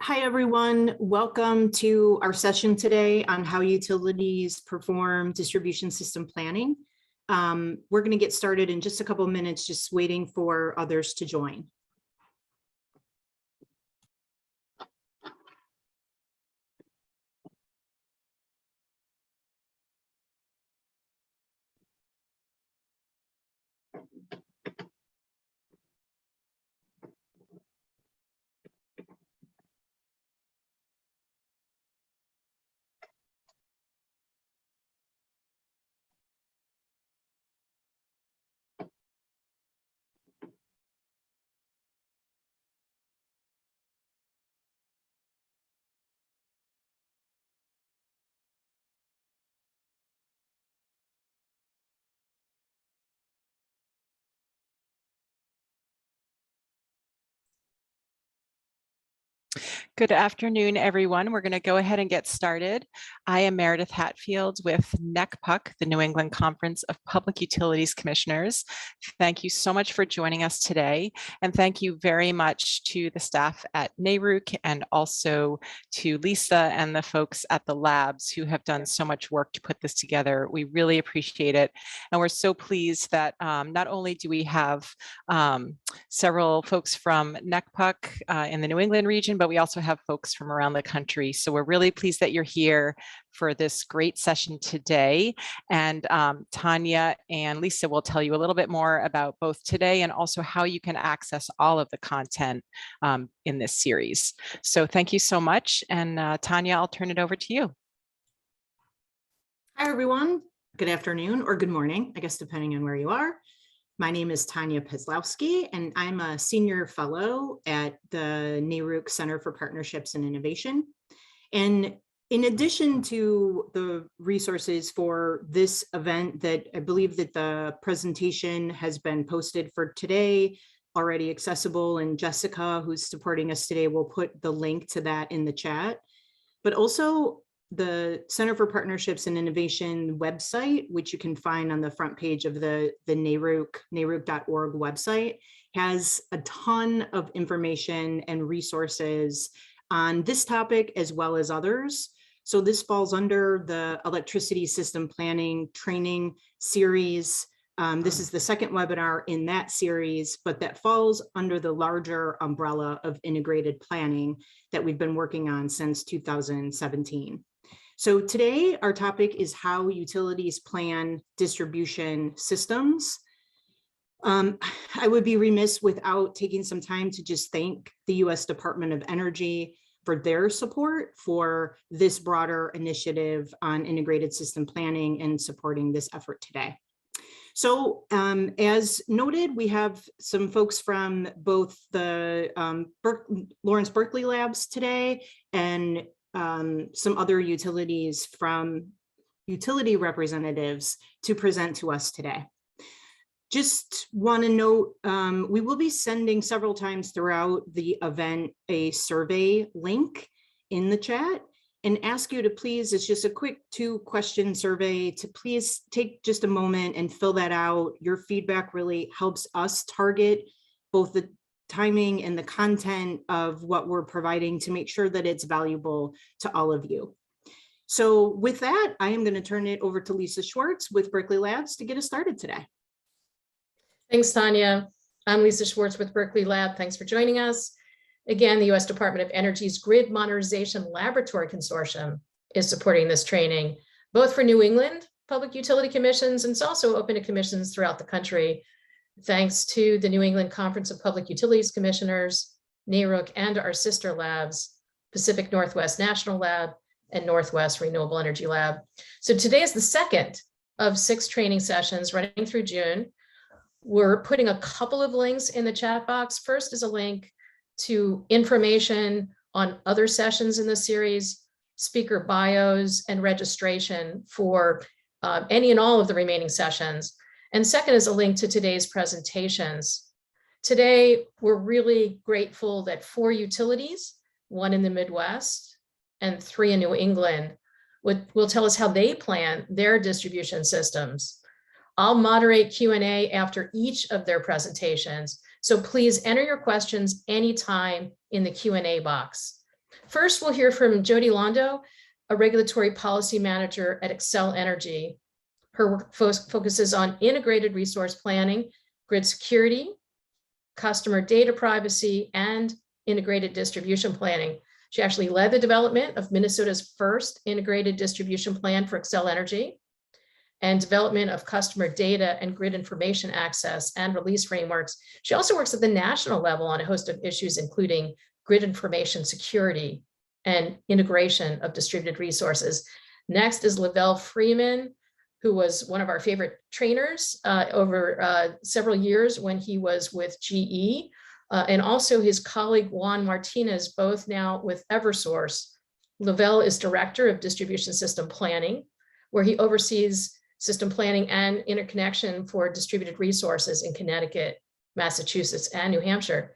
Hi, everyone. Welcome to our session today on how utilities perform distribution system planning. We're going to get started in just a couple of minutes, just waiting for others to join. Good afternoon, everyone. We're going to go ahead and get started. I am Meredith Hatfield with NECPUC, the New England Conference of Public Utilities Commissioners. Thank you so much for joining us today. And thank you very much to the staff at NARUC and also to Lisa and the folks at the labs who have done so much work to put this together. We really appreciate it. And we're so pleased that not only do we have several folks from NECPUC in the New England region, but we also have folks from around the country. So we're really pleased that you're here for this great session today. And Tanya and Lisa will tell you a little bit more about both today and also how you can access all of the content in this series. So thank you so much. And Tanya, I'll turn it over to you. Hi, everyone. Good afternoon or good morning, I guess, depending on where you are. My name is Tanya Peslowski, and I'm a senior fellow at the NARUC Center for Partnerships and Innovation. And in addition to the resources for this event, that I believe that the presentation has been posted for today, already accessible, and Jessica, who's supporting us today, will put the link to that in the chat. But also, the Center for Partnerships and Innovation website, which you can find on the front page of the NARUC.org website, has a ton of information and resources on this topic as well as others. So this falls under the Electricity System Planning Training Series. This is the second webinar in that series, but that falls under the larger umbrella of integrated planning that we've been working on since 2017. So today, our topic is how utilities plan distribution systems. I would be remiss without taking some time to just thank the U.S. Department of Energy for their support for this broader initiative on integrated system planning and supporting this effort today. So as noted, we have some folks from both the Lawrence Berkeley labs today and some other utilities from utility representatives to present to us today. Just want to note, we will be sending several times throughout the event a survey link in the chat and ask you to please, it's just a quick 2-question survey, to please take just a moment and fill that out. Your feedback really helps us target both the timing and the content of what we're providing to make sure that it's valuable to all of you. So with that, I am going to turn it over to Lisa Schwartz with Berkeley Labs to get us started today. Thanks, Tanya. I'm Lisa Schwartz with Berkeley Lab. Thanks for joining us. Again, the U.S. Department of Energy's Grid Modernization Laboratory Consortium is supporting this training, both for New England public utility commissions, and it's also open to commissions throughout the country. Thanks to the New England Conference of Public Utilities Commissioners, NARUC, and our sister labs, Pacific Northwest National Lab and Northwest Renewable Energy Lab. So today is the second of 6 training sessions running through June. We're putting a couple of links in the chat box. First is a link to information on other sessions in the series, speaker bios, and registration for any and all of the remaining sessions. And second is a link to today's presentations. Today, we're really grateful that 4 utilities, 1 in the Midwest and 3 in New England, will tell us how they plan their distribution systems. I'll moderate Q&A after each of their presentations, so please enter your questions anytime in the Q&A box. First, we'll hear from Jody Londo, a regulatory policy manager at Xcel Energy. Her work focuses on integrated resource planning, grid security, customer data privacy, and integrated distribution planning. She actually led the development of Minnesota's first integrated distribution plan for Xcel Energy and development of customer data and grid information access and release frameworks. She also works at the national level on a host of issues, including grid information security and integration of distributed resources. Next is Lavelle Freeman, who was one of our favorite trainers over several years when he was with GE, and also his colleague Juan Martinez, both now with Eversource. Lavelle is Director of Distribution System Planning, where he oversees system planning and interconnection for distributed resources in Connecticut, Massachusetts, and New Hampshire.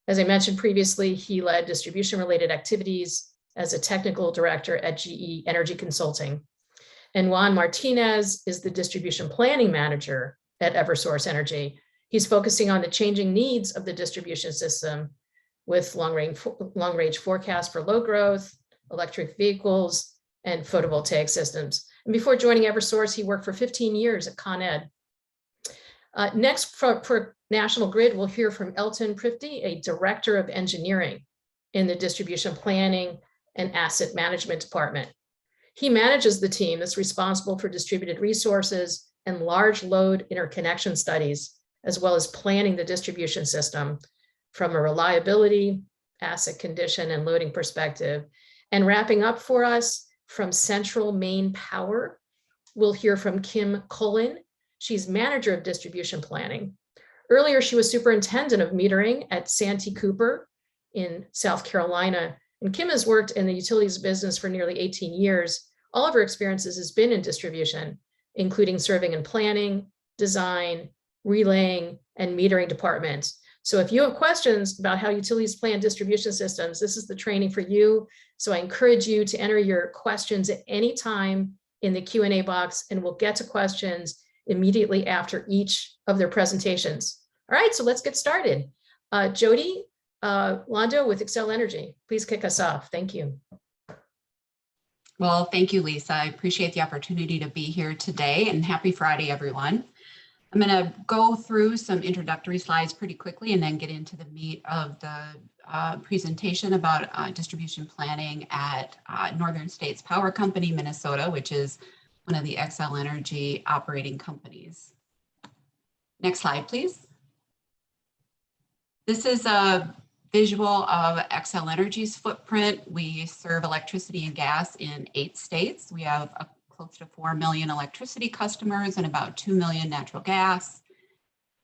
As I mentioned previously, he led distribution-related activities as a technical director at GE Energy Consulting. And Juan Martinez is the distribution planning manager at Eversource Energy. He's focusing on the changing needs of the distribution system with long-range forecasts for load growth, electric vehicles, and photovoltaic systems. And before joining Eversource, he worked for 15 years at Con Ed. Next, for National Grid, we'll hear from Elton Prifti, a director of engineering in the distribution planning and asset management department. He manages the team that's responsible for distributed resources and large load interconnection studies, as well as planning the distribution system from a reliability, asset condition, and loading perspective. And wrapping up for us from Central Maine Power, we'll hear from Kim Cullen. She's manager of distribution planning. Earlier, she was superintendent of metering at Santee Cooper in South Carolina. And Kim has worked in the utilities business for nearly 18 years. All of her experiences has been in distribution, including serving in planning, design, relaying, and metering departments. So if you have questions about how utilities plan distribution systems, this is the training for you. So I encourage you to enter your questions at any time in the Q&A box, and we'll get to questions immediately after each of their presentations. All right, so let's get started. Jody Londo with Xcel Energy, please kick us off. Thank you. Well, thank you, Lisa. I appreciate the opportunity to be here today, and happy Friday, everyone. I'm going to go through some introductory slides pretty quickly and then get into the meat of the presentation about distribution planning at Northern States Power Company, Minnesota, which is one of the Xcel Energy operating companies. Next slide, please. This is a visual of Xcel Energy's footprint. We serve electricity and gas in 8 states. We have close to 4 million electricity customers and about 2 million natural gas.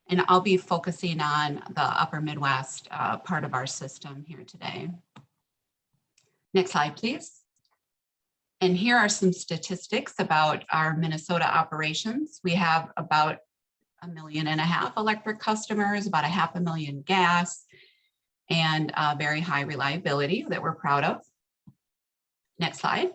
And I'll be focusing on the upper Midwest part of our system here today. Next slide, please. And here are some statistics about our Minnesota operations. We have about 1.5 million electric customers, about 500,000 gas, and very high reliability that we're proud of. Next slide.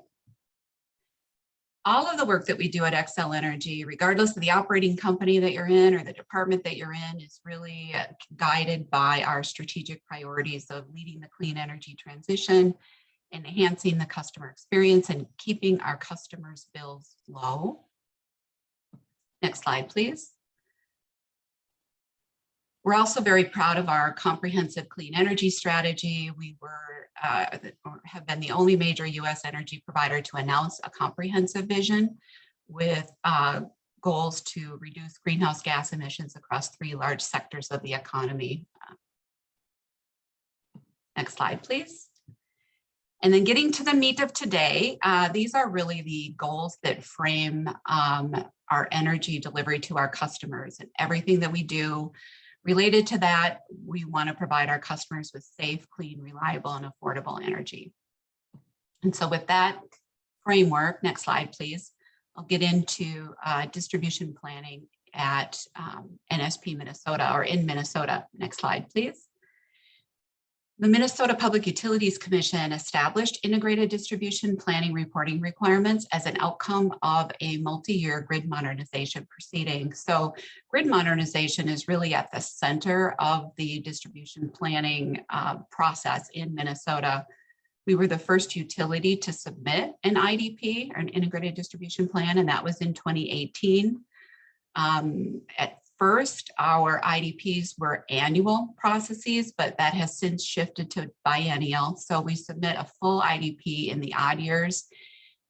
All of the work that we do at Xcel Energy, regardless of the operating company that you're in or the department that you're in, is really guided by our strategic priorities of leading the clean energy transition, enhancing the customer experience, and keeping our customers' bills low. Next slide, please. We're also very proud of our comprehensive clean energy strategy. We have been the only major U.S. energy provider to announce a comprehensive vision with goals to reduce greenhouse gas emissions across 3 large sectors of the economy. Next slide, please. And then getting to the meat of today, these are really the goals that frame our energy delivery to our customers, and everything that we do related to that. We want to provide our customers with safe, clean, reliable, and affordable energy. And so with that framework, next slide, please, I'll get into distribution planning at NSP Minnesota, or in Minnesota. Next slide, please. The Minnesota Public Utilities Commission established integrated distribution planning reporting requirements as an outcome of a multi-year grid modernization proceeding. So grid modernization is really at the center of the distribution planning process in Minnesota. We were the first utility to submit an IDP, or an integrated distribution plan, and that was in 2018. At first, our IDPs were annual processes, but that has since shifted to biennial. So we submit a full IDP in the odd years.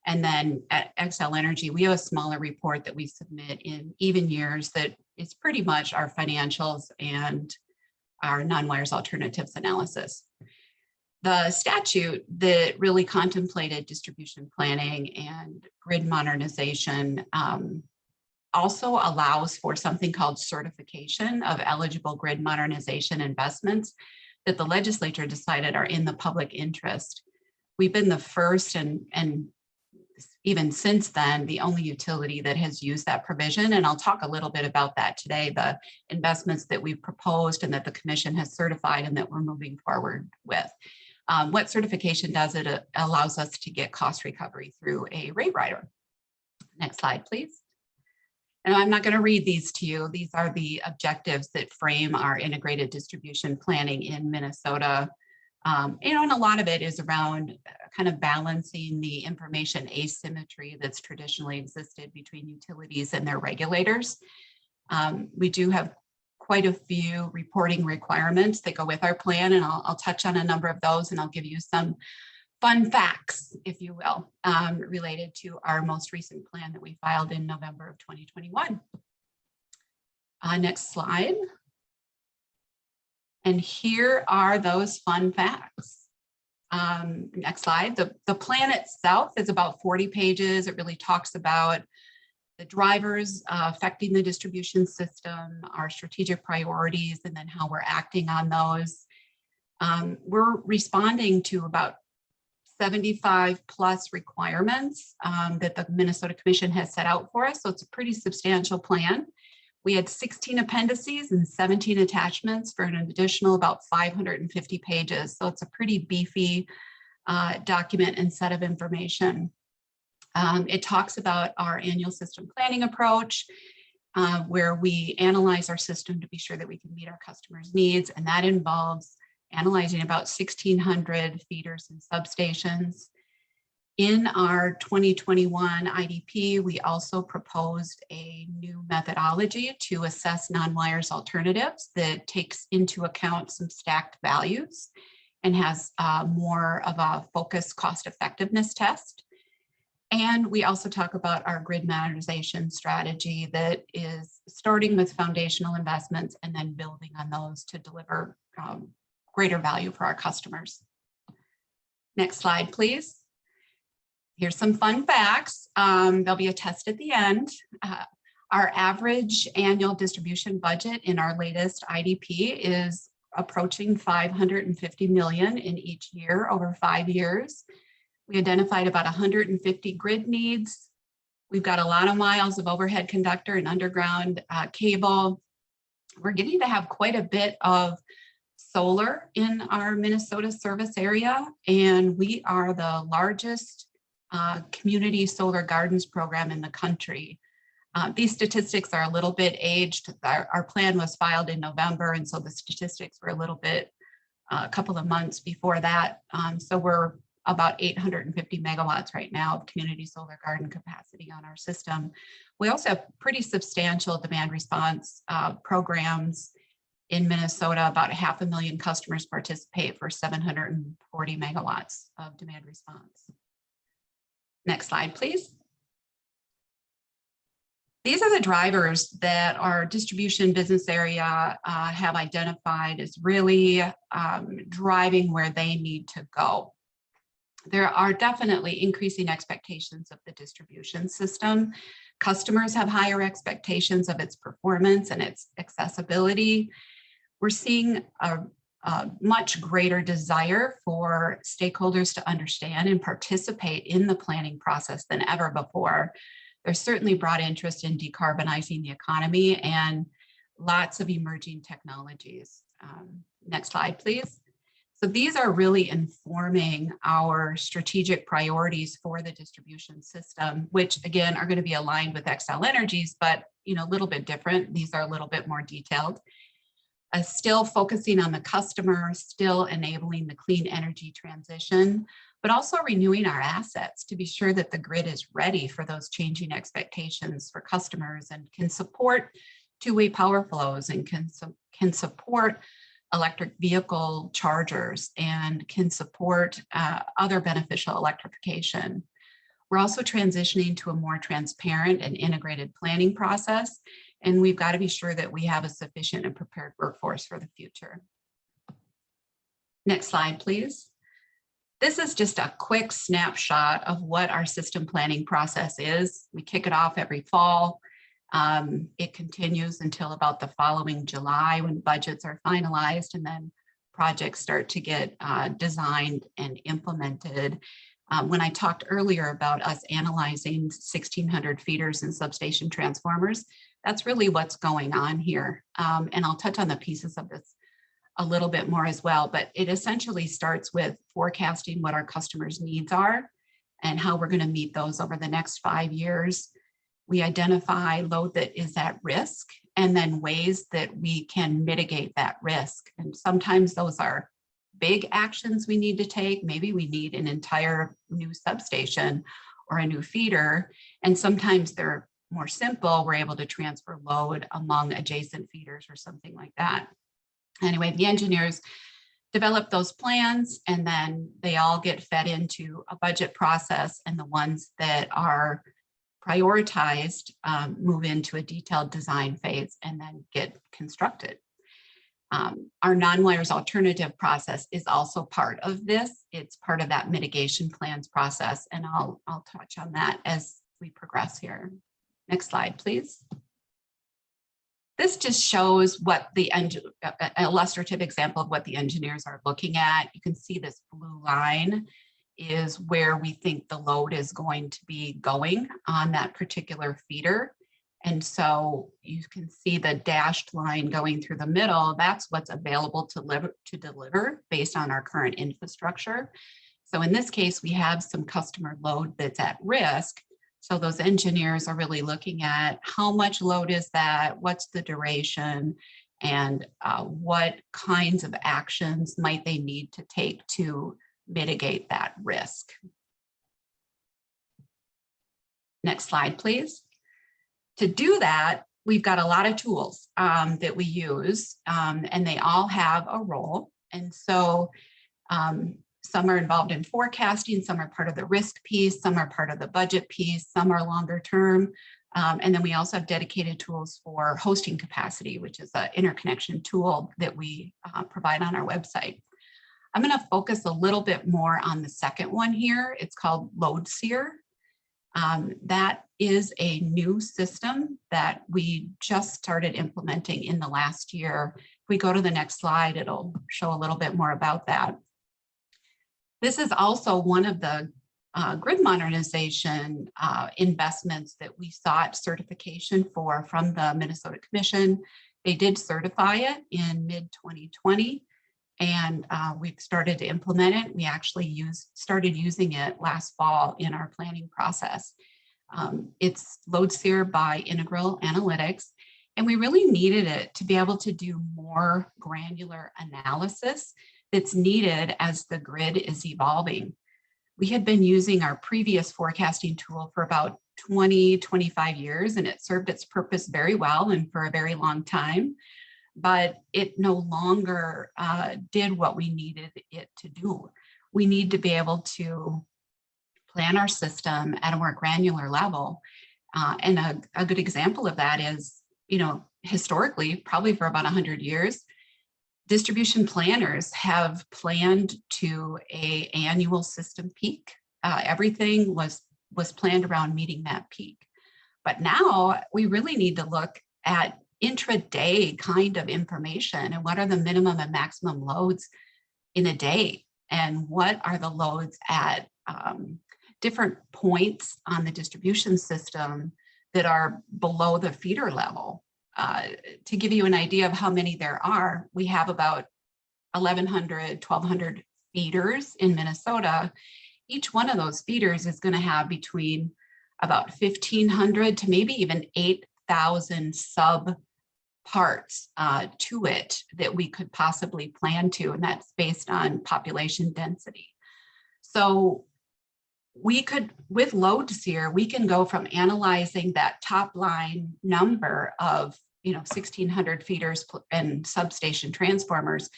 And then at Xcel Energy, we have a smaller report that we submit in even years that is pretty much our financials and our non-wires alternatives analysis. The statute that really contemplated distribution planning and grid modernization also allows for something called certification of eligible grid modernization investments that the legislature decided are in the public interest. We've been the first and even since then, the only utility that has used that provision. And I'll talk a little bit about that today, the investments that we've proposed and that the commission has certified and that we're moving forward with. What certification does, it allows us to get cost recovery through a rate rider. Next slide, please. And I'm not going to read these to you. These are the objectives that frame our integrated distribution planning in Minnesota. And a lot of it is around kind of balancing the information asymmetry that's traditionally existed between utilities and their regulators. We do have quite a few reporting requirements that go with our plan, and I'll touch on a number of those, and I'll give you some fun facts, if you will, related to our most recent plan that we filed in November of 2021. Next slide. And here are those fun facts. Next slide. The plan itself is about 40 pages. It really talks about the drivers affecting the distribution system, our strategic priorities, and then how we're acting on those. We're responding to about 75 plus requirements that the Minnesota Commission has set out for us. So it's a pretty substantial plan. We had 16 appendices and 17 attachments for an additional about 550 pages. So it's a pretty beefy document and set of information. It talks about our annual system planning approach, where we analyze our system to be sure that we can meet our customers' needs. And that involves analyzing about 1,600 feeders and substations. In our 2021 IDP, we also proposed a new methodology to assess non-wires alternatives that takes into account some stacked values and has more of a focused cost effectiveness test. And we also talk about our grid modernization strategy that is starting with foundational investments and then building on those to deliver greater value for our customers. Next slide, please. Here's some fun facts. There'll be a test at the end. Our average annual distribution budget in our latest IDP is approaching $550 million in each year over 5 years. We identified about 150 grid needs. We've got a lot of miles of overhead conductor and underground cable. We're getting to have quite a bit of solar in our Minnesota service area, and we are the largest community solar gardens program in the country. These statistics are a little bit aged. Our plan was filed in November, and so the statistics were a little bit, a couple of months before that. So we're about 850 megawatts right now of community solar garden capacity on our system. We also have pretty substantial demand response programs in Minnesota. About 500,000 customers participate for 740 megawatts of demand response. Next slide, please. These are the drivers that our distribution business area have identified as really driving where they need to go. There are definitely increasing expectations of the distribution system. Customers have higher expectations of its performance and its accessibility. We're seeing a much greater desire for stakeholders to understand and participate in the planning process than ever before. There's certainly broad interest in decarbonizing the economy and lots of emerging technologies. Next slide, please. So these are really informing our strategic priorities for the distribution system, which again are going to be aligned with Xcel Energy's, but a little bit different. These are a little bit more detailed. still focusing on the customer, still enabling the clean energy transition, but also renewing our assets to be sure that the grid is ready for those changing expectations for customers and can support two-way power flows and can support electric vehicle chargers and can support other beneficial electrification. We're also transitioning to a more transparent and integrated planning process, and we've got to be sure that we have a sufficient and prepared workforce for the future. Next slide, please. This is just a quick snapshot of what our system planning process is. We kick it off every fall. It continues until about the following July when budgets are finalized and then projects start to get designed and implemented. When I talked earlier about us analyzing 1,600 feeders and substation transformers, that's really what's going on here. And I'll touch on the pieces of this a little bit more as well, but it essentially starts with forecasting what our customers' needs are and how we're going to meet those over the next 5 years. We identify load that is at risk and then ways that we can mitigate that risk. And sometimes those are big actions we need to take. Maybe we need an entire new substation or a new feeder. And sometimes they're more simple. We're able to transfer load among adjacent feeders or something like that. Anyway, the engineers develop those plans and then they all get fed into a budget process, and the ones that are prioritized move into a detailed design phase and then get constructed. Our non-wires alternative process is also part of this. It's part of that mitigation plans process, and I'll touch on that as we progress here. Next slide, please. This just shows what the an illustrative example of what the engineers are looking at. You can see this blue line is where we think the load is going to be going on that particular feeder. And so you can see the dashed line going through the middle. That's what's available to deliver based on our current infrastructure. So in this case, we have some customer load that's at risk. So those engineers are really looking at how much load is that, what's the duration, and what kinds of actions might they need to take to mitigate that risk. Next slide, please. To do that, we've got a lot of tools that we use, and they all have a role. And so some are involved in forecasting, some are part of the risk piece, some are part of the budget piece, some are longer term. And then we also have dedicated tools for hosting capacity, which is an interconnection tool that we provide on our website. I'm going to focus a little bit more on the second one here. It's called LoadSeer. That is a new system that we just started implementing in the last year. If we go to the next slide, it'll show a little bit more about that. This is also one of the grid modernization investments that we sought certification for from the Minnesota Commission. They did certify it in mid-2020, and we've started to implement it. We actually started using it last fall in our planning process. It's LoadSeer by Integral Analytics, and we really needed it to be able to do more granular analysis that's needed as the grid is evolving. We had been using our previous forecasting tool for about 20, 25 years, and it served its purpose very well and for a very long time, but it no longer did what we needed it to do. We need to be able to plan our system at a more granular level. And a good example of that is, historically, probably for about 100 years, distribution planners have planned to an annual system peak. Everything was planned around meeting that peak. But now we really need to look at intraday kind of information and what are the minimum and maximum loads in a day, and what are the loads at different points on the distribution system that are below the feeder level. To give you an idea of how many there are, we have about 1,100, 1,200 feeders in Minnesota. Each one of those feeders is going to have between about 1,500 to maybe even 8,000 parts to it that we could possibly plan to, and that's based on population density. So we could, with load seer, we can go from analyzing that top line number of 1,600 feeders and substation transformers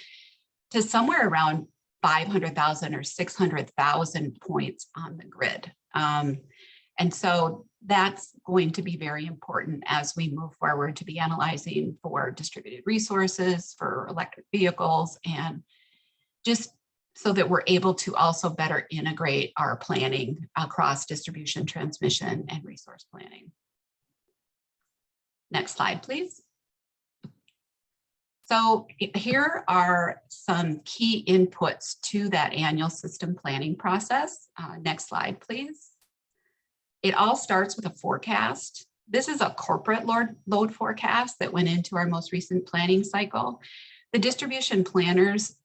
to somewhere around 500,000 or 600,000 points on the grid. And so that's going to be very important as we move forward to be analyzing for distributed resources, for electric vehicles, and just so that we're able to also better integrate our planning across distribution, transmission, and resource planning. Next slide, please. So here are some key inputs to that annual system planning process. Next slide, please. It all starts with a forecast. This is a corporate load forecast that went into our most recent planning cycle. The distribution planners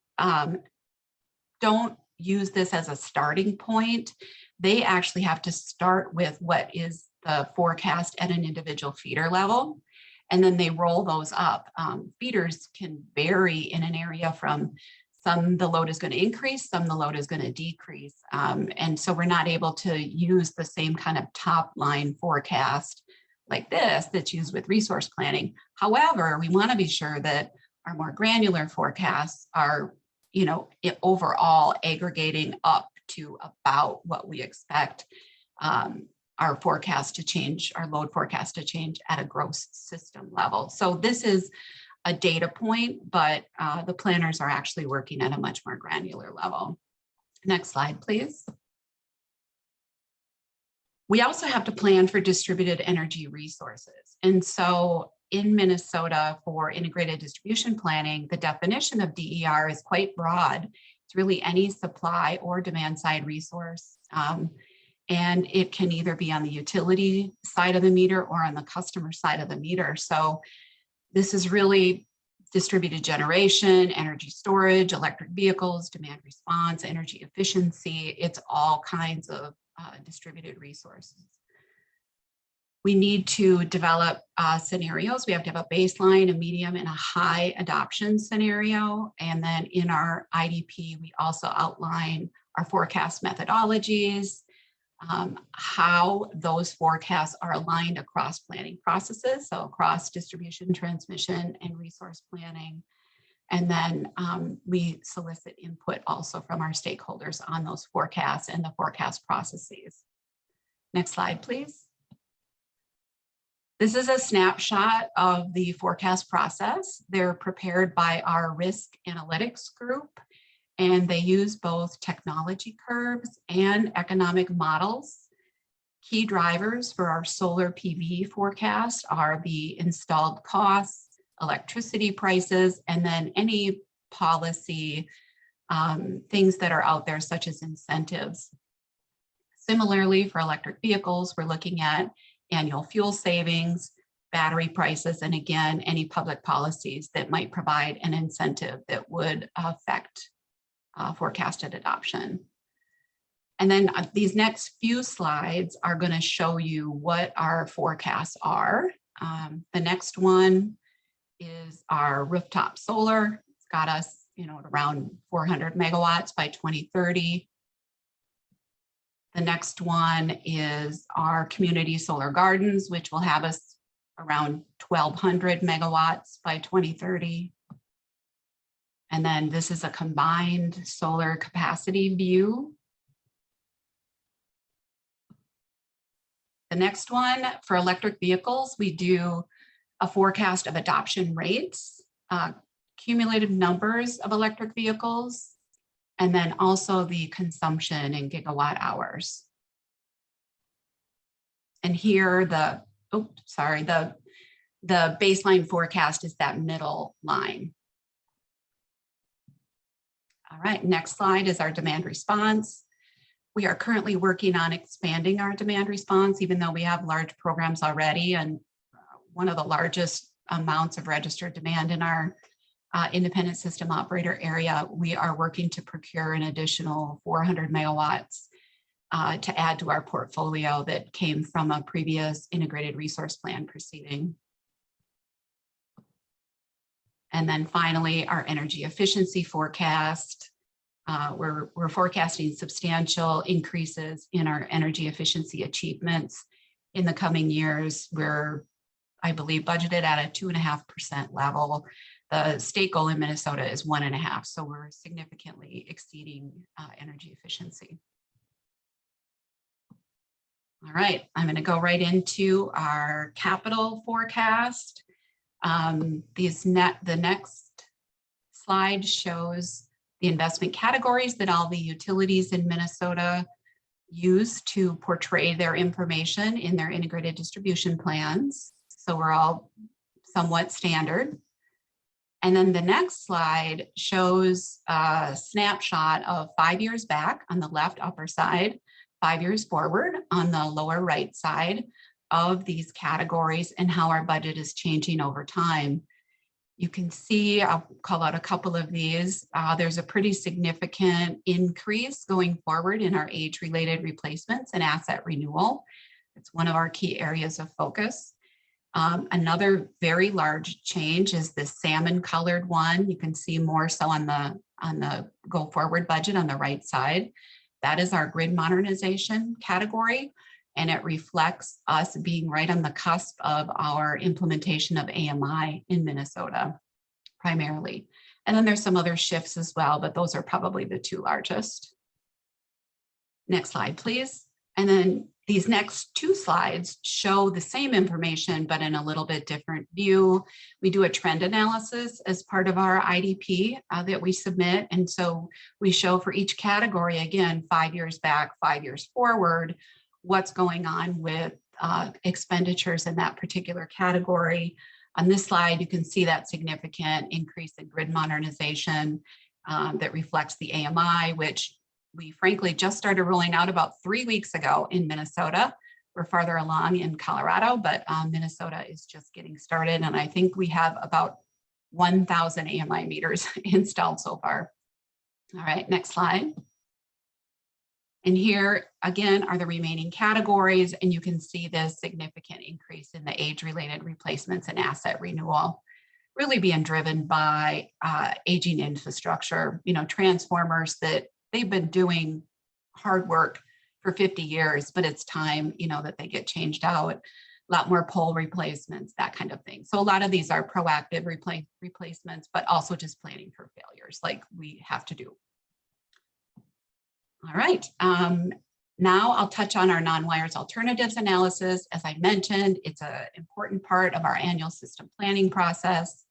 don't use this as a starting point. They actually have to start with what is the forecast at an individual feeder level, and then they roll those up. Feeders can vary in an area from some the load is going to increase, some the load is going to decrease. And so we're not able to use the same kind of top line forecast like this that's used with resource planning. However, we want to be sure that our more granular forecasts are, overall aggregating up to about what we expect our forecast to change, our load forecast to change at a gross system level. So this is a data point, but the planners are actually working at a much more granular level. Next slide, please. We also have to plan for distributed energy resources. And so in Minnesota for integrated distribution planning, the definition of DER is quite broad. It's really any supply or demand side resource. And it can either be on the utility side of the meter or on the customer side of the meter. So this is really distributed generation, energy storage, electric vehicles, demand response, energy efficiency. It's all kinds of distributed resources. We need to develop scenarios. We have to have a baseline, a medium, and a high adoption scenario. And then in our IDP, we also outline our forecast methodologies, how those forecasts are aligned across planning processes, so across distribution, transmission, and resource planning. And then we solicit input also from our stakeholders on those forecasts and the forecast processes. Next slide, please. This is a snapshot of the forecast process. They're prepared by our risk analytics group, and they use both technology curves and economic models. Key drivers for our solar PV forecast are the installed costs, electricity prices, and then any policy things that are out there, such as incentives. Similarly, for electric vehicles, we're looking at annual fuel savings, battery prices, and again, any public policies that might provide an incentive that would affect forecasted adoption. And then these next few slides are going to show you what our forecasts are. The next one is our rooftop solar. It's got us, at around 400 megawatts by 2030. The next one is our community solar gardens, which will have us around 1,200 megawatts by 2030. And then this is a combined solar capacity view. The next one, for electric vehicles, we do a forecast of adoption rates, cumulative numbers of electric vehicles, and then also the consumption in gigawatt hours. And here the baseline forecast is that middle line. All right, next slide is our demand response. We are currently working on expanding our demand response, even though we have large programs already, and one of the largest amounts of registered demand in our independent system operator area. We are working to procure an additional 400 megawatts to add to our portfolio that came from a previous integrated resource plan proceeding. And then finally, our energy efficiency forecast. We're forecasting substantial increases in our energy efficiency achievements in the coming years. We're, I believe, budgeted at a 2.5% level. The state goal in Minnesota is 1.5%, so we're significantly exceeding energy efficiency. All right, I'm going to go right into our capital forecast. The next slide shows the investment categories that all the utilities in Minnesota use to portray their information in their integrated distribution plans. So we're all somewhat standard. And then the next slide shows a snapshot of 5 years back on the left upper side, 5 years forward on the lower right side of these categories and how our budget is changing over time. You can see, I'll call out a couple of these. There's a pretty significant increase going forward in our age-related replacements and asset renewal. It's one of our key areas of focus. Another very large change is the salmon colored one. You can see more so on the go forward budget on the right side. That is our grid modernization category, and it reflects us being right on the cusp of our implementation of AMI in Minnesota, primarily. And then there's some other shifts as well, but those are probably the two largest. Next slide, please. And then these next two slides show the same information, but in a little bit different view. We do a trend analysis as part of our IDP that we submit. And so we show for each category, again, 5 years back, 5 years forward, what's going on with expenditures in that particular category. On this slide, you can see that significant increase in grid modernization that reflects the AMI, which we frankly just started rolling out about 3 weeks ago in Minnesota. We're farther along in Colorado, but Minnesota is just getting started. And I think we have about 1,000 AMI meters installed so far. All right, next slide. And here again are the remaining categories, and you can see this significant increase in the age-related replacements and asset renewal, really being driven by aging infrastructure, transformers that they've been doing hard work for 50 years, but it's time, that they get changed out. A lot more pole replacements, that kind of thing. So a lot of these are proactive replacements, but also just planning for failures like we have to do. All right, now I'll touch on our non-wires alternatives analysis. As I mentioned, it's an important part of our annual system planning process.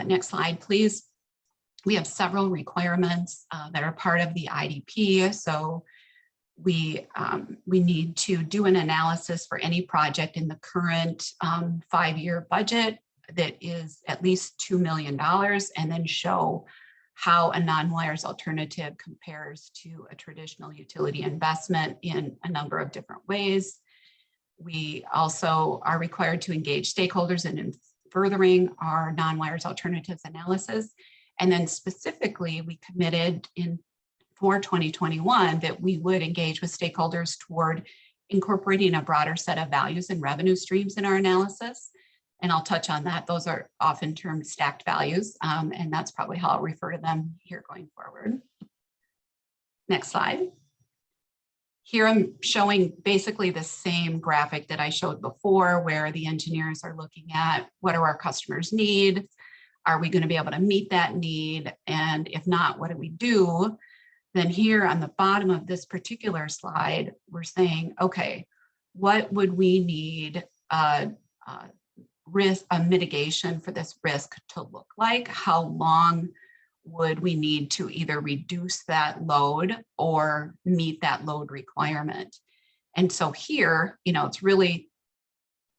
Next slide, please. We have several requirements that are part of the IDP. So we need to do an analysis for any project in the current 5-year budget that is at least $2 million, and then show how a non-wires alternative compares to a traditional utility investment in a number of different ways. We also are required to engage stakeholders in furthering our non-wires alternatives analysis. And then specifically, we committed for 2021 that we would engage with stakeholders toward incorporating a broader set of values and revenue streams in our analysis. And I'll touch on that. Those are often termed stacked values, and that's probably how I'll refer to them here going forward. Next slide. Here I'm showing basically the same graphic that I showed before, where the engineers are looking at what do our customers need? Are we going to be able to meet that need? And if not, what do we do? Then here on the bottom of this particular slide, we're saying, okay, what would we need a mitigation for this risk to look like? How long would we need to either reduce that load or meet that load requirement? And so here, it's really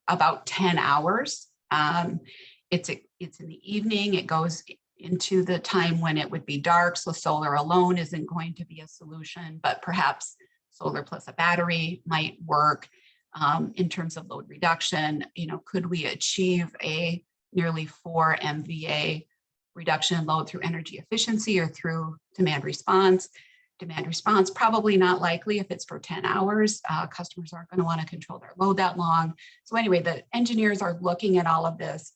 about 10 hours. It's in the evening. It goes into the time when it would be dark. So solar alone isn't going to be a solution, but perhaps solar plus a battery might work. In terms of load reduction, could we achieve a nearly 4 MVA reduction in load through energy efficiency or through demand response? Demand response, probably not likely if it's for 10 hours. Customers aren't going to want to control their load that long. So anyway, the engineers are looking at all of this,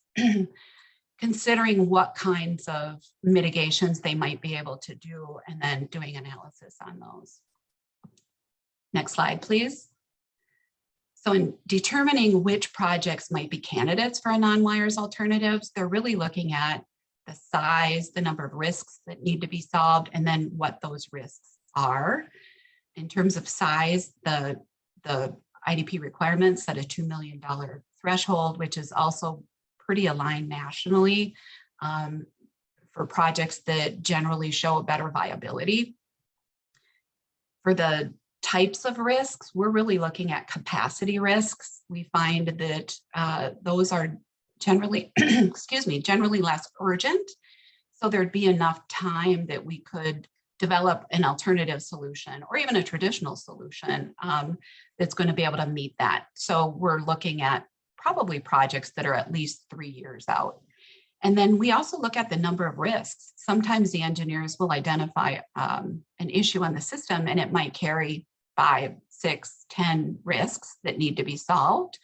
considering what kinds of mitigations they might be able to do, and then doing analysis on those. Next slide, please. So in determining which projects might be candidates for a non-wires alternatives, they're really looking at the size, the number of risks that need to be solved, and then what those risks are. In terms of size, the IDP requirements set a $2 million threshold, which is also pretty aligned nationally for projects that generally show a better viability. For the types of risks, we're really looking at capacity risks. We find that those are generally, generally less urgent. So there'd be enough time that we could develop an alternative solution or even a traditional solution that's going to be able to meet that. So we're looking at probably projects that are at least 3 years out. And then we also look at the number of risks. Sometimes the engineers will identify an issue on the system and it might carry 5, 6, 10 risks that need to be solved.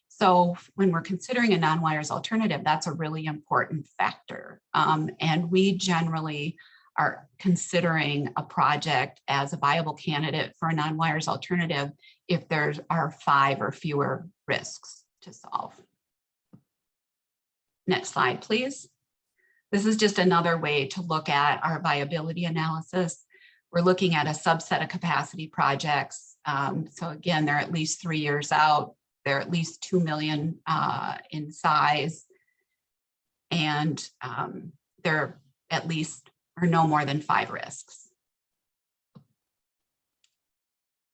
So when we're considering a non-wires alternative, that's a really important factor. And we generally are considering a project as a viable candidate for a non-wires alternative if there are 5 or fewer risks to solve. Next slide, please. This is just another way to look at our viability analysis. We're looking at a subset of capacity projects. So again, they're at least 3 years out. They're at least 2 million in size. And they're at least or no more than 5 risks.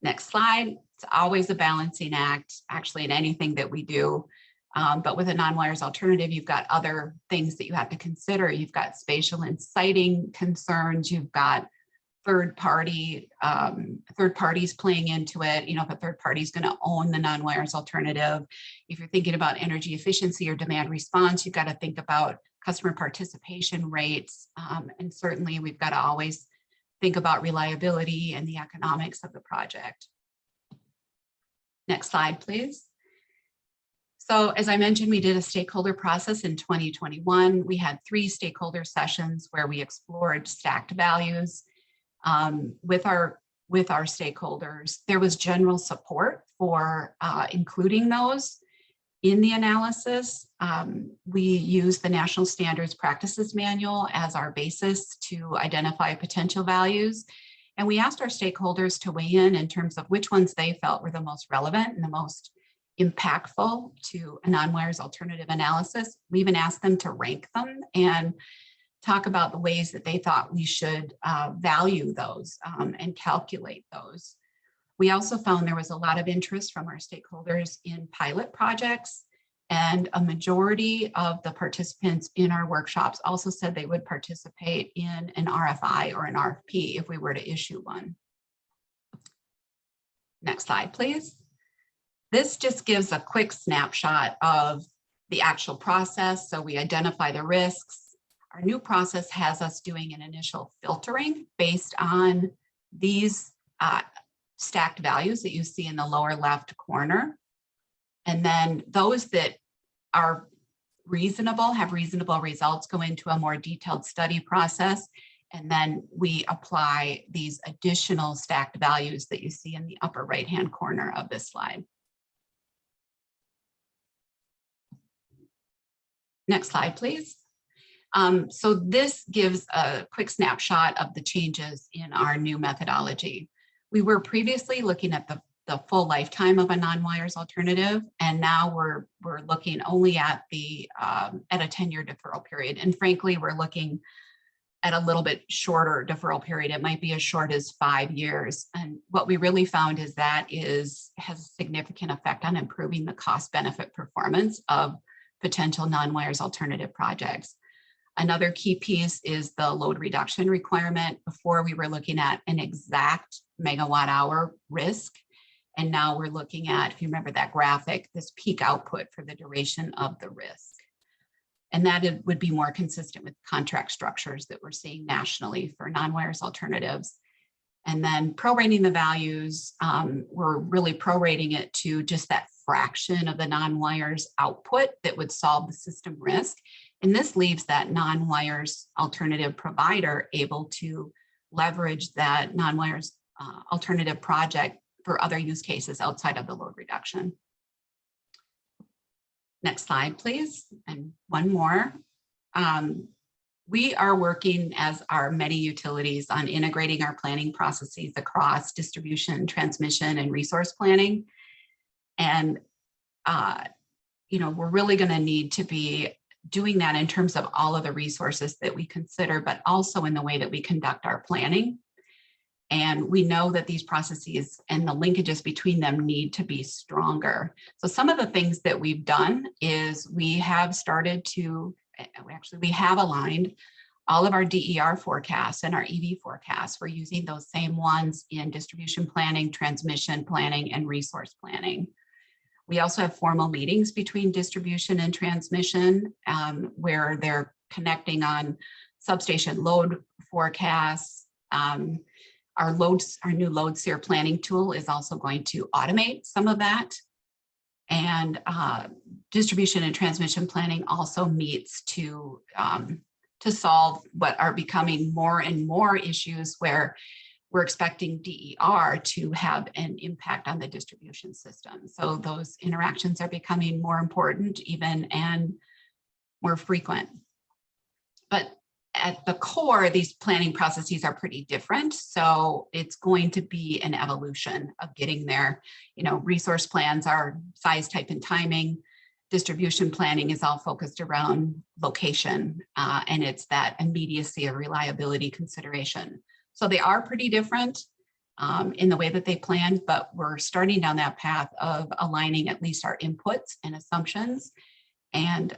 Next slide. It's always a balancing act, actually, in anything that we do. But with a non-wires alternative, you've got other things that you have to consider. You've got spatial and siting concerns. You've got third parties playing into it. You know, if a third party is going to own the non-wires alternative, if you're thinking about energy efficiency or demand response, you've got to think about customer participation rates. And certainly we've got to always think about reliability and the economics of the project. Next slide, please. So as I mentioned, we did a stakeholder process in 2021. We had 3 stakeholder sessions where we explored stacked values with our stakeholders. There was general support for including those in the analysis. We used the National Standards Practices Manual as our basis to identify potential values. And we asked our stakeholders to weigh in terms of which ones they felt were the most relevant and the most impactful to a non-wires alternative analysis. We even asked them to rank them and talk about the ways that they thought we should value those and calculate those. We also found there was a lot of interest from our stakeholders in pilot projects, and a majority of the participants in our workshops also said they would participate in an RFI or an RFP if we were to issue one. Next slide, please. This just gives a quick snapshot of the actual process. So we identify the risks. Our new process has us doing an initial filtering based on these stacked values that you see in the lower left corner. And then those that are reasonable, have reasonable results, go into a more detailed study process. And then we apply these additional stacked values that you see in the upper right-hand corner of this slide. Next slide, please. So this gives a quick snapshot of the changes in our new methodology. We were previously looking at the full lifetime of a non-wires alternative, and now we're looking only at the at a 10-year deferral period. And frankly, we're looking at a little bit shorter deferral period. It might be as short as 5 years. And what we really found is that has a significant effect on improving the cost-benefit performance of potential non-wires alternative projects. Another key piece is the load reduction requirement. Before we were looking at an exact megawatt hour risk. And now we're looking at, if you remember that graphic, this peak output for the duration of the risk. And that would be more consistent with contract structures that we're seeing nationally for non-wires alternatives. And then prorating the values, we're really prorating it to just that fraction of the non-wires output that would solve the system risk. And this leaves that non-wires alternative provider able to leverage that non-wires alternative project for other use cases outside of the load reduction. Next slide, please. And one more. We are working, as are many utilities, on integrating our planning processes across distribution, transmission, and resource planning. And, we're really going to need to be doing that in terms of all of the resources that we consider, but also in the way that we conduct our planning. And we know that these processes and the linkages between them need to be stronger. So some of the things that we've done is we have started to, we have aligned all of our DER forecasts and our EV forecasts. We're using those same ones in distribution planning, transmission planning, and resource planning. We also have formal meetings between distribution and transmission where they're connecting on substation load forecasts. Our new load SEER planning tool is also going to automate some of that. And distribution and transmission planning also meets to solve what are becoming more and more issues where we're expecting DER to have an impact on the distribution system. So those interactions are becoming more important even and more frequent. But at the core, these planning processes are pretty different. So it's going to be an evolution of getting there. Resource plans are size, type, and timing. Distribution planning is all focused around location, and it's that immediacy of reliability consideration. So they are pretty different in the way that they plan, but we're starting down that path of aligning at least our inputs and assumptions and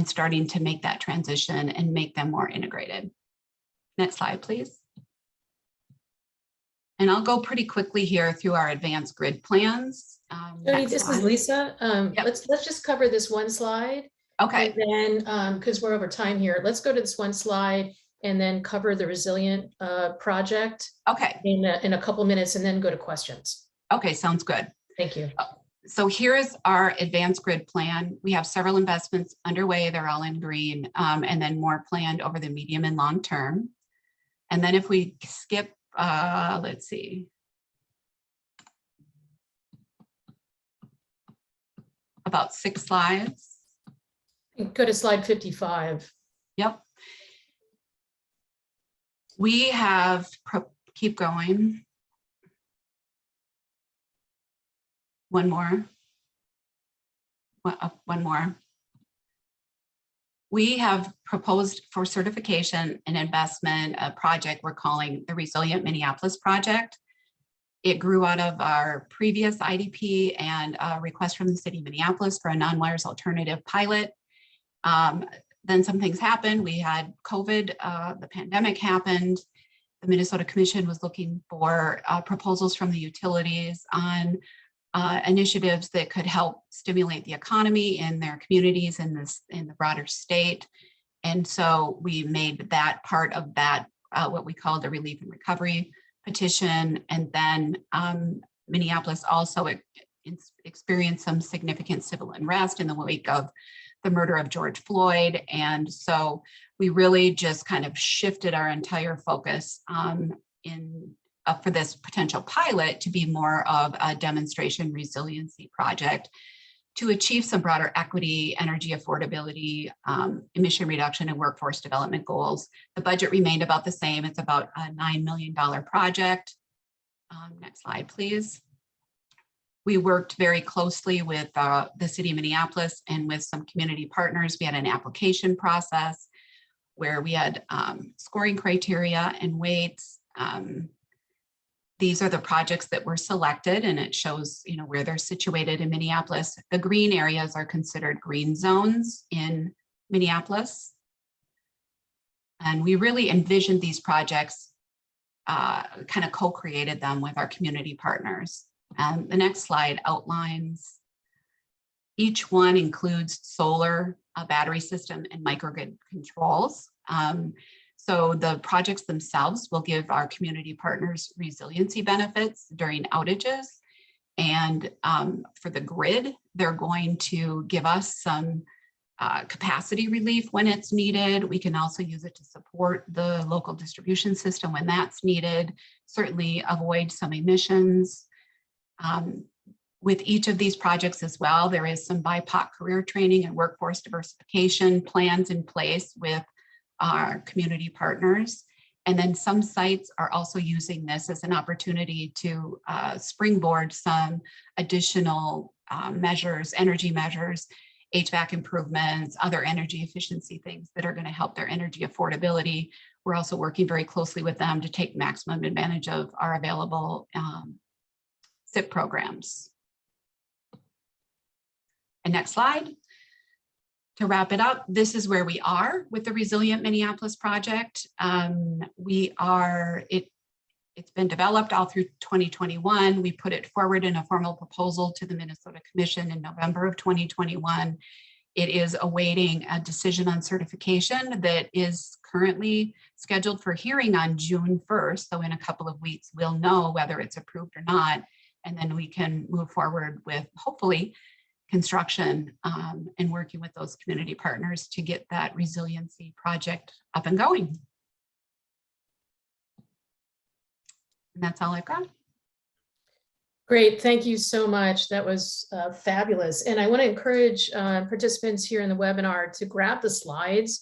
starting to make that transition and make them more integrated. Next slide, please. And I'll go pretty quickly here through our advanced grid plans. Jody, this is Lisa. Yep. Let's just cover this one slide. Okay. And then, because we're over time here, let's go to this one slide and then cover the resilient project. Okay. In a couple minutes, and then go to questions. Okay, sounds good. Thank you. So here is our advanced grid plan. We have several investments underway. They're all in green, and then more planned over the medium and long term. And then if we skip, let's see. About 6 slides. Go to slide 55. Yep. We have, keep going. One more. One more. We have proposed for certification and investment a project we're calling the Resilient Minneapolis Project. It grew out of our previous IDP and a request from the city of Minneapolis for a non-wires alternative pilot. Then some things happened. We had COVID, the pandemic happened. The Minnesota Commission was looking for proposals from the utilities on initiatives that could help stimulate the economy in their communities in the broader state. And so we made that part of that, what we called a relief and recovery petition. And then Minneapolis also experienced some significant civil unrest in the wake of the murder of George Floyd. And so we really just kind of shifted our entire focus for this potential pilot to be more of a demonstration resiliency project to achieve some broader equity, energy affordability, emission reduction, and workforce development goals. The budget remained about the same. It's about a $9 million project. Next slide, please. We worked very closely with the city of Minneapolis and with some community partners. We had an application process where we had scoring criteria and weights. These are the projects that were selected, and it shows, where they're situated in Minneapolis. The green areas are considered green zones in Minneapolis. And we really envisioned these projects, kind of co-created them with our community partners. And the next slide outlines each one includes solar, a battery system, and microgrid controls. So the projects themselves will give our community partners resiliency benefits during outages. And for the grid, they're going to give us some capacity relief when it's needed. We can also use it to support the local distribution system when that's needed, certainly avoid some emissions. With each of these projects as well, there is some BIPOC career training and workforce diversification plans in place with our community partners. And then some sites are also using this as an opportunity to springboard some additional measures, energy measures, HVAC improvements, other energy efficiency things that are going to help their energy affordability. We're also working very closely with them to take maximum advantage of our available SIP programs. And next slide. To wrap it up, this is where we are with the Resilient Minneapolis project. It's been developed all through 2021. We put it forward in a formal proposal to the Minnesota Commission in November of 2021. It is awaiting a decision on certification that is currently scheduled for hearing on June 1st. So in a couple of weeks, we'll know whether it's approved or not. And then we can move forward with hopefully construction and working with those community partners to get that resiliency project up and going. And that's all I've got. Great, thank you so much. That was fabulous. And I want to encourage participants here in the webinar to grab the slides.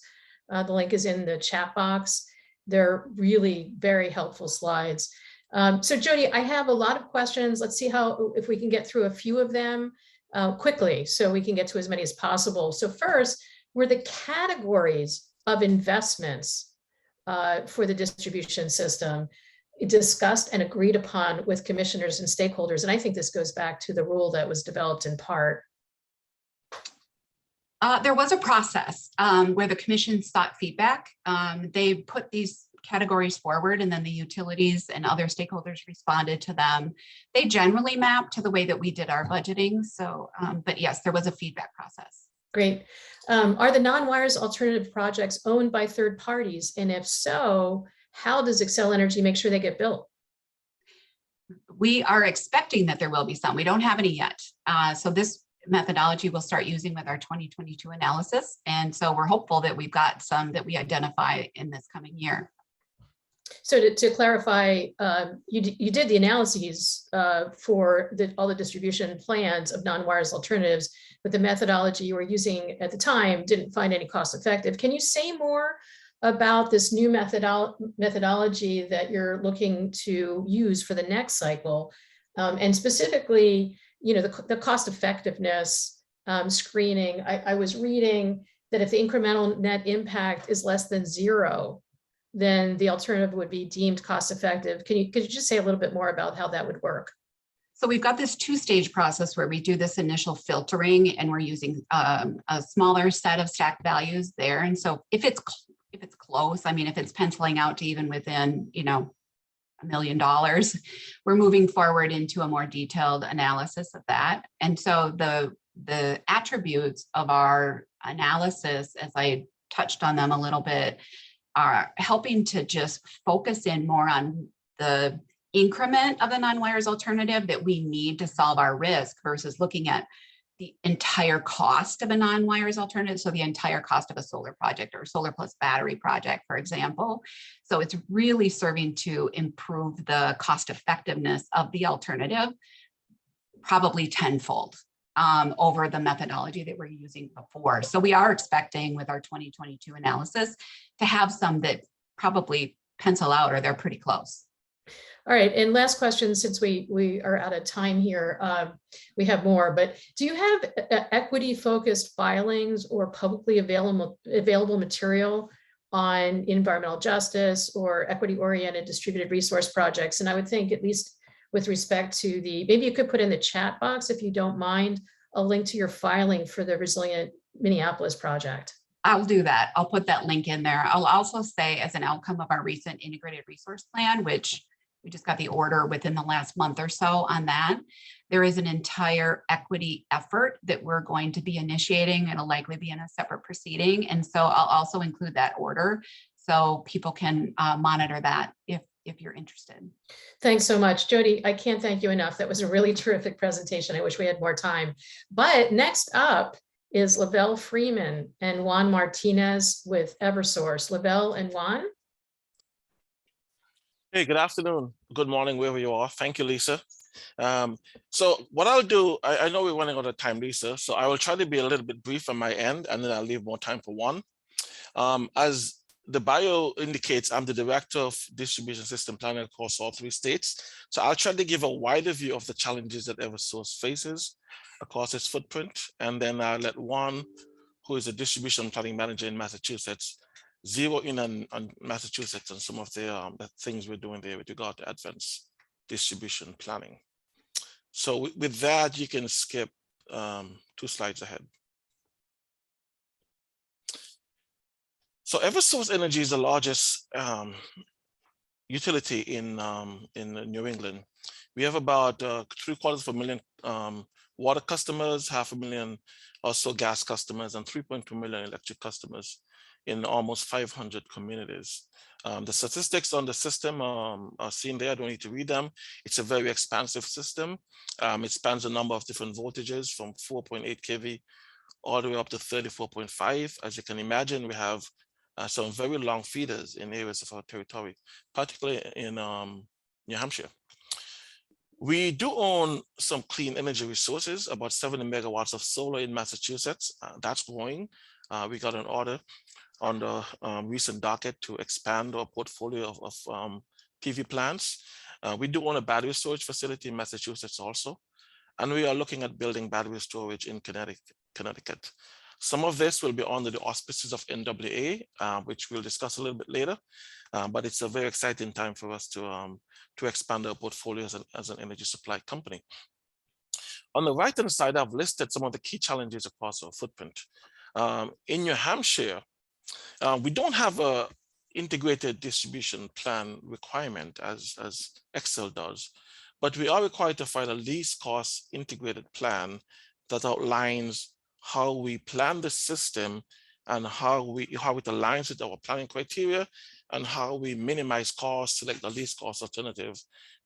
The link is in the chat box. They're really very helpful slides. So Jody, I have a lot of questions. Let's see if we can get through a few of them quickly so we can get to as many as possible. So first, were the categories of investments for the distribution system discussed and agreed upon with commissioners and stakeholders? And I think this goes back to the rule that was developed in part. There was a process where the commission sought feedback. They put these categories forward and then the utilities and other stakeholders responded to them. They generally map to the way that we did our budgeting. So, but yes, there was a feedback process. Great. Are the non-wires alternative projects owned by third parties? And if so, how does Xcel Energy make sure they get built? We are expecting that there will be some. We don't have any yet. So this methodology we'll start using with our 2022 analysis. And so we're hopeful that we've got some that we identify in this coming year. So to clarify, you did the analyses for all the distribution plans of non-wires alternatives, but the methodology you were using at the time didn't find any cost effective. Can you say more about this new methodology that you're looking to use for the next cycle? And specifically, you know, the cost effectiveness screening. I was reading that if the incremental net impact is less than 0, then the alternative would be deemed cost effective. Could you just say a little bit more about how that would work? So we've got this two-stage process where we do this initial filtering and we're using a smaller set of stacked values there. And so if it's close, I mean, if it's penciling out to even within, you know, $1 million, we're moving forward into a more detailed analysis of that. And so the attributes of our analysis, as I touched on them a little bit, are helping to just focus in more on the increment of the non-wires alternative that we need to solve our risk versus looking at the entire cost of a non-wires alternative. So the entire cost of a solar project or solar plus battery project, for example. So it's really serving to improve the cost effectiveness of the alternative, probably tenfold over the methodology that we're using before. So we are expecting with our 2022 analysis to have some that probably pencil out or they're pretty close. All right, and last question, since we are out of time here, we have more, but do you have equity-focused filings or publicly available material on environmental justice or equity-oriented distributed resource projects? And I would think, at least with respect to maybe you could put in the chat box, if you don't mind, a link to your filing for the Resilient Minneapolis project. I'll do that. I'll put that link in there. I'll also say, as an outcome of our recent integrated resource plan, which we just got the order within the last month or so on that, there is an entire equity effort that we're going to be initiating. It'll likely be in a separate proceeding. And so I'll also include that order so people can monitor that if you're interested. Thanks so much, Jody. I can't thank you enough. That was a really terrific presentation. I wish we had more time. But next up is Lavelle Freeman and Juan Martinez with Eversource. Lavelle and Juan. Hey, good afternoon. Good morning, wherever you are. Thank you, Lisa. So what I'll do, I know we're running out of time, Lisa, so I will try to be a little bit brief on my end, and then I'll leave more time for Juan. As the bio indicates, I'm the Director of Distribution System Planning across all 3 states. So I'll try to give a wider view of the challenges that Eversource faces across its footprint. And then I'll let Juan, who is a Distribution Planning Manager in Massachusetts, zero in on Massachusetts and some of the things we're doing there with regard to advanced distribution planning. So with that, you can skip 2 slides ahead. So Eversource Energy is the largest utility in New England. We have about 750,000 water customers, 500,000 or so gas customers, and 3.2 million electric customers in almost 500 communities. The statistics on the system are seen there. I don't need to read them. It's a very expansive system. It spans a number of different voltages from 4.8 kV all the way up to 34.5. As you can imagine, we have some very long feeders in areas of our territory, particularly in New Hampshire. We do own some clean energy resources, about 70 megawatts of solar in Massachusetts. That's growing. We got an order on the recent docket to expand our portfolio of PV plants. We do own a battery storage facility in Massachusetts also, and we are looking at building battery storage in Connecticut. Some of this will be under the auspices of NWA, which we'll discuss a little bit later, but it's a very exciting time for us to expand our portfolio as an energy supply company. On the right-hand side, I've listed some of the key challenges across our footprint. In New Hampshire, we don't have a integrated distribution plan requirement as Xcel does, but we are required to file a least cost integrated plan that outlines how we plan the system and how it aligns with our planning criteria and how we minimize costs, select the least cost alternative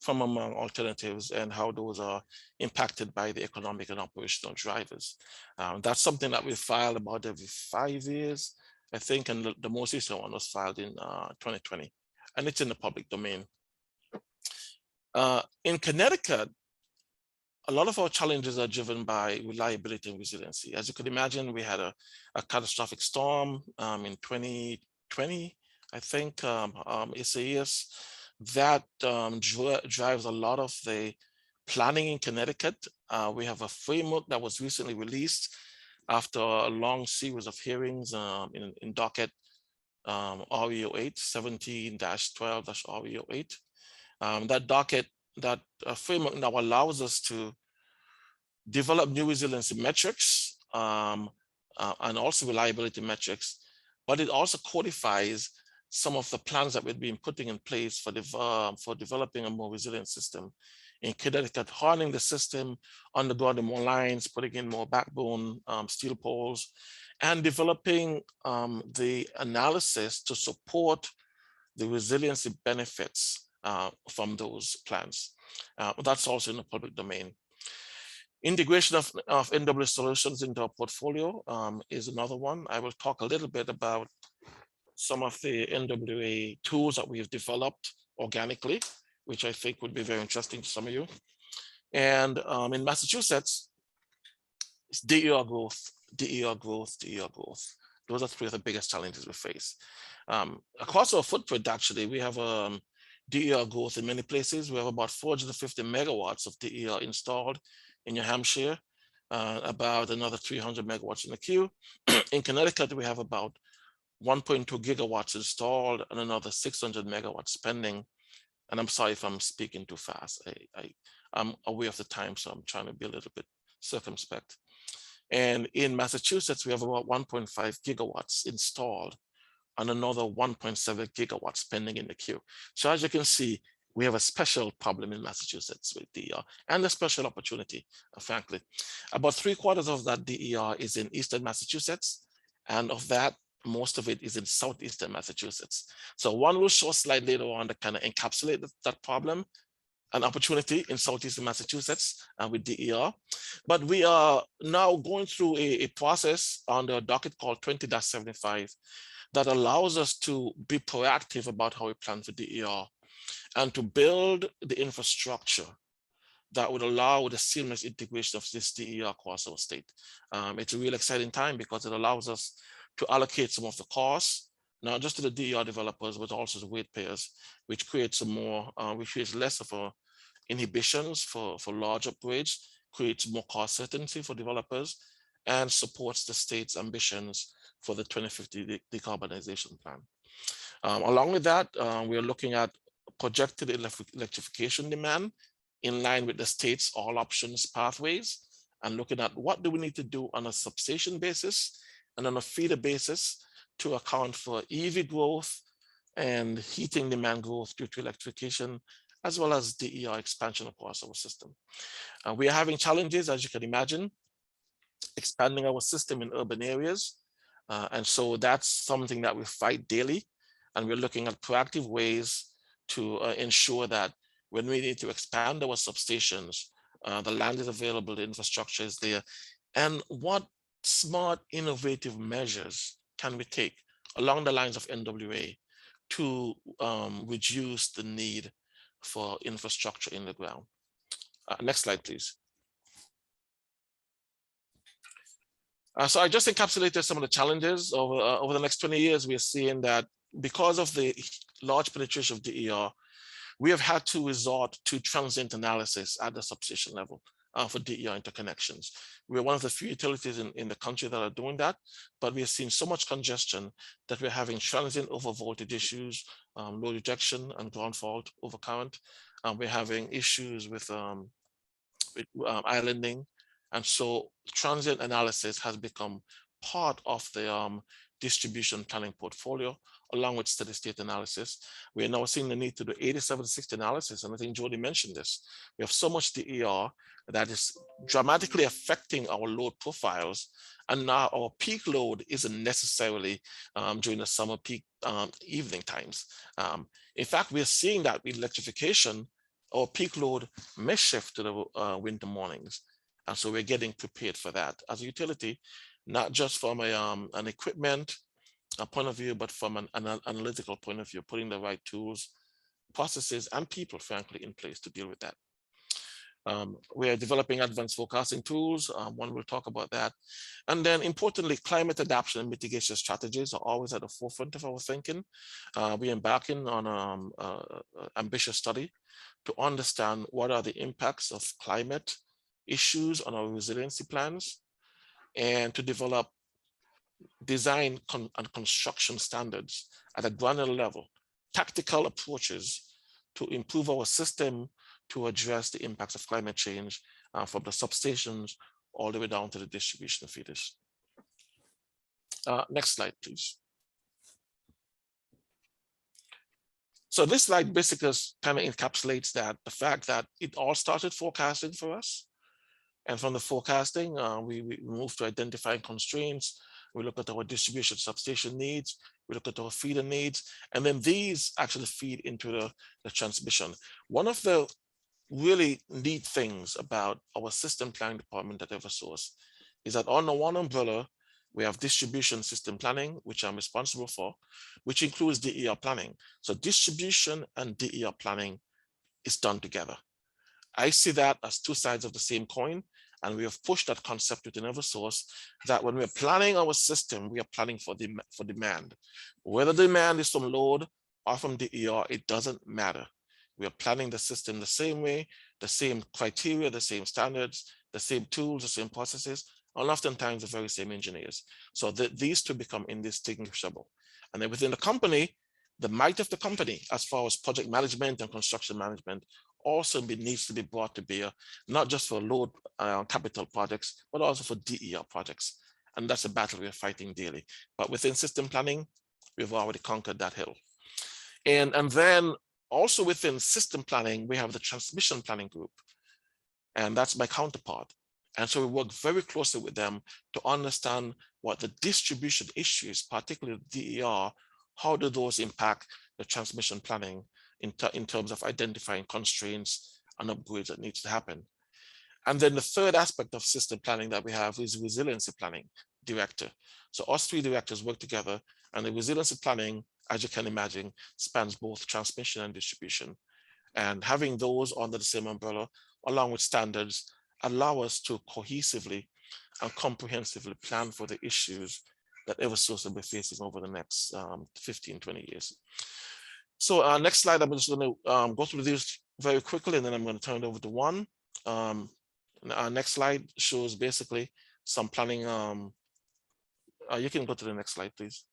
from among alternatives, and how those are impacted by the economic and operational drivers. That's something that we file about every 5 years, I think, and the most recent one was filed in 2020, and it's in the public domain. In Connecticut, a lot of our challenges are driven by reliability and resiliency. As you could imagine, we had a catastrophic storm in 2020, I think, Isaias. That drives a lot of the planning in Connecticut. We have a framework that was recently released after a long series of hearings in docket REO8, 17-12-REO8. That docket, that framework now allows us to develop new resiliency metrics and also reliability metrics, but it also codifies some of the plans that we've been putting in place for developing a more resilient system. In Connecticut, hardening the system, undergrounding more lines, putting in more backbone steel poles, and developing the analysis to support the resiliency benefits from those plans. That's also in the public domain. Integration of NWA solutions into our portfolio is another one. I will talk a little bit about some of the NWA tools that we've developed organically, which I think would be very interesting to some of you. And in Massachusetts, it's DER growth, DER growth, DER growth. Those are 3 of the biggest challenges we face. Across our footprint, actually, we have DER growth in many places. We have about 450 megawatts of DER installed in New Hampshire, about another 300 megawatts in the queue. In Connecticut, we have about 1.2 gigawatts installed and another 600 megawatts pending. And I'm sorry if I'm speaking too fast. I'm aware of the time, so I'm trying to be a little bit circumspect. And in Massachusetts, we have about 1.5 gigawatts installed and another 1.7 gigawatts pending in the queue. So as you can see, we have a special problem in Massachusetts with DER and a special opportunity, frankly. About 3/4 of that DER is in Eastern Massachusetts, and of that, most of it is in Southeastern Massachusetts. So one will show a slide later on that kind of encapsulate that problem. an opportunity in Southeastern Massachusetts with DER, but we are now going through a process on the docket called 20-75 that allows us to be proactive about how we plan for DER and to build the infrastructure that would allow the seamless integration of this DER across our state. It's a real exciting time because it allows us to allocate some of the costs, not just to the DER developers, but also the ratepayers, which creates which creates less of a inhibitions for large upgrades, creates more cost certainty for developers, and supports the state's ambitions for the 2050 decarbonization plan. Along with that, we are looking at projected electrification demand in line with the state's all options pathways, and looking at what do we need to do on a substation basis and on a feeder basis to account for EV growth and heating demand growth due to electrification, as well as DER expansion across our system. We are having challenges, as you can imagine, expanding our system in urban areas. And so that's something that we fight daily. And we're looking at proactive ways to ensure that when we need to expand our substations, the land is available, the infrastructure is there. And what smart, innovative measures can we take along the lines of NWA to reduce the need for infrastructure in the ground? Next slide, please. So I just encapsulated some of the challenges over the next 20 years. We are seeing that because of the large penetration of DER, we have had to resort to transient analysis at the substation level for DER interconnections. We're one of the few utilities in the country that are doing that, but we are seeing so much congestion that we're having transient overvoltage issues, load rejection and ground fault over current. We're having issues with islanding. And so transient analysis has become part of the distribution planning portfolio, along with steady state analysis. We are now seeing the need to do 8760 analysis. And I think Jody mentioned this. We have so much DER that is dramatically affecting our load profiles. And now our peak load isn't necessarily during the summer peak evening times. In fact, we're seeing that with electrification, our peak load may shift to the winter mornings. And so we're getting prepared for that as a utility, not just from an equipment point of view, but from an analytical point of view, putting the right tools, processes, and people, frankly, in place to deal with that. We are developing advanced forecasting tools. One will talk about that. And then importantly, climate adaptation and mitigation strategies are always at the forefront of our thinking. We're embarking on an ambitious study to understand what are the impacts of climate issues on our resiliency plans, and to develop design and construction standards at a granular level, tactical approaches to improve our system to address the impacts of climate change from the substations all the way down to the distribution feeders. Next slide, please. So this slide basically kind of encapsulates that, the fact that it all started forecasting for us. And from the forecasting, we moved to identifying constraints. We look at our distribution substation needs. We look at our feeder needs. And then these actually feed into the transmission. One of the really neat things about our system planning department at Eversource is that under one umbrella, we have distribution system planning, which I'm responsible for, which includes DER planning. So distribution and DER planning is done together. I see that as two sides of the same coin, and we have pushed that concept within Eversource that when we're planning our system, we are planning for demand. Whether demand is from load or from DER, it doesn't matter. We are planning the system the same way, the same criteria, the same standards, the same tools, the same processes, and oftentimes the very same engineers. So these two become indistinguishable. And then within the company, the might of the company, as far as project management and construction management, also needs to be brought to bear, not just for load capital projects, but also for DER projects. And that's a battle we're fighting daily. But within system planning, we've already conquered that hill. And then also within system planning, we have the transmission planning group. And that's my counterpart. And so we work very closely with them to understand what the distribution issues, particularly DER, how do those impact the transmission planning in terms of identifying constraints and upgrades that needs to happen. And then the third aspect of system planning that we have is resiliency planning director. So us three directors work together, and the resiliency planning, as you can imagine, spans both transmission and distribution. And having those under the same umbrella, along with standards, allow us to cohesively and comprehensively plan for the issues that Eversource will be facing over the next 15, 20 years. So next slide, I'm just going to go through these very quickly, and then I'm going to turn it over to Juan. Our next slide shows basically some planning. You can go to the next slide, please.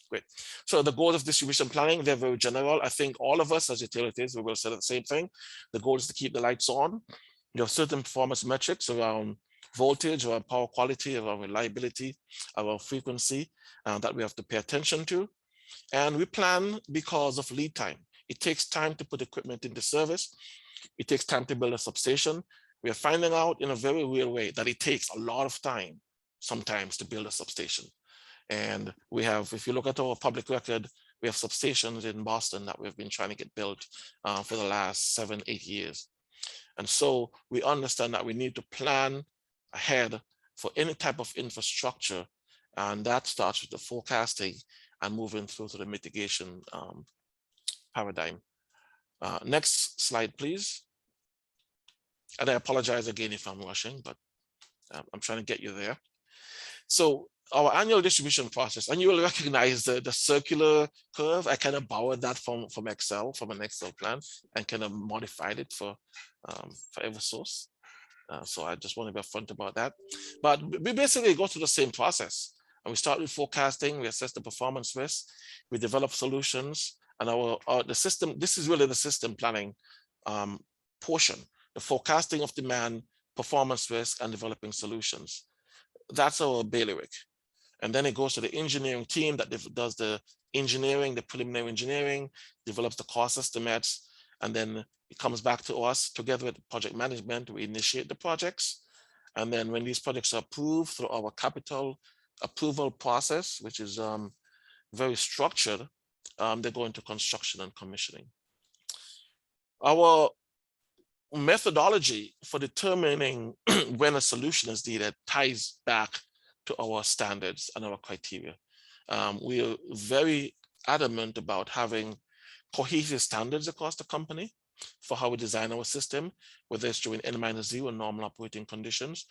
Great. So the goals of distribution planning, they're very general. I think all of us as utilities, we will say the same thing. The goal is to keep the lights on. You have certain performance metrics around voltage, around power quality, around reliability, around frequency that we have to pay attention to. And we plan because of lead time. It takes time to put equipment into service. It takes time to build a substation. We are finding out in a very real way that it takes a lot of time sometimes to build a substation. And we have, if you look at our public record, we have substations in Boston that we've been trying to get built for the last 7, 8 years. And so we understand that we need to plan ahead for any type of infrastructure. And that starts with the forecasting and moving through to the mitigation paradigm. Next slide, please. And I apologize again if I'm rushing, but I'm trying to get you there. So our annual distribution process, and you will recognize the circular curve. I kind of borrowed that from Xcel, from an Xcel plan, and kind of modified it for Eversource. So I just want to be upfront about that. But we basically go through the same process. And we start with forecasting, we assess the performance risk, we develop solutions, and the system, this is really the system planning portion, the forecasting of demand, performance risk, and developing solutions. That's our bailiwick. And then it goes to the engineering team that does the engineering, the preliminary engineering, develops the cost estimates, and then it comes back to us together with project management. We initiate the projects. And then when these projects are approved through our capital approval process, which is very structured, they go into construction and commissioning. Our methodology for determining when a solution is needed ties back to our standards and our criteria. We are very adamant about having cohesive standards across the company for how we design our system, whether it's during N-0 normal operating conditions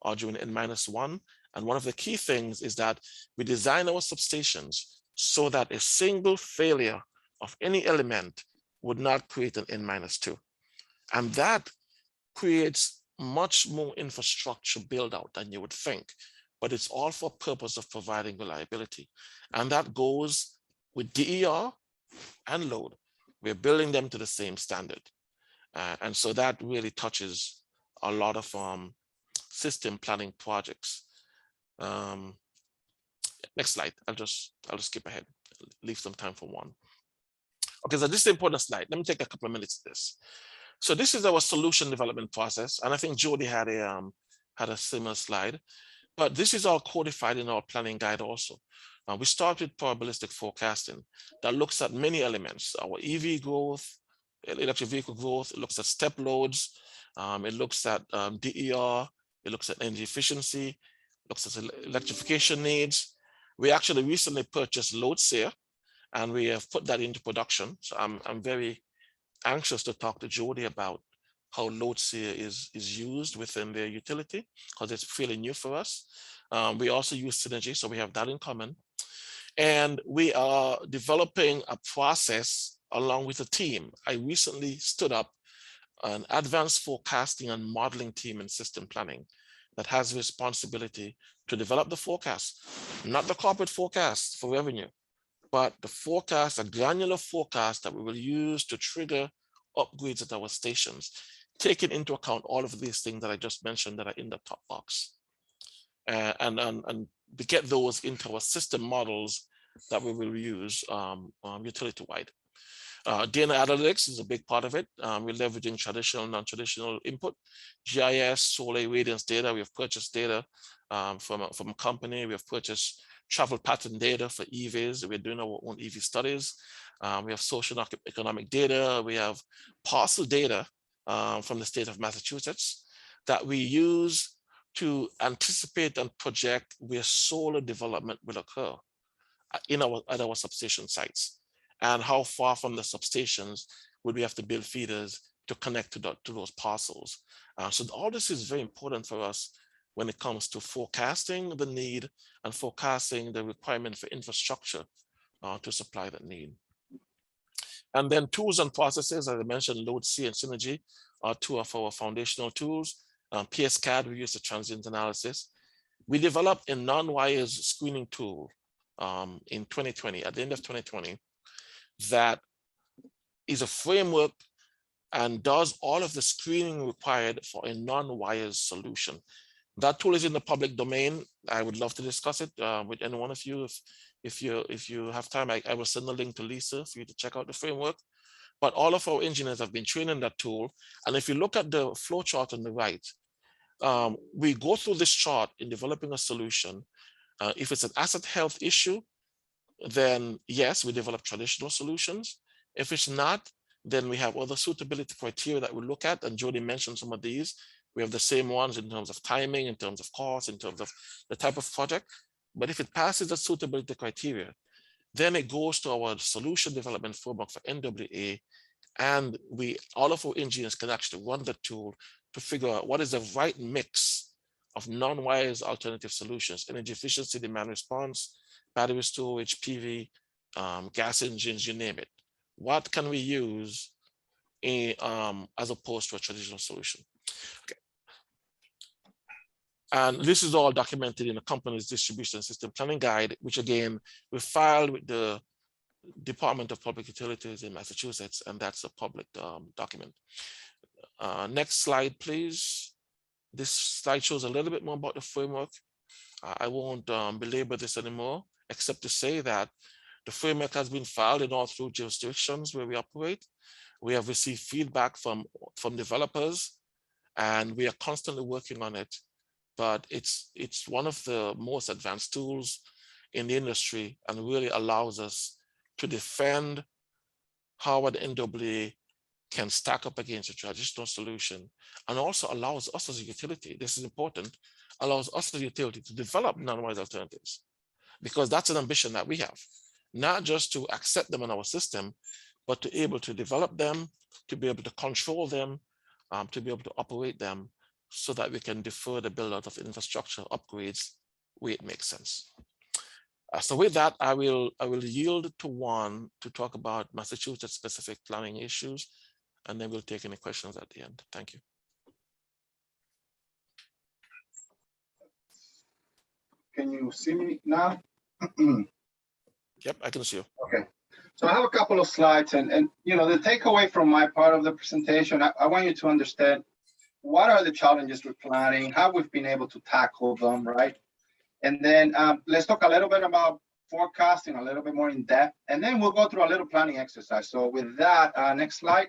or during N-1. And one of the key things is that we design our substations so that a single failure of any element would not create an N-2. And that creates much more infrastructure build out than you would think, but it's all for purpose of providing reliability. And that goes with DER and load. We're building them to the same standard. And so that really touches a lot of system planning projects. Next slide. I'll just skip ahead, leave some time for one. Okay, so this is the important slide. Let me take a couple of minutes to this. So this is our solution development process. And I think Jody had a similar slide, but this is all codified in our planning guide also. We start with probabilistic forecasting that looks at many elements, our EV growth, electric vehicle growth, it looks at step loads, it looks at DER, it looks at energy efficiency, it looks at electrification needs. We actually recently purchased LoadSeer, and we have put that into production. So I'm very anxious to talk to Jody about how LoadSeer is used within their utility, because it's fairly new for us. We also use Synergy, so we have that in common. And we are developing a process along with a team. I recently stood up an advanced forecasting and modeling team in system planning that has responsibility to develop the forecast, not the corporate forecast for revenue, but the forecast, a granular forecast that we will use to trigger upgrades at our stations, taking into account all of these things that I just mentioned that are in the top box. And we get those into our system models that we will use utility-wide. Data analytics is a big part of it. We're leveraging traditional, non-traditional input, GIS, solar irradiance data. We have purchased data from a company. We have purchased travel pattern data for EVs. We're doing our own EV studies. We have social economic data. We have parcel data from the state of Massachusetts that we use to anticipate and project where solar development will occur at our substation sites, and how far from the substations would we have to build feeders to connect to those parcels. So all this is very important for us when it comes to forecasting the need and forecasting the requirement for infrastructure to supply that need. And then tools and processes, as I mentioned, Load C and Synergy are two of our foundational tools. PSCAD, we use the Transient Analysis. We developed a non-wires screening tool in 2020, at the end of 2020, that is a framework and does all of the screening required for a non-wires solution. That tool is in the public domain. I would love to discuss it with any one of you. If you have time, I will send a link to Lisa for you to check out the framework. But all of our engineers have been trained in that tool. And if you look at the flow chart on the right, we go through this chart in developing a solution. If it's an asset health issue, then yes, we develop traditional solutions. If it's not, then we have other suitability criteria that we look at, and Jody mentioned some of these. We have the same ones in terms of timing, in terms of cost, in terms of the type of project. But if it passes the suitability criteria, then it goes to our solution development framework for NWA, and all of our engineers can actually run the tool to figure out what is the right mix of non-wires alternative solutions: energy efficiency, demand response, battery storage, PV, gas engines, you name it. What can we use as opposed to a traditional solution? Okay. And this is all documented in the company's distribution system planning guide, which again, we filed with the Department of Public Utilities in Massachusetts, and that's a public document. Next slide, please. This slide shows a little bit more about the framework. I won't belabor this anymore, except to say that the framework has been filed in all three jurisdictions where we operate. We have received feedback from developers, and we are constantly working on it. But it's one of the most advanced tools in the industry, and really allows us to defend how an NWA can stack up against a traditional solution, and also allows us as a utility, this is important, allows us as a utility to develop non-wires alternatives, because that's an ambition that we have, not just to accept them in our system, but to be able to develop them, to be able to control them, to be able to operate them, so that we can defer the build out of infrastructure upgrades where it makes sense. So with that, I will yield to Juan to talk about Massachusetts specific planning issues, and then we'll take any questions at the end. Thank you. Can you see me now? Yep, I can see you. Okay. So I have a couple of slides, and you know, the takeaway from my part of the presentation, I want you to understand what are the challenges with planning, how we've been able to tackle them, right? And then let's talk a little bit about forecasting, a little bit more in depth, and then we'll go through a little planning exercise. So with that, next slide.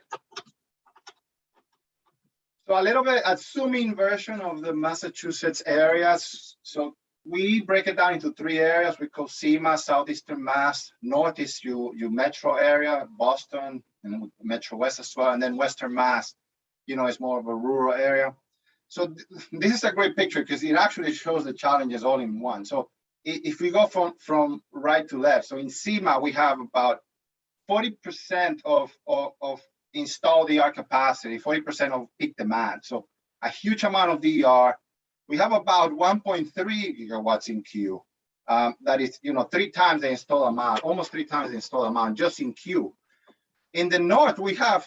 So a little bit a zoom-in version of the Massachusetts areas. So we break it down into three areas. We call SEMA, Southeastern Mass. North is your metro area, Boston, and Metro West as well. And then Western Mass, you know, it's more of a rural area. So this is a great picture because it actually shows the challenges all in one. So if we go from right to left, so in SEMA, we have about 40% of installed DR capacity, 40% of peak demand. So a huge amount of DR. We have about 1.3 gigawatts in queue. That is, you know, 3 times the installed amount, almost 3 times the installed amount just in queue. In the north, we have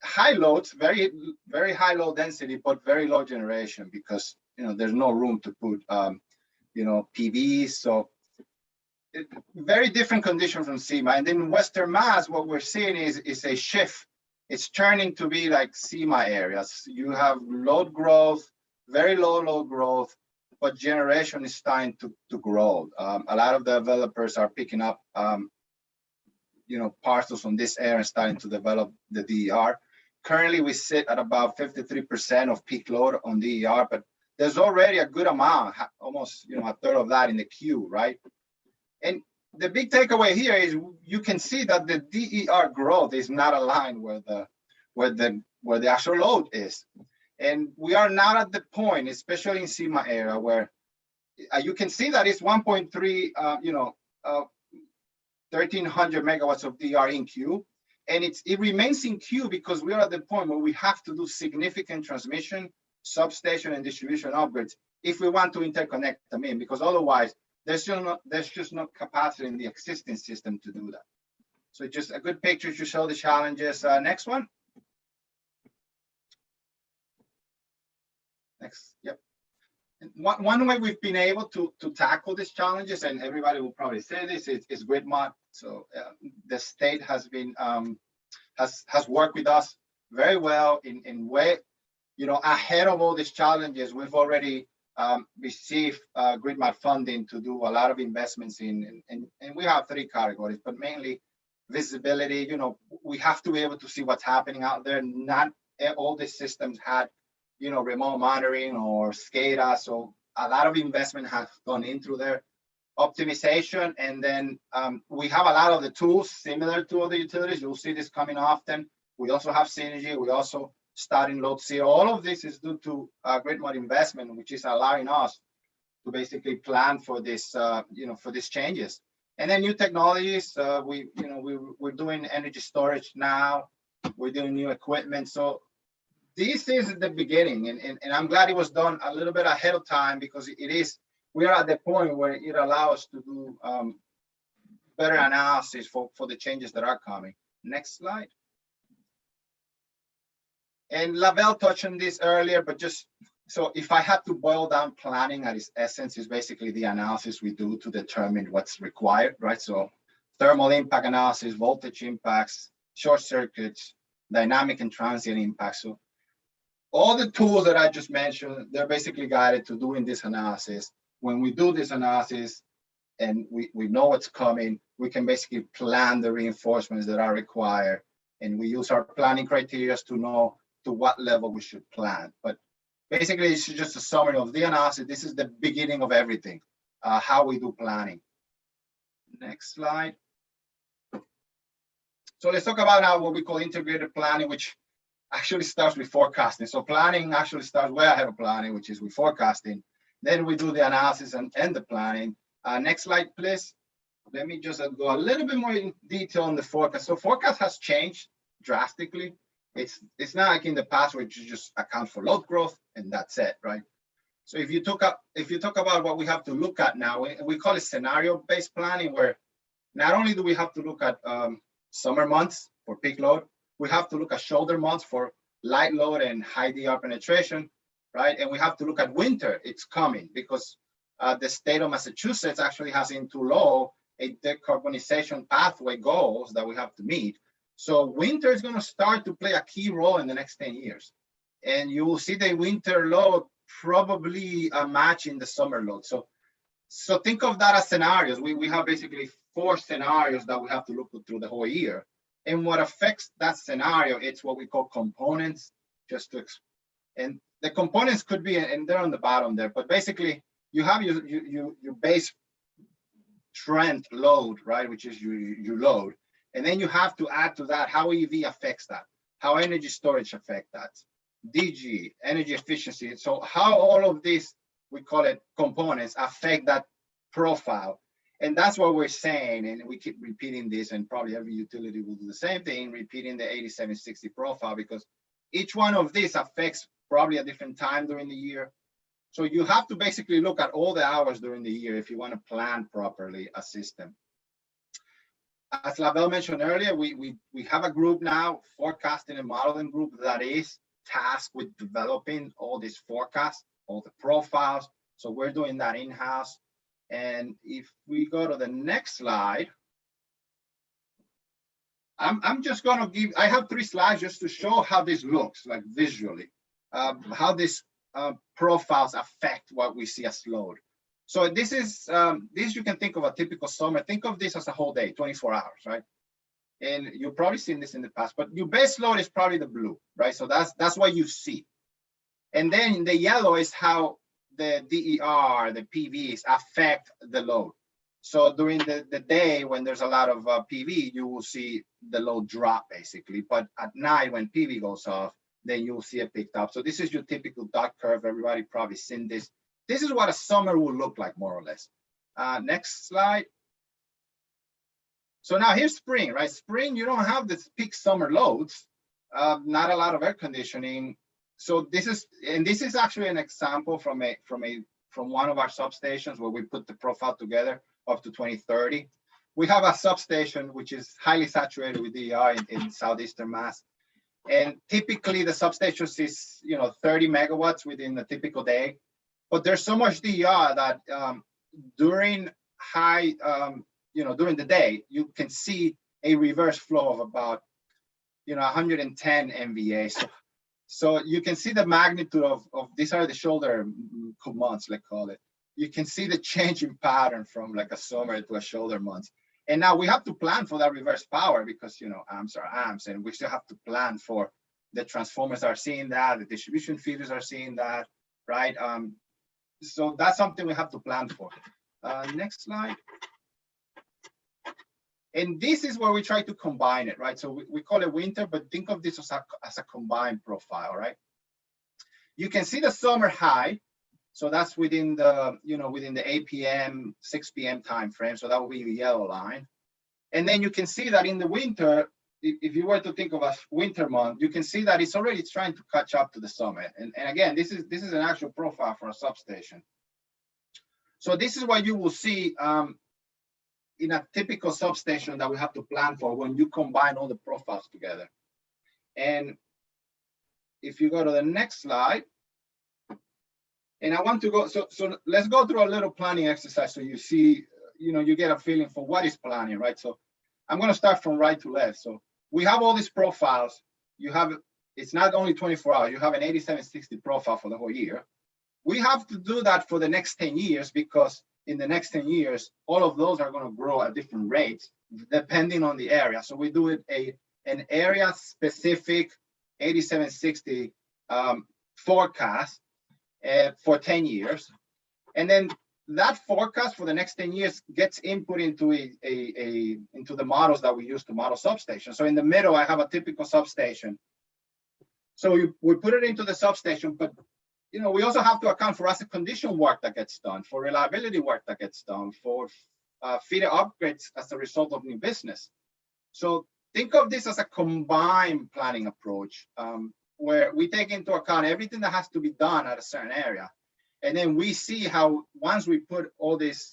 high loads, very, very high load density, but very low generation because, you know, there's no room to put, you know, PVs. So very different condition from SEMA. And then Western Mass, what we're seeing is a shift. It's turning to be like SEMA areas. You have load growth, very low load growth, but generation is starting to grow. A lot of the developers are picking up, you know, parcels from this area and starting to develop the DER. Currently, we sit at about 53% of peak load on DER, but there's already a good amount, almost, you know, a third of that in the queue, right? And the big takeaway here is you can see that the DER growth is not aligned with the where the actual load is. And we are now at the point, especially in SEMA area, where you can see that it's 1.3, 1,300 megawatts of DR in queue. And it remains in queue because we are at the point where we have to do significant transmission, substation, and distribution upgrades if we want to interconnect them in, because otherwise there's just no capacity in the existing system to do that. So just a good picture to show the challenges. Next one. Next, yep. One way we've been able to tackle these challenges, and everybody will probably say this, is grid mod. So the state has been has worked with us very well in way, ahead of all these challenges. We've already received grid mod funding to do a lot of investments in, and we have three categories, but mainly visibility. We have to be able to see what's happening out there. Not all the systems had remote monitoring or SCADA. So a lot of investment has gone into their optimization. And then we have a lot of the tools similar to other utilities. You'll see this coming often. We also have Synergy. We also starting load zero. All of this is due to grid mod investment, which is allowing us to basically plan for this, for these changes. And then new technologies. We're doing energy storage now. We're doing new equipment. So this is the beginning, and I'm glad it was done a little bit ahead of time, because we are at the point where it allows us to do better analysis for the changes that are coming. Next slide. And Lavelle touched on this earlier, but so if I had to boil down planning at its essence, is basically the analysis we do to determine what's required, right? So thermal impact analysis, voltage impacts, short circuits, dynamic and transient impacts. So all the tools that I just mentioned, they're basically guided to doing this analysis. When we do this analysis and we know what's coming, we can basically plan the reinforcements that are required. And we use our planning criteria to know to what level we should plan. But basically, it's just a summary of the analysis. This is the beginning of everything, how we do planning. Next slide. So let's talk about now what we call integrated planning, which actually starts with forecasting. So planning actually starts way ahead of planning, which is with forecasting. Then we do the analysis and the planning. Next slide, please. Let me just go a little bit more in detail on the forecast. So forecast has changed drastically. It's not like in the past where you just account for load growth and that's it, right? So if you talk about what we have to look at now, we call it scenario-based planning, where not only do we have to look at summer months for peak load, we have to look at shoulder months for light load and high DR penetration, right? And we have to look at winter. It's coming because the state of Massachusetts actually has into law a decarbonization pathway goals that we have to meet. So winter is going to start to play a key role in the next 10 years. And you will see the winter load probably matching the summer load. So think of that as scenarios. We have basically 4 scenarios that we have to look through the whole year. And what affects that scenario, it's what we call components, and the components could be, and they're on the bottom there, but basically you have your base trend load, right, which is your load. And then you have to add to that how EV affects that, how energy storage affects that, DG, energy efficiency. So how all of these, we call it components, affect that profile. And that's what we're saying, and we keep repeating this, and probably every utility will do the same thing, repeating the 8760 profile, because each one of these affects probably a different time during the year. So you have to basically look at all the hours during the year if you want to plan properly a system. As Lavelle mentioned earlier, we have a group now, forecasting and modeling group, that is tasked with developing all these forecasts, all the profiles. So we're doing that in-house. And if we go to the next slide, I'm just going to give, I have 3 slides just to show how this looks like visually, how these profiles affect what we see as load. So this is, this you can think of a typical summer. Think of this as a whole day, 24 hours, right? And you've probably seen this in the past, but your base load is probably the blue, right? So that's what you see. And then the yellow is how the DER, the PVs affect the load. So during the day, when there's a lot of PV, you will see the load drop basically. But at night, when PV goes off, then you'll see it picked up. So this is your typical dot curve. Everybody probably seen this. This is what a summer will look like, more or less. Next slide. So now here's spring, right? Spring, you don't have this peak summer loads, not a lot of air conditioning. So this is actually an example from one of our substations where we put the profile together up to 2030. We have a substation which is highly saturated with DER in southeastern Mass. And typically the substation is 30 megawatts within a typical day. But there's so much DER that during during the day, you can see a reverse flow of about 110 MVA. So you can see the magnitude of these are the shoulder months, let's call it. You can see the change in pattern from like a summer to a shoulder month. And now we have to plan for that reverse power because amps are amps, and we still have to plan for the transformers are seeing that, the distribution feeders are seeing that, right? So that's something we have to plan for. Next slide. And this is where we try to combine it, right? So we call it winter, but think of this as a combined profile, right? You can see the summer high. So that's within the, within the 8 p.m., 6 p.m. time frame. So that will be the yellow line. And then you can see that in the winter, if you were to think of a winter month, you can see that it's already trying to catch up to the summer. And again, this is an actual profile for a substation. So this is what you will see in a typical substation that we have to plan for when you combine all the profiles together. And if you go to the next slide, and I want to go, so let's go through a little planning exercise so you see, you get a feeling for what is planning, right? So I'm going to start from right to left. So we have all these profiles. You have, it's not only 24 hours, you have an 8760 profile for the whole year. We have to do that for the next 10 years because in the next 10 years, all of those are going to grow at different rates depending on the area. So we do it an area specific 8760 forecast for 10 years. And then that forecast for the next 10 years gets input into into the models that we use to model substations. So in the middle, I have a typical substation. So we put it into the substation, but we also have to account for asset condition work that gets done, for reliability work that gets done, for feeder upgrades as a result of new business. So think of this as a combined planning approach where we take into account everything that has to be done at a certain area. And then we see how once we put the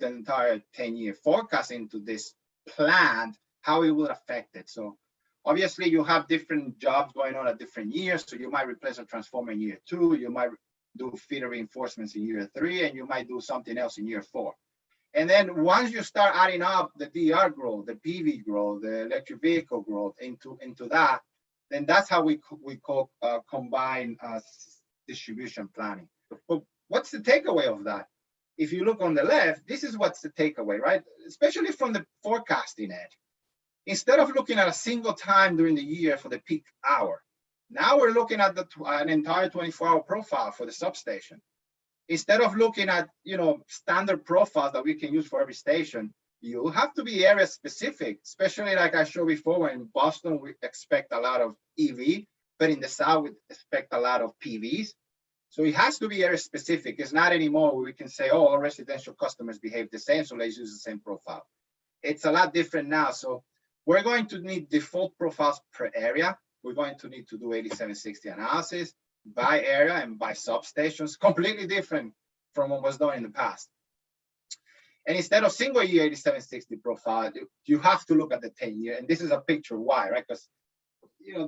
entire 10-year forecast into this plan, how it will affect it. So obviously, you have different jobs going on at different years. So you might replace a transformer in year 2, you might do feeder reinforcements in year 3, and you might do something else in year 4. And then once you start adding up the DR growth, the PV growth, the electric vehicle growth into that, then that's how we call combined distribution planning. But what's the takeaway of that? If you look on the left, this is what's the takeaway, right? Especially from the forecasting edge. Instead of looking at a single time during the year for the peak hour, now we're looking at an entire 24-hour profile for the substation. Instead of looking at standard profiles that we can use for every station, you have to be area specific, especially like I showed before. In Boston, we expect a lot of EV, but in the South, we expect a lot of PVs. So it has to be area specific. It's not anymore where we can say, oh, all residential customers behave the same, so let's use the same profile. It's a lot different now. So we're going to need default profiles per area. We're going to need to do 8760 analysis by area and by substations, completely different from what was done in the past. And instead of single year 8760 profile, you have to look at the 10-year. And this is a picture why, right? Because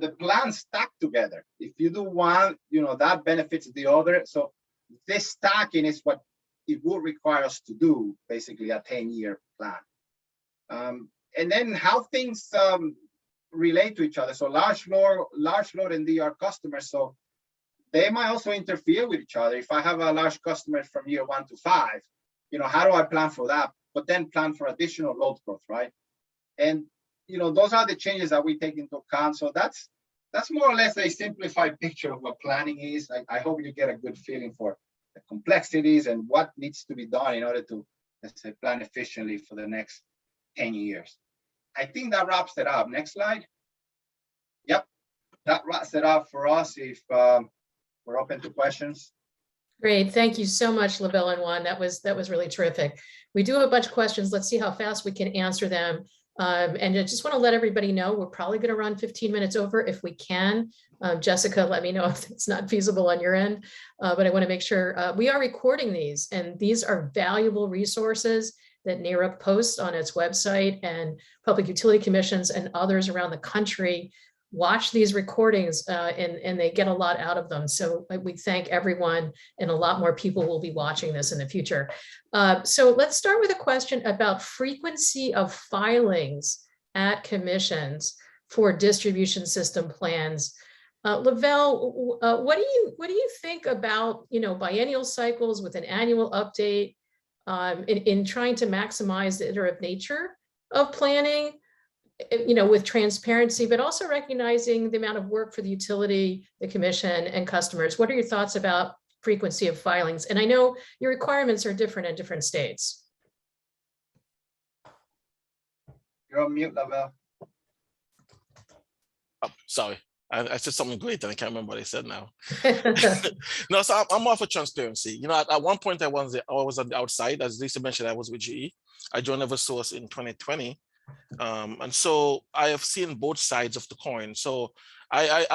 the plans stack together. If you do one, that benefits the other. So this stacking is what it will require us to do, basically a 10-year plan. And then how things relate to each other. So large load and DR customers, so they might also interfere with each other. If I have a large customer from year 1 to 5, how do I plan for that? But then plan for additional load growth, right? And those are the changes that we take into account. So that's more or less a simplified picture of what planning is. I hope you get a good feeling for the complexities and what needs to be done in order to, let's say, plan efficiently for the next 10 years. I think that wraps it up. Next slide. Yep. that wraps it up for us. If we're open to questions. Great, thank you so much, Lavelle and Juan. That was really terrific. We do have a bunch of questions. Let's see how fast we can answer them. And I just want to let everybody know we're probably going to run 15 minutes over if we can. Jessica, let me know if it's not feasible on your end, but I want to make sure we are recording these, and these are valuable resources that NARUC posts on its website, and public utility commissions and others around the country watch these recordings and they get a lot out of them. So we thank everyone, and a lot more people will be watching this in the future. So let's start with a question about frequency of filings at commissions for distribution system plans. Lavelle, what do you think about, biennial cycles with an annual update in trying to maximize the iterative nature of planning? With transparency, but also recognizing the amount of work for the utility, the commission, and customers. What are your thoughts about frequency of filings? And I know your requirements are different in different states. You're on mute, Lavelle. Oh, sorry, I said something great and I can't remember what I said now. No, so I'm all for transparency. At one point I was on the outside, as Lisa mentioned. I was with GE. I joined Eversource in 2020. And so I have seen both sides of the coin. So I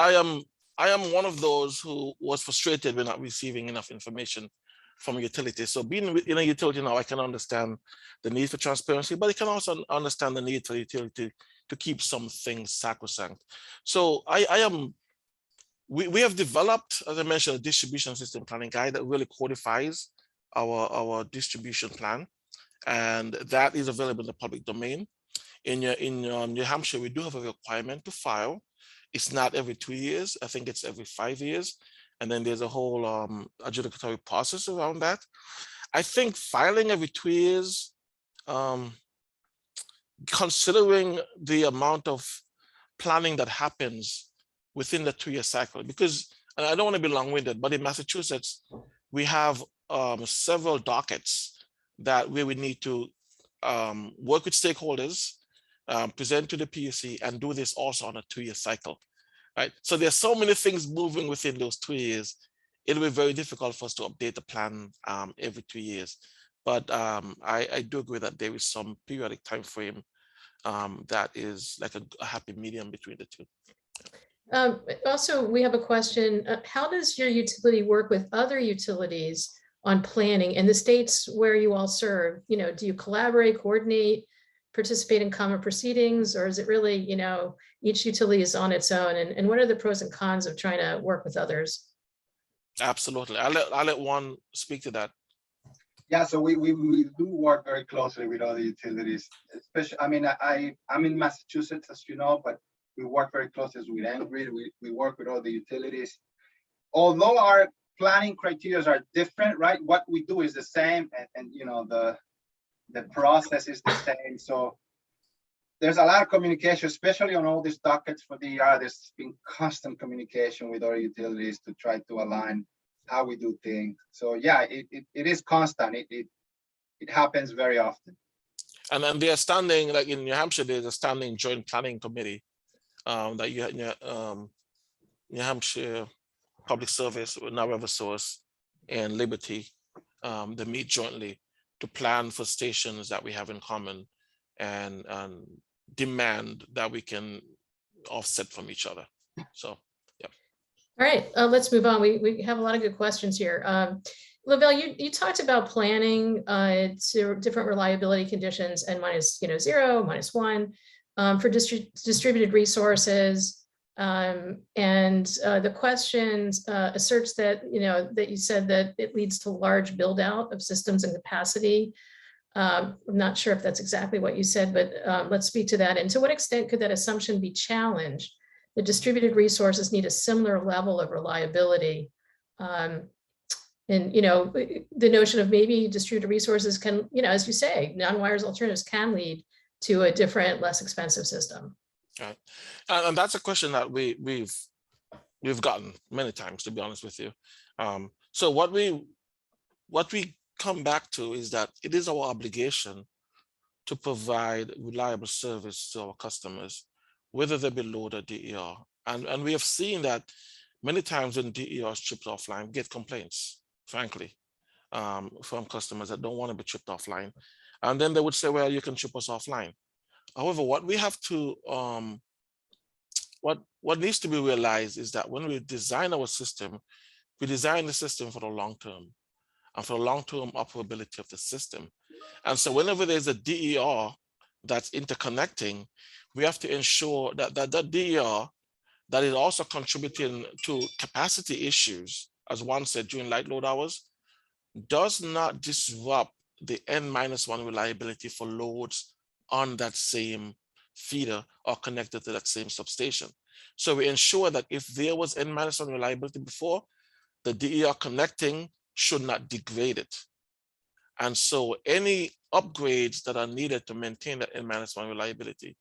am one of those who was frustrated with not receiving enough information from a utility. So being in a utility now, I can understand the need for transparency, but I can also understand the need for the utility to keep some things sacrosanct. So we have developed, as I mentioned, a distribution system planning guide that really codifies our distribution plan, and that is available in the public domain. In New Hampshire, we do have a requirement to file. It's not every 2 years. I think it's every 5 years. And then there's a whole adjudicatory process around that. I think filing every 2 years, considering the amount of planning that happens within the 2-year cycle, because, and I don't want to be long-winded, but in Massachusetts, we have several dockets where we need to work with stakeholders, present to the PUC, and do this also on a 2-year cycle, right? So there's so many things moving within those 2 years. It'll be very difficult for us to update the plan every 2 years. But I do agree that there is some periodic time frame that is like a happy medium between the two. Also, we have a question. How does your utility work with other utilities on planning in the states where you all serve? Do you collaborate, coordinate, participate in common proceedings, or is it really, each utility is on its own? And what are the pros and cons of trying to work with others? Absolutely. I'll let Juan speak to that. Yeah, so we do work very closely with other utilities, especially, I'm in Massachusetts, as you know, but we work very closely with Avangrid. We work with other utilities. Although our planning criteria are different, right? What we do is the same, and the process is the same. So there's a lot of communication, especially on all these dockets for DER. There's been constant communication with our utilities to try to align how we do things. So yeah, it is constant. It happens very often. And then they're standing, like in New Hampshire, there's a standing joint planning committee that you had New Hampshire Public Service, now Eversource, and Liberty. They meet jointly to plan for stations that we have in common and demand that we can offset from each other. So, yeah. All right, let's move on. We have a lot of good questions here. Lavelle, you talked about planning to different reliability conditions, and -0, -1 for distributed resources. The questions asserts that, that you said that it leads to large build out of systems and capacity. I'm not sure if that's exactly what you said, but let's speak to that. And to what extent could that assumption be challenged? The distributed resources need a similar level of reliability. The notion of maybe distributed resources can, as you say, non-wires alternatives can lead to a different, less expensive system. Right. And that's a question that we've gotten many times, to be honest with you. So what we come back to is that it is our obligation to provide reliable service to our customers, whether they be load or DER. And we have seen that many times when DER is chipped offline, we get complaints, frankly, from customers that don't want to be chipped offline. And then they would say, well, you can chip us offline. However, what we have to, what needs to be realized is that when we design our system, we design the system for the long term and for the long-term operability of the system. And so whenever there's a DER that's interconnecting, we have to ensure that that DER that is also contributing to capacity issues, as Juan said, during light load hours, does not disrupt the N-1 reliability for loads on that same feeder or connected to that same substation. So we ensure that if there was N-1 reliability before, the DER connecting should not degrade it. And so any upgrades that are needed to maintain that N-1 reliability,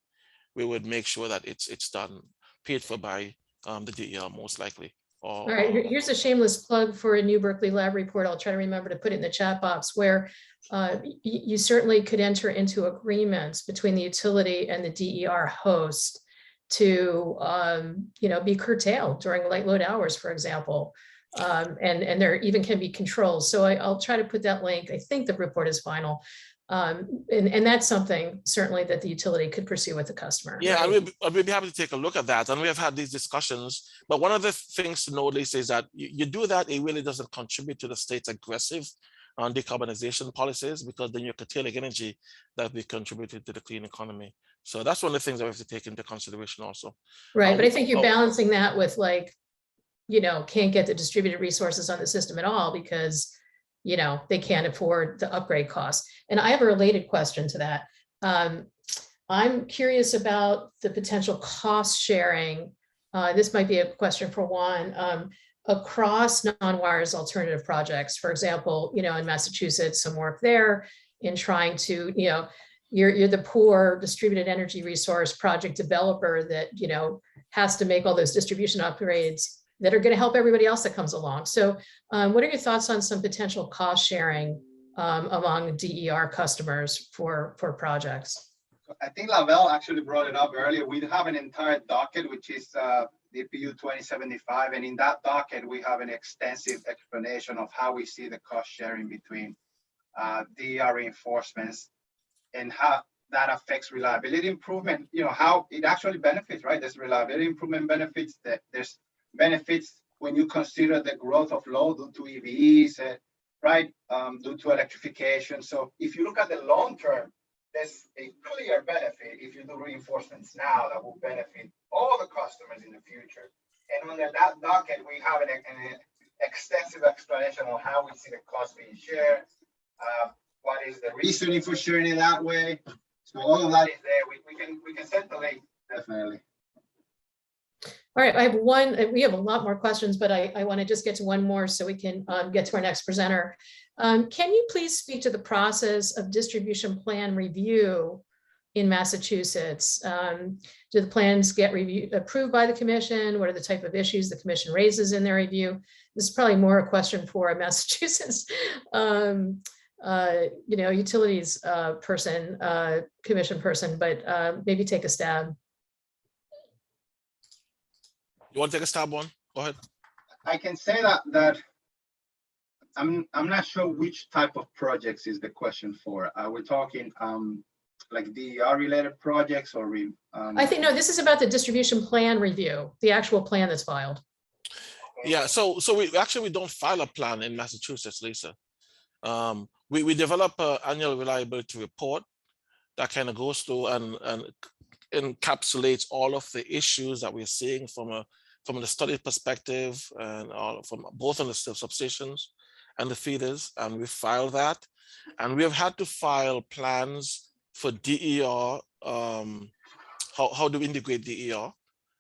we would make sure that it's done, paid for by the DER most likely. All right, here's a shameless plug for a new Berkeley Lab report. I'll try to remember to put it in the chat box, where you certainly could enter into agreements between the utility and the DER host to be curtailed during light load hours, for example. And there even can be controls. So I'll try to put that link. I think the report is final. And that's something certainly that the utility could pursue with the customer. Yeah, right? I'd be happy to take a look at that. And we have had these discussions. But one of the things to know, Lisa, is that you do that, it really doesn't contribute to the state's aggressive on decarbonization policies, because then you're curtailing energy that we contributed to the clean economy. So that's one of the things that we have to take into consideration also. Right, but I think you're balancing that with can't get the distributed resources on the system at all because they can't afford the upgrade costs. And I have a related question to that. I'm curious about the potential cost sharing. This might be a question for Juan, across non-wires alternative projects. For example, in Massachusetts, some work there in trying to, you're the poor distributed energy resource project developer that, has to make all those distribution upgrades that are going to help everybody else that comes along. So what are your thoughts on some potential cost sharing among DER customers for projects? I think Lavelle actually brought it up earlier. We have an entire docket, which is DPU 2075. And in that docket, we have an extensive explanation of how we see the cost sharing between DER reinforcements and how that affects reliability improvement, how it actually benefits, right? There's reliability improvement benefits, that there's benefits when you consider the growth of load due to EVs, right, due to electrification. So if you look at the long term, there's a clear benefit if you do reinforcements now that will benefit all the customers in the future. And under that docket, we have an extensive explanation on how we see the cost being shared, what is the reasoning for sharing it that way. So all of that is there. We can send the link, definitely. All right, I have one, we have a lot more questions, but I want to just get to one more so we can get to our next presenter. Can you please speak to the process of distribution plan review in Massachusetts? Do the plans get approved by the commission? What are the type of issues the commission raises in their review? This is probably more a question for a Massachusetts utilities commission person, but maybe take a stab. You want to take a stab, Juan? Go ahead. I can say that I'm not sure which type of projects is the question for. We're talking like DER related projects or I think no, this is about the distribution plan review, the actual plan that's filed. Yeah, so we don't file a plan in Massachusetts, Lisa. We develop an annual reliability report that kind of goes through and encapsulates all of the issues that we're seeing from the study perspective and from both on the substations and the feeders, and we file that. And we have had to file plans for DER. How do we integrate DER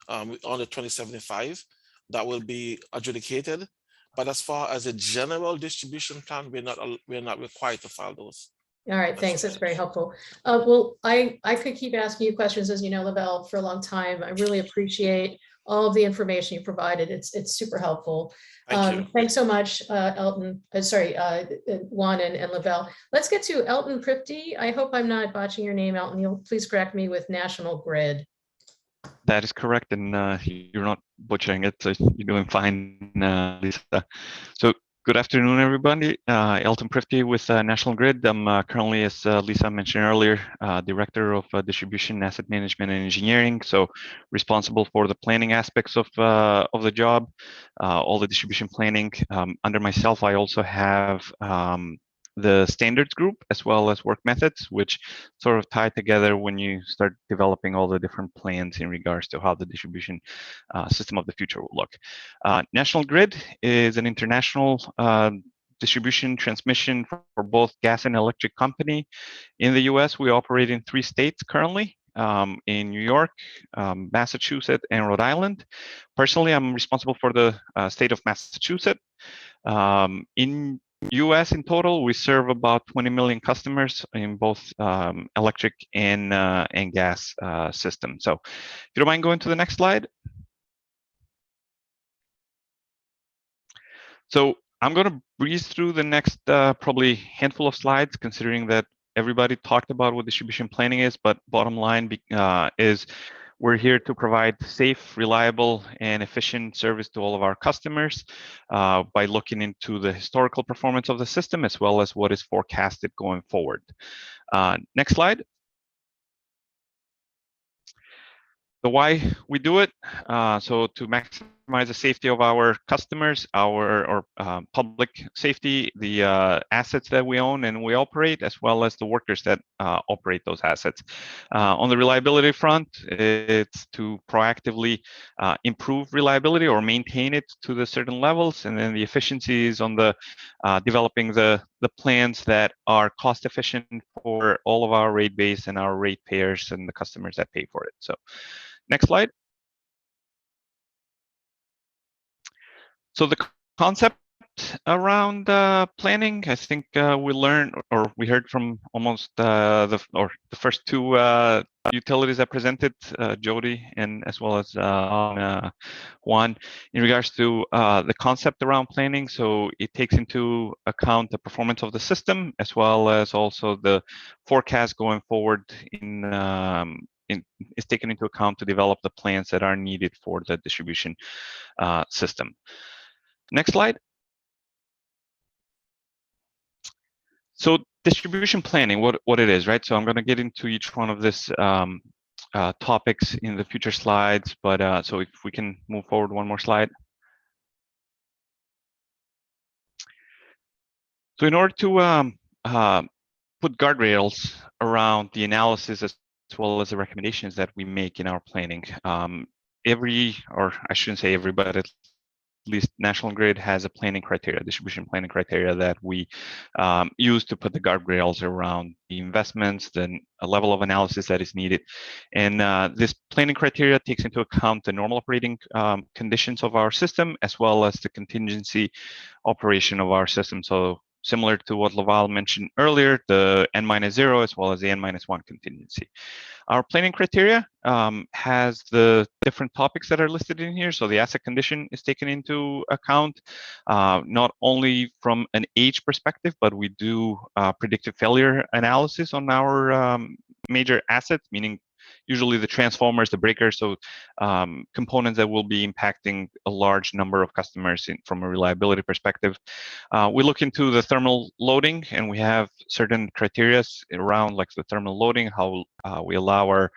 on the 2075 that will be adjudicated. But as far as a general distribution plan, we're not required to file those. All right, thanks. That's very helpful. Well, I could keep asking you questions, as you know, Lavelle, for a long time. I really appreciate all of the information you provided. It's super helpful. Thanks so much, Elton. Juan and Lavelle. Let's get to Elton Prifti. I hope I'm not botching your name, Elton. You'll please correct me with National Grid. That is correct, and you're not butchering it, so you're doing fine, Lisa. So good afternoon, everybody. Elton Prifti with National Grid. I'm currently, as Lisa mentioned earlier, Director of Distribution, Asset Management, and Engineering, so responsible for the planning aspects of the job, all the distribution planning. Under myself, I also have the standards group as well as work methods, which sort of tie together when you start developing all the different plans in regards to how the distribution system of the future will look. National Grid is an international distribution transmission for both gas and electric company. In the US, we operate in 3 states currently. In New York, Massachusetts, and Rhode Island. Personally, I'm responsible for the state of Massachusetts. In US in total, we serve about 20 million customers in both electric and gas systems. So if you don't mind going to the next slide. So I'm going to breeze through the next probably handful of slides, considering that everybody talked about what distribution planning is, but bottom line is we're here to provide safe, reliable, and efficient service to all of our customers by looking into the historical performance of the system as well as what is forecasted going forward. Next slide. The why we do it, so to maximize the safety of our customers, our public safety, the assets that we own and we operate, as well as the workers that operate those assets. On the reliability front, it's to proactively improve reliability or maintain it to the certain levels, and then the efficiencies on the developing the plans that are cost efficient for all of our rate base and our rate payers and the customers that pay for it. So next slide. So the concept around planning, I think we learned or we heard from almost the first 2 utilities that presented, Jody and as well as Juan, in regards to the concept around planning. So it takes into account the performance of the system as well as also the forecast going forward is taken into account to develop the plans that are needed for the distribution system. Next slide. So distribution planning, what it is, right? So I'm going to get into each one of this topics in the future slides, but so if we can move forward one more slide. So in order to put guardrails around the analysis as well as the recommendations that we make in our planning, or I shouldn't say every, but at least National Grid has a planning criteria, distribution planning criteria that we use to put the guardrails around the investments, then a level of analysis that is needed. And this planning criteria takes into account the normal operating conditions of our system, as well as the contingency operation of our system. So similar to what Lavelle mentioned earlier, the N-0 as well as the N-1 contingency. Our planning criteria has the different topics that are listed in here. So the asset condition is taken into account, not only from an age perspective, but we do predictive failure analysis on our major assets, meaning usually the transformers, the breakers, so components that will be impacting a large number of customers from a reliability perspective. We look into the thermal loading, and we have certain criteria around like the thermal loading, how we allow our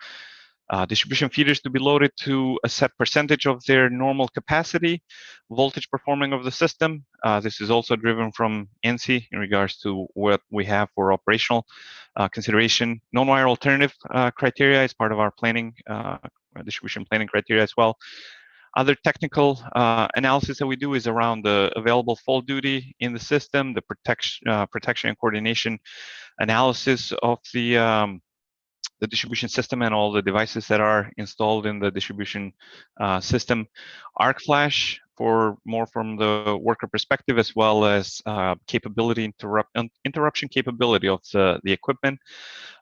distribution feeders to be loaded to a set percentage of their normal capacity, voltage performing of the system. This is also driven from Ansi in regards to what we have for operational consideration. Non-wire alternative criteria is part of our planning, distribution planning criteria as well. Other technical analysis that we do is around the available fault duty in the system, the protection and coordination analysis of the distribution system and all the devices that are installed in the distribution system. Arc flash for more from the worker perspective, as well as capability interruption capability of the equipment.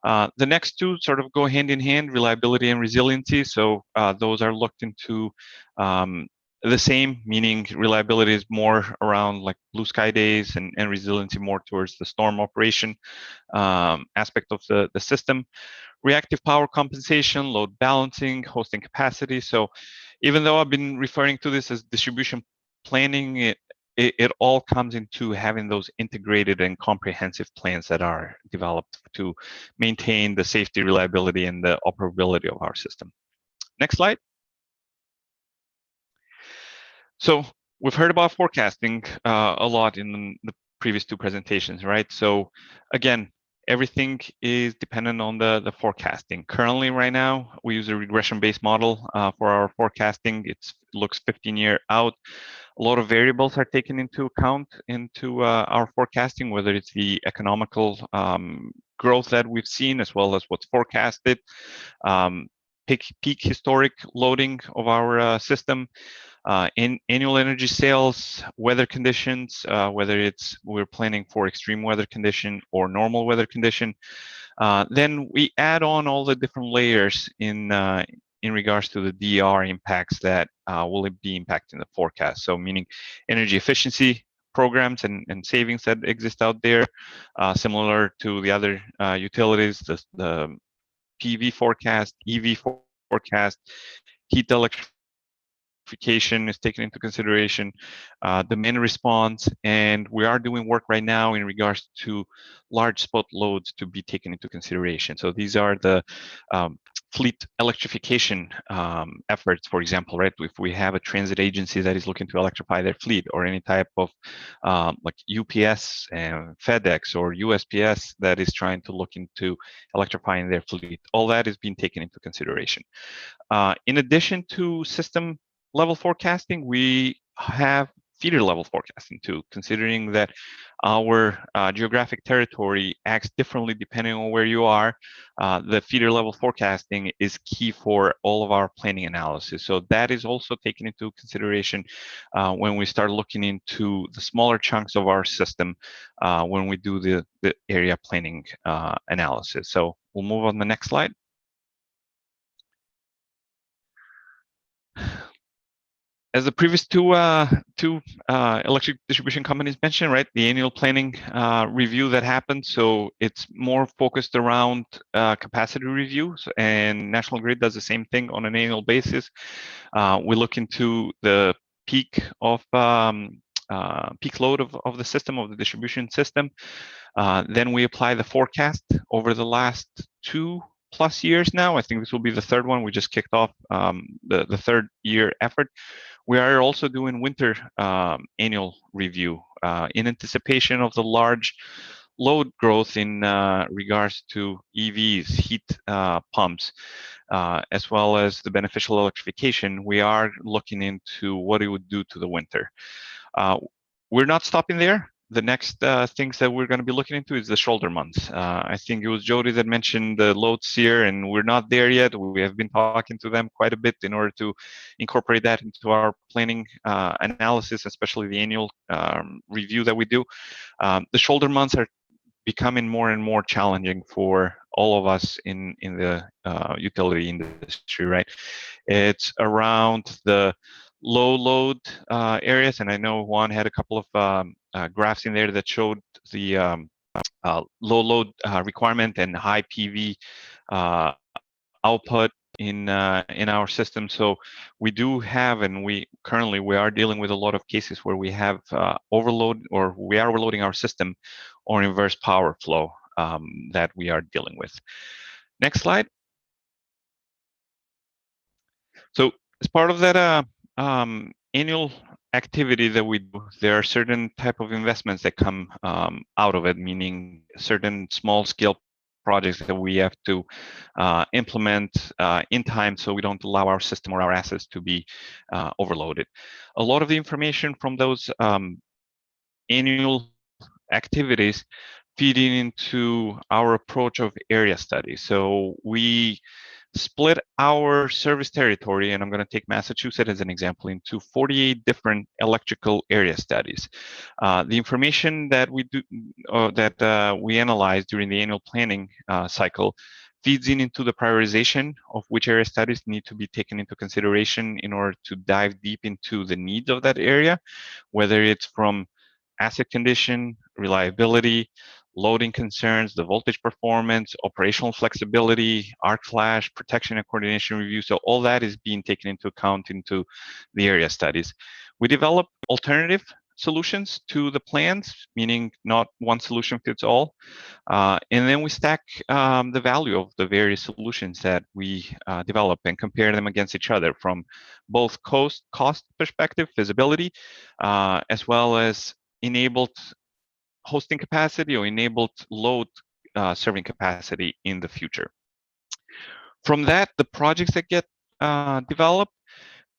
The next 2 sort of go hand in hand, reliability and resiliency. So those are looked into the same, meaning reliability is more around like blue sky days, and resiliency more towards the storm operation aspect of the system. Reactive power compensation, load balancing, hosting capacity. So even though I've been referring to this as distribution planning, it all comes into having those integrated and comprehensive plans that are developed to maintain the safety, reliability, and the operability of our system. Next slide. So we've heard about forecasting a lot in the previous two presentations, right? So again, everything is dependent on the forecasting. Currently, right now, we use a regression-based model for our forecasting. It looks 15-year out. A lot of variables are taken into account into our forecasting, whether it's the economical growth that we've seen, as well as what's forecasted, peak historic loading of our system, in annual energy sales, weather conditions, whether it's we're planning for extreme weather condition or normal weather condition. Then we add on all the different layers in regards to the DER impacts that will be impacting the forecast. So meaning energy efficiency programs and savings that exist out there, similar to the other utilities, the PV forecast, EV forecast, heat electrification is taken into consideration, demand response, and we are doing work right now in regards to large spot loads to be taken into consideration. So these are the fleet electrification efforts, for example, right? If we have a transit agency that is looking to electrify their fleet, or any type of like UPS and FedEx or USPS that is trying to look into electrifying their fleet, all that is being taken into consideration. In addition to system level forecasting, we have feeder level forecasting too, considering that our geographic territory acts differently depending on where you are. The feeder level forecasting is key for all of our planning analysis. So that is also taken into consideration when we start looking into the smaller chunks of our system when we do the area planning analysis. So we'll move on to the next slide. As the previous two electric distribution companies mentioned, right, the annual planning review that happened, so it's more focused around capacity reviews, and National Grid does the same thing on an annual basis. We look into the peak of peak load of the system, of the distribution system. Then we apply the forecast over the last 2+ years now. I think this will be the third one. We just kicked off the third year effort. We are also doing winter annual review in anticipation of the large load growth in regards to EVs, heat pumps, as well as the beneficial electrification. We are looking into what it would do to the winter. We're not stopping there. The next things that we're going to be looking into is the shoulder months. I think it was Jody that mentioned the loads here, and we're not there yet. We have been talking to them quite a bit in order to incorporate that into our planning analysis, especially the annual review that we do. The shoulder months are becoming more and more challenging for all of us in the utility industry, right? It's around the low load areas, and I know Juan had a couple of graphs in there that showed the low load requirement and high PV output in our system. So we do have, and we are dealing with a lot of cases where we have overload, or we are overloading our system, or inverse power flow that we are dealing with. Next slide. So as part of that annual activity that we do, there are certain type of investments that come out of it, meaning certain small scale projects that we have to implement in time, so we don't allow our system or our assets to be overloaded. A lot of the information from those annual activities feeding into our approach of area studies. So we split our service territory, and I'm going to take Massachusetts as an example, into 48 different electrical area studies. The information that we do, we analyze during the annual planning cycle feeds into the prioritization of which area studies need to be taken into consideration in order to dive deep into the needs of that area, whether it's from asset condition, reliability, loading concerns, the voltage performance, operational flexibility, arc flash, protection and coordination review. So all that is being taken into account into the area studies. We develop alternative solutions to the plans, meaning not one solution fits all. And then we stack the value of the various solutions that we develop and compare them against each other from both cost perspective, feasibility, as well as enabled hosting capacity or enabled load serving capacity in the future. From that, the projects that get developed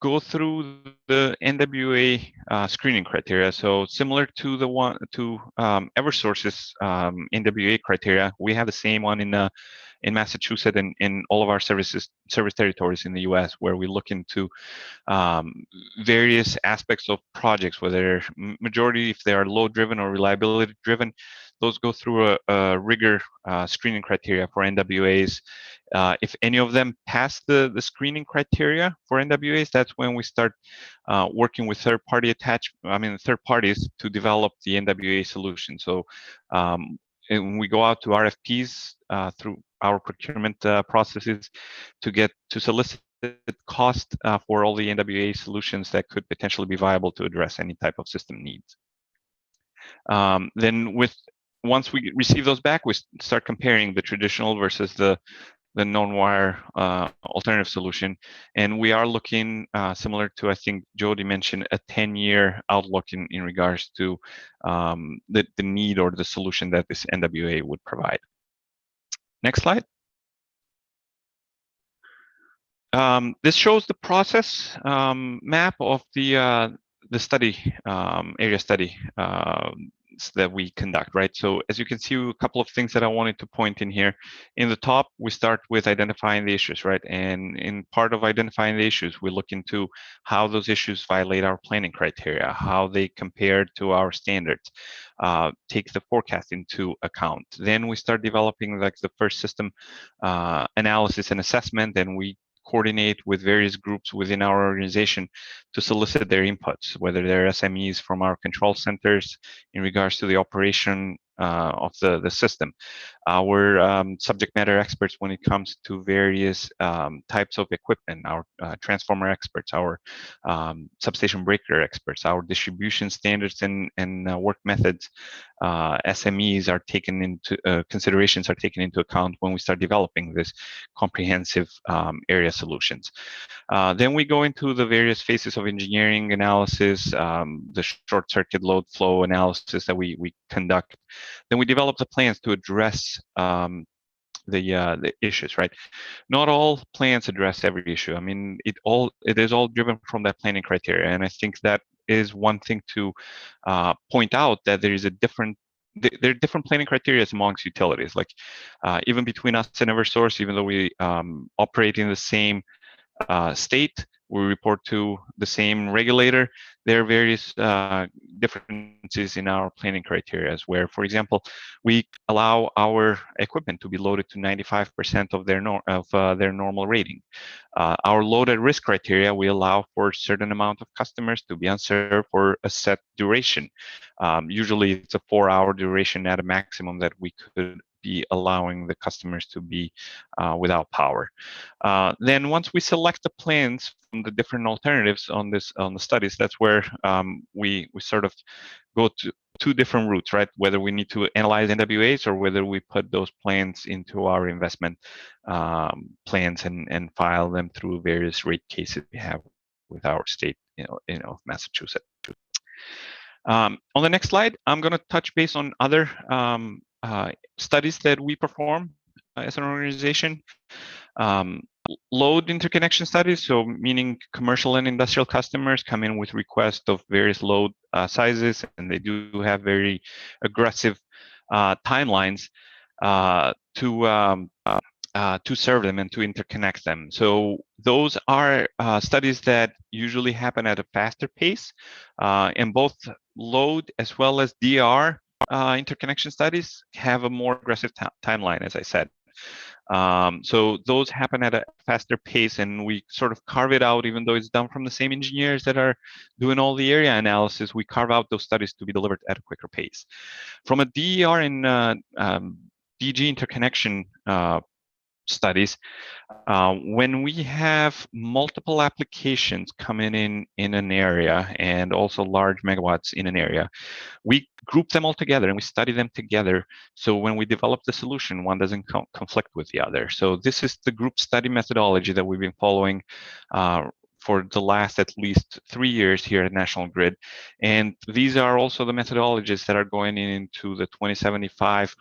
go through the NWA screening criteria. So similar to the one to Eversource's NWA criteria, we have the same one in Massachusetts and in all of our service territories in the U.S., where we look into various aspects of projects, whether majority if they are load driven or reliability driven. Those go through a rigor screening criteria for NWAs. If any of them pass the screening criteria for NWAs, that's when we start working with third parties to develop the NWA solution. So and we go out to RFPs through our procurement processes to solicit cost for all the NWA solutions that could potentially be viable to address any type of system needs. Then once we receive those back, we start comparing the traditional versus the non-wire alternative solution. And we are looking similar to, I think Jody mentioned, a 10-year outlook in regards to the need or the solution that this NWA would provide. Next slide. This shows the process map of the study, area study that we conduct, right? So as you can see, a couple of things that I wanted to point in here. In the top, we start with identifying the issues, right? And in part of identifying the issues, we look into how those issues violate our planning criteria, how they compare to our standards, take the forecast into account. Then we start developing like the first system analysis and assessment, and we coordinate with various groups within our organization to solicit their inputs, whether they're SMEs from our control centers in regards to the operation of the system, our subject matter experts when it comes to various types of equipment, our transformer experts, our substation breaker experts, our distribution standards and work methods, SMEs are taken into considerations are taken into account when we start developing this comprehensive area solutions. Then we go into the various phases of engineering analysis, the short circuit load flow analysis that we conduct. Then we develop the plans to address the issues, right? Not all plans address every issue. I mean, it is all driven from that planning criteria, and I think that is one thing to point out, that there is there are different planning criteria amongst utilities. Like even between us and Eversource, even though we operate in the same state, we report to the same regulator, there are various differences in our planning criteria, where, for example, we allow our equipment to be loaded to 95% of their normal rating. Our load at risk criteria, we allow for a certain amount of customers to be unserved for a set duration. Usually it's a 4-hour duration at a maximum that we could be allowing the customers to be without power. Then once we select the plans from the different alternatives on the studies, that's where we sort of go to 2 different routes, right? Whether we need to analyze NWAs or whether we put those plans into our investment plans and file them through various rate cases we have with our state, of Massachusetts. On the next slide, I'm going to touch base on other studies that we perform as an organization. Load interconnection studies, so meaning commercial and industrial customers come in with requests of various load sizes, and they do have very aggressive timelines to serve them and to interconnect them. So those are studies that usually happen at a faster pace, and both load as well as DR interconnection studies have a more aggressive timeline, as I said. So those happen at a faster pace, and we sort of carve it out, even though it's done from the same engineers that are doing all the area analysis. We carve out those studies to be delivered at a quicker pace. From a DER and DG interconnection studies, when we have multiple applications coming in an area and also large megawatts in an area, we group them all together and we study them together. So when we develop the solution, one doesn't conflict with the other. So this is the group study methodology that we've been following for the last at least 3 years here at National Grid. And these are also the methodologies that are going into the 2075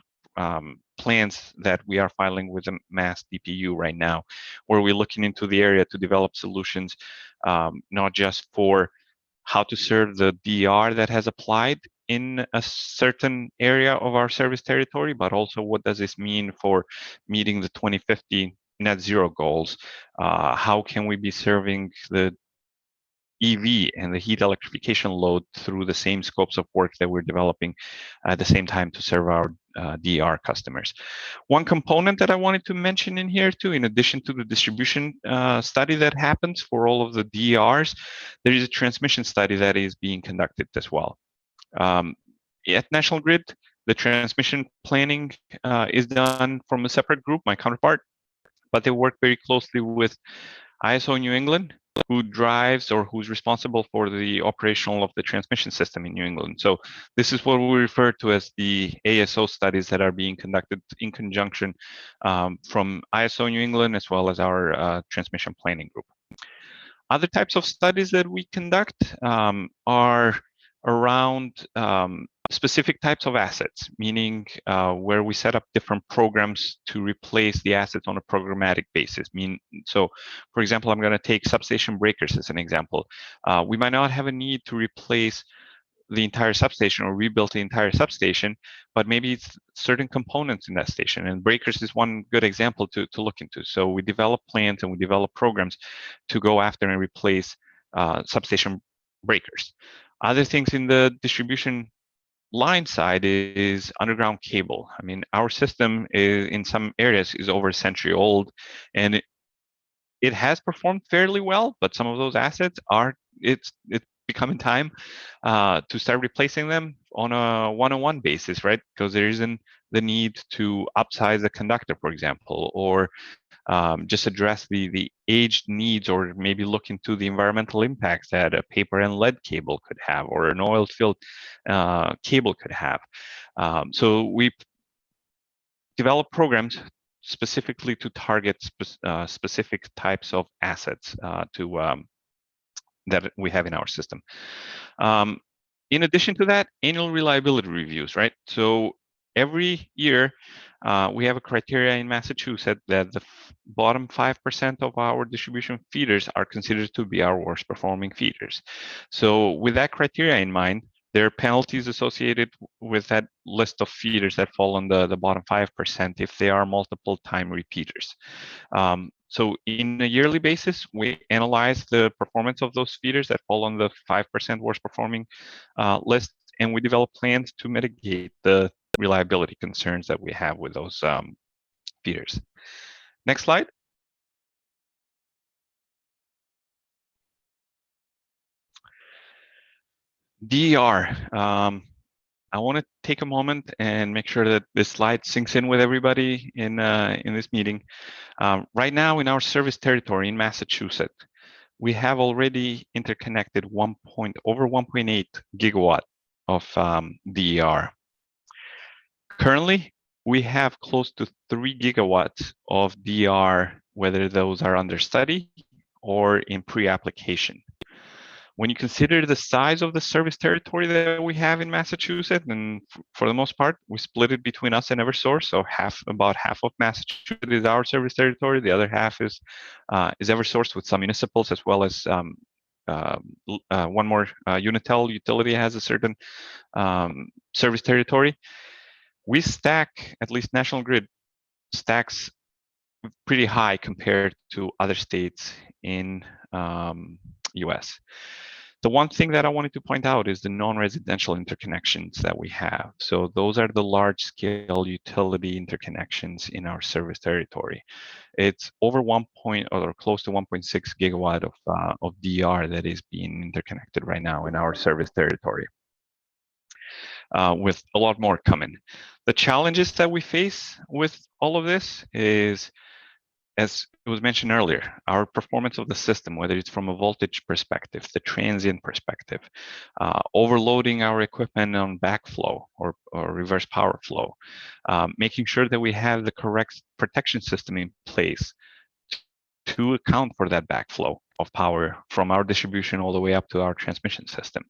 plans that we are filing with the Mass DPU right now, where we're looking into the area to develop solutions, not just for how to serve the DR that has applied in a certain area of our service territory, but also what does this mean for meeting the 2050 net zero goals? How can we be serving the EV and the heat electrification load through the same scopes of work that we're developing at the same time to serve our DR customers. One component that I wanted to mention in here too, in addition to the distribution study that happens for all of the DRs, there is a transmission study that is being conducted as well. At National Grid, the transmission planning is done from a separate group, my counterpart, but they work very closely with ISO New England, who drives or who's responsible for the operational of the transmission system in New England. So this is what we refer to as the ASO studies that are being conducted in conjunction from ISO New England as well as our transmission planning group. Other types of studies that we conduct are around specific types of assets, meaning where we set up different programs to replace the assets on a programmatic basis. So, for example, I'm going to take substation breakers as an example. We might not have a need to replace the entire substation or rebuild the entire substation, but maybe it's certain components in that station. And breakers is one good example to look into. So we develop plans and we develop programs to go after and replace substation breakers. Other things in the distribution line side is underground cable. I mean, our system is, in some areas, is over a century old, and it has performed fairly well, but some of those assets are, it's becoming time to start replacing them on a one-on-one basis, right? Because there isn't the need to upsize the conductor, for example, or just address the aged needs, or maybe look into the environmental impacts that a paper and lead cable could have, or an oil-filled cable could have. So we develop programs specifically to target specific types of assets that we have in our system. In addition to that, annual reliability reviews, right? So every year, we have a criteria in Massachusetts that the bottom 5% of our distribution feeders are considered to be our worst performing feeders. So with that criteria in mind, there are penalties associated with that list of feeders that fall on the bottom 5% if they are multiple time repeaters. So in a yearly basis, we analyze the performance of those feeders that fall on the 5% worst performing list, and we develop plans to mitigate the reliability concerns that we have with those feeders. Next slide. DER. I want to take a moment and make sure that this slide sinks in with everybody in this meeting. Right now in our service territory in Massachusetts, we have already interconnected over 1.8 gigawatt of DER. Currently, we have close to 3 gigawatts of DER, whether those are under study or in pre-application. When you consider the size of the service territory that we have in Massachusetts, and for the most part, we split it between us and Eversource. So about half of Massachusetts is our service territory. The other half is Eversource, with some municipals, as well as one more Unitel utility has a certain service territory. We stack, at least National Grid stacks pretty high compared to other states in US. The one thing that I wanted to point out is the non-residential interconnections that we have. So those are the large-scale utility interconnections in our service territory. It's over or close to 1.6 gigawatt of DR that is being interconnected right now in our service territory, with a lot more coming. The challenges that we face with all of this is, as it was mentioned earlier, our performance of the system, whether it's from a voltage perspective, the transient perspective, overloading our equipment on backflow or reverse power flow, making sure that we have the correct protection system in place to account for that backflow of power from our distribution all the way up to our transmission system.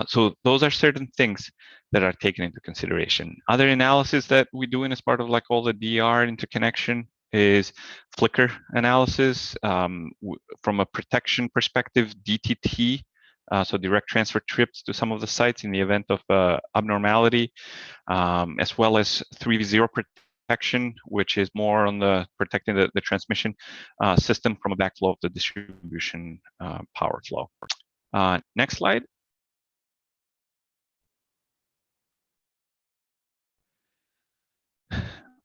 So those are certain things that are taken into consideration. Other analysis that we do as part of like all the DR interconnection is flicker analysis. From a protection perspective, DTT, so direct transfer trips to some of the sites in the event of abnormality, as well as 3V0 protection, which is more on the protecting the transmission system from a backflow of the distribution power flow. Next slide.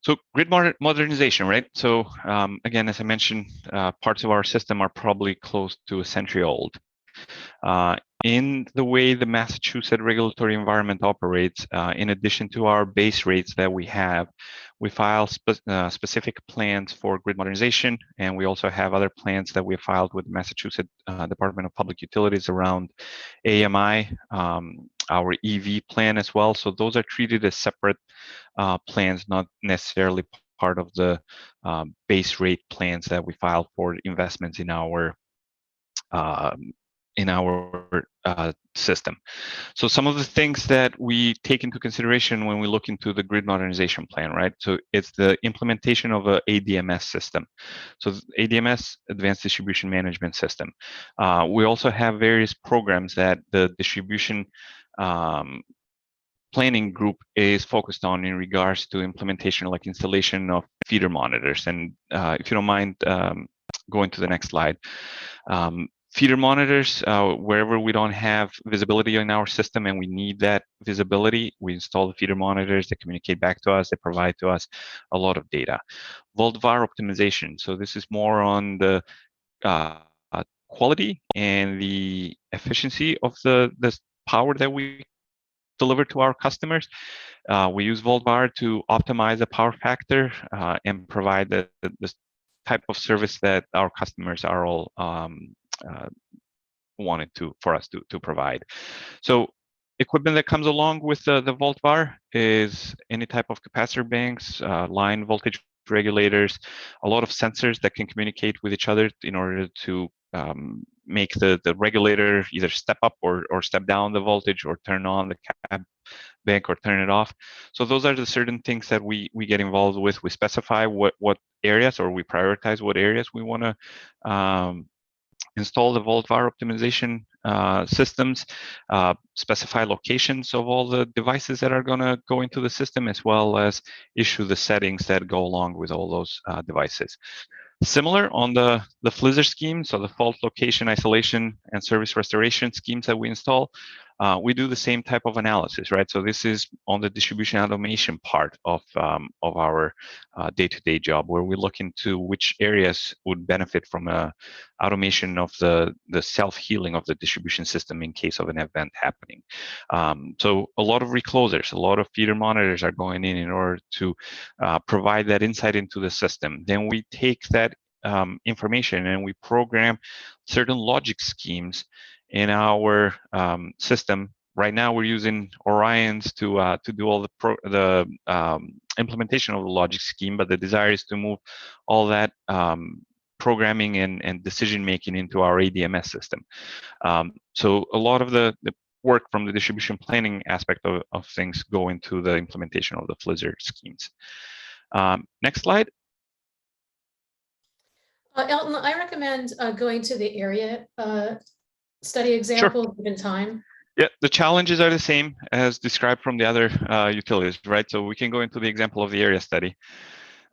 So grid modernization, right? So again, as I mentioned, parts of our system are probably close to a century old. In the way the Massachusetts regulatory environment operates, in addition to our base rates that we have, we file specific plans for grid modernization, and we also have other plans that we filed with Massachusetts Department of Public Utilities around AMI, our EV plan as well. So those are treated as separate plans, not necessarily part of the base rate plans that we filed for investments in our system. So some of the things that we take into consideration when we look into the grid modernization plan, right? So it's the implementation of a ADMS system. So ADMS, Advanced Distribution Management System. We also have various programs that the distribution planning group is focused on in regards to implementation, like installation of feeder monitors. And if you don't mind going to the next slide. Feeder monitors, wherever we don't have visibility in our system and we need that visibility, we install the feeder monitors that communicate back to us, they provide to us a lot of data. Var Optimization, so this is more on the quality and the efficiency of the power that we deliver to our customers. We use Var to optimize the power factor and provide the type of service that our customers are all wanted for us to provide. So equipment that comes along with the Var is any type of capacitor banks, line voltage regulators, a lot of sensors that can communicate with each other in order to make the regulator either step up or step down the voltage or turn on the cap bank or turn it off. So those are the certain things that we get involved with. We specify what areas, or we prioritize what areas we want to install the Var optimization systems, specify locations of all the devices that are going to go into the system, as well as issue the settings that go along with all those devices. Similar on the FLISR scheme, so the fault location isolation and service restoration schemes that we install, we do the same type of analysis, right? So this is on the distribution automation part of our day-to-day job, where we look into which areas would benefit from automation of the self-healing of the distribution system in case of an event happening. So a lot of reclosers, a lot of feeder monitors are going in order to provide that insight into the system. Then we take that information and we program certain logic schemes in our system. Right now, we're using Orions to do all the implementation of the logic scheme, but the desire is to move all that programming and decision making into our ADMS system. So a lot of the work from the distribution planning aspect of things go into the implementation of the FLISR schemes. Next slide. Elton, I recommend going to the area study example, sure, given time. Yeah, the challenges are the same as described from the other utilities, right? So we can go into the example of the area study.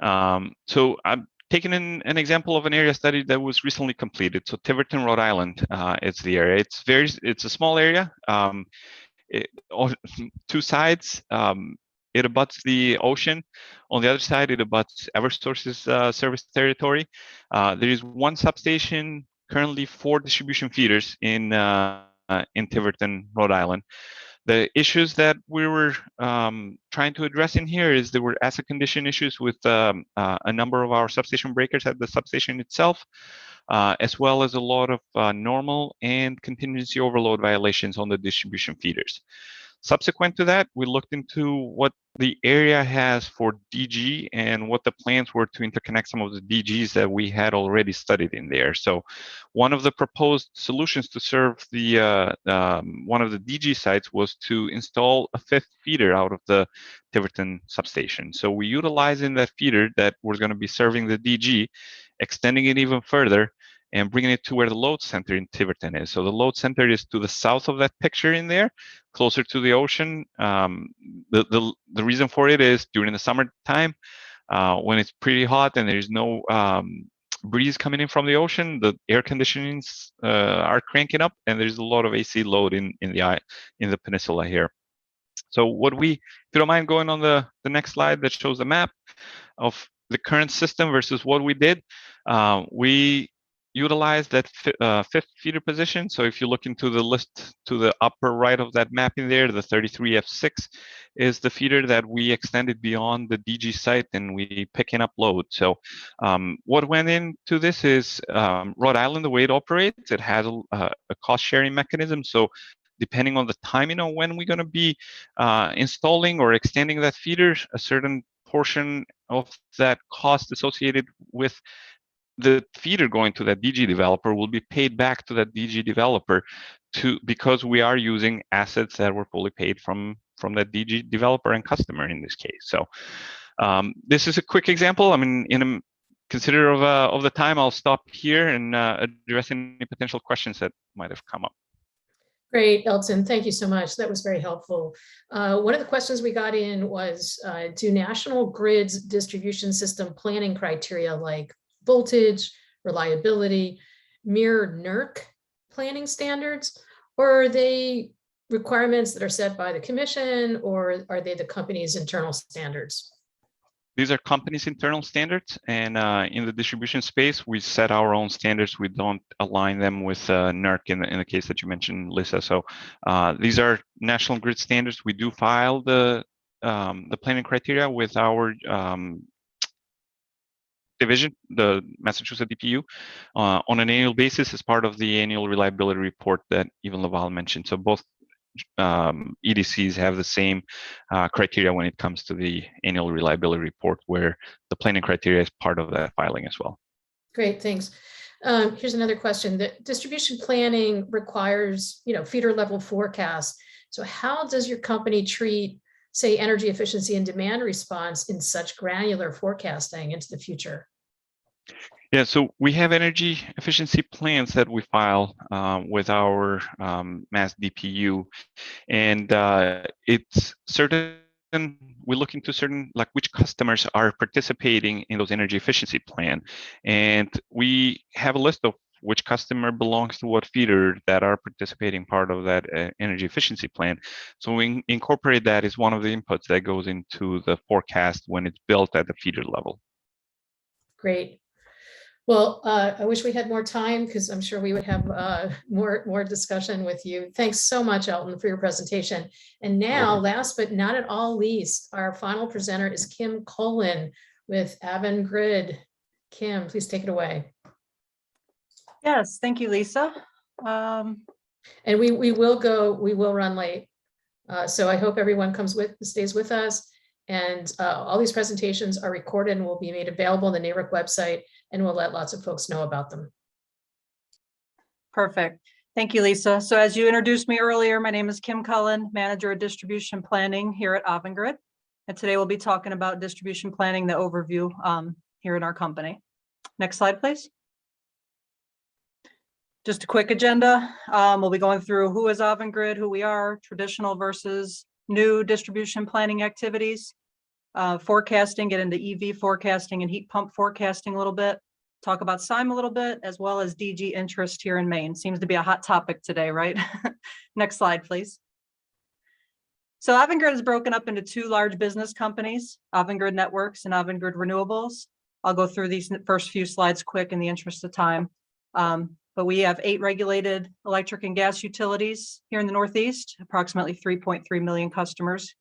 So I'm taking an example of an area study that was recently completed. So Tiverton, Rhode Island, it's the area. It's a small area. On two sides, it abuts the ocean. On the other side, it abuts Eversource's service territory. There is one substation, currently 4 distribution feeders in Tiverton, Rhode Island. The issues that we were trying to address in here is there were asset condition issues with a number of our substation breakers at the substation itself, as well as a lot of normal and contingency overload violations on the distribution feeders. Subsequent to that, we looked into what the area has for DG and what the plans were to interconnect some of the DGs that we had already studied in there. So one of the proposed solutions to serve the one of the DG sites was to install a 5th feeder out of the Tiverton substation. So we utilizing that feeder that was going to be serving the DG, extending it even further, and bringing it to where the load center in Tiverton is. So the load center is to the south of that picture in there, closer to the ocean. The reason for it is during the summertime, when it's pretty hot and there's no breeze coming in from the ocean, the air conditionings are cranking up, and there's a lot of AC load in the peninsula here. So what if you don't mind going on the next slide that shows the map of the current system versus what we did, we utilize that 5th feeder position. So if you look into the list to the upper right of that map in there, the 33F6 is the feeder that we extended beyond the DG site, and we picking up load. So what went into this is Rhode Island, the way it operates, it has a cost sharing mechanism. So depending on the timing of when we're going to be installing or extending that feeder, a certain portion of that cost associated with the feeder going to that DG developer will be paid back to that DG developer because we are using assets that were fully paid from that DG developer and customer in this case. So this is a quick example. I mean, consider of the time, I'll stop here and address any potential questions that might have come up. Great, Elton. Thank you so much. That was very helpful. One of the questions we got in was, do National Grid's distribution system planning criteria like voltage, reliability, mirror NERC planning standards, or are they requirements that are set by the commission, or are they the company's internal standards? These are companies' internal standards, and in the distribution space, we set our own standards. We don't align them with NERC in the case that you mentioned, Lisa. So these are National Grid standards. We do file the planning criteria with our division, the Massachusetts DPU, on an annual basis as part of the annual reliability report that even Lavelle mentioned. So both EDCs have the same criteria when it comes to the annual reliability report, where the planning criteria is part of that filing as well. Great, thanks. Here's another question. The distribution planning requires, feeder level forecast. So how does your company treat, say, energy efficiency and demand response in such granular forecasting into the future? Yeah, so we have energy efficiency plans that we file with our Mass DPU, and it's certain. We look into certain, like which customers are participating in those energy efficiency plan, and we have a list of which customer belongs to what feeder that are participating part of that energy efficiency plan. So we incorporate that as one of the inputs that goes into the forecast when it's built at the feeder level. Great. Well, I wish we had more time because I'm sure we would have more discussion with you. Thanks so much, Elton, for your presentation. And now, last but not at all least, our final presenter is Kim Cullen with Avangrid. Kim, please take it away. Yes, thank you, Lisa. And we will run late. So I hope everyone stays with us. And all these presentations are recorded and will be made available on the NARUC website, and we'll let lots of folks know about them. Perfect. Thank you, Lisa. So as you introduced me earlier, my name is Kim Cullen, Manager of Distribution Planning here at Avangrid. And today we'll be talking about distribution planning, the overview here in our company. Next slide, please. Just a quick agenda. We'll be going through who is Avangrid, who we are, traditional versus new distribution planning activities. forecasting, get into EV forecasting and heat pump forecasting a little bit, talk about SIME a little bit, as well as DG interest here in Maine. Seems to be a hot topic today, right? Next slide, please. So Avangrid is broken up into two large business companies, Avangrid Networks and Avangrid Renewables. I'll go through these first few slides quick in the interest of time. But we have 8 regulated electric and gas utilities here in the Northeast. Approximately 3.3 million customers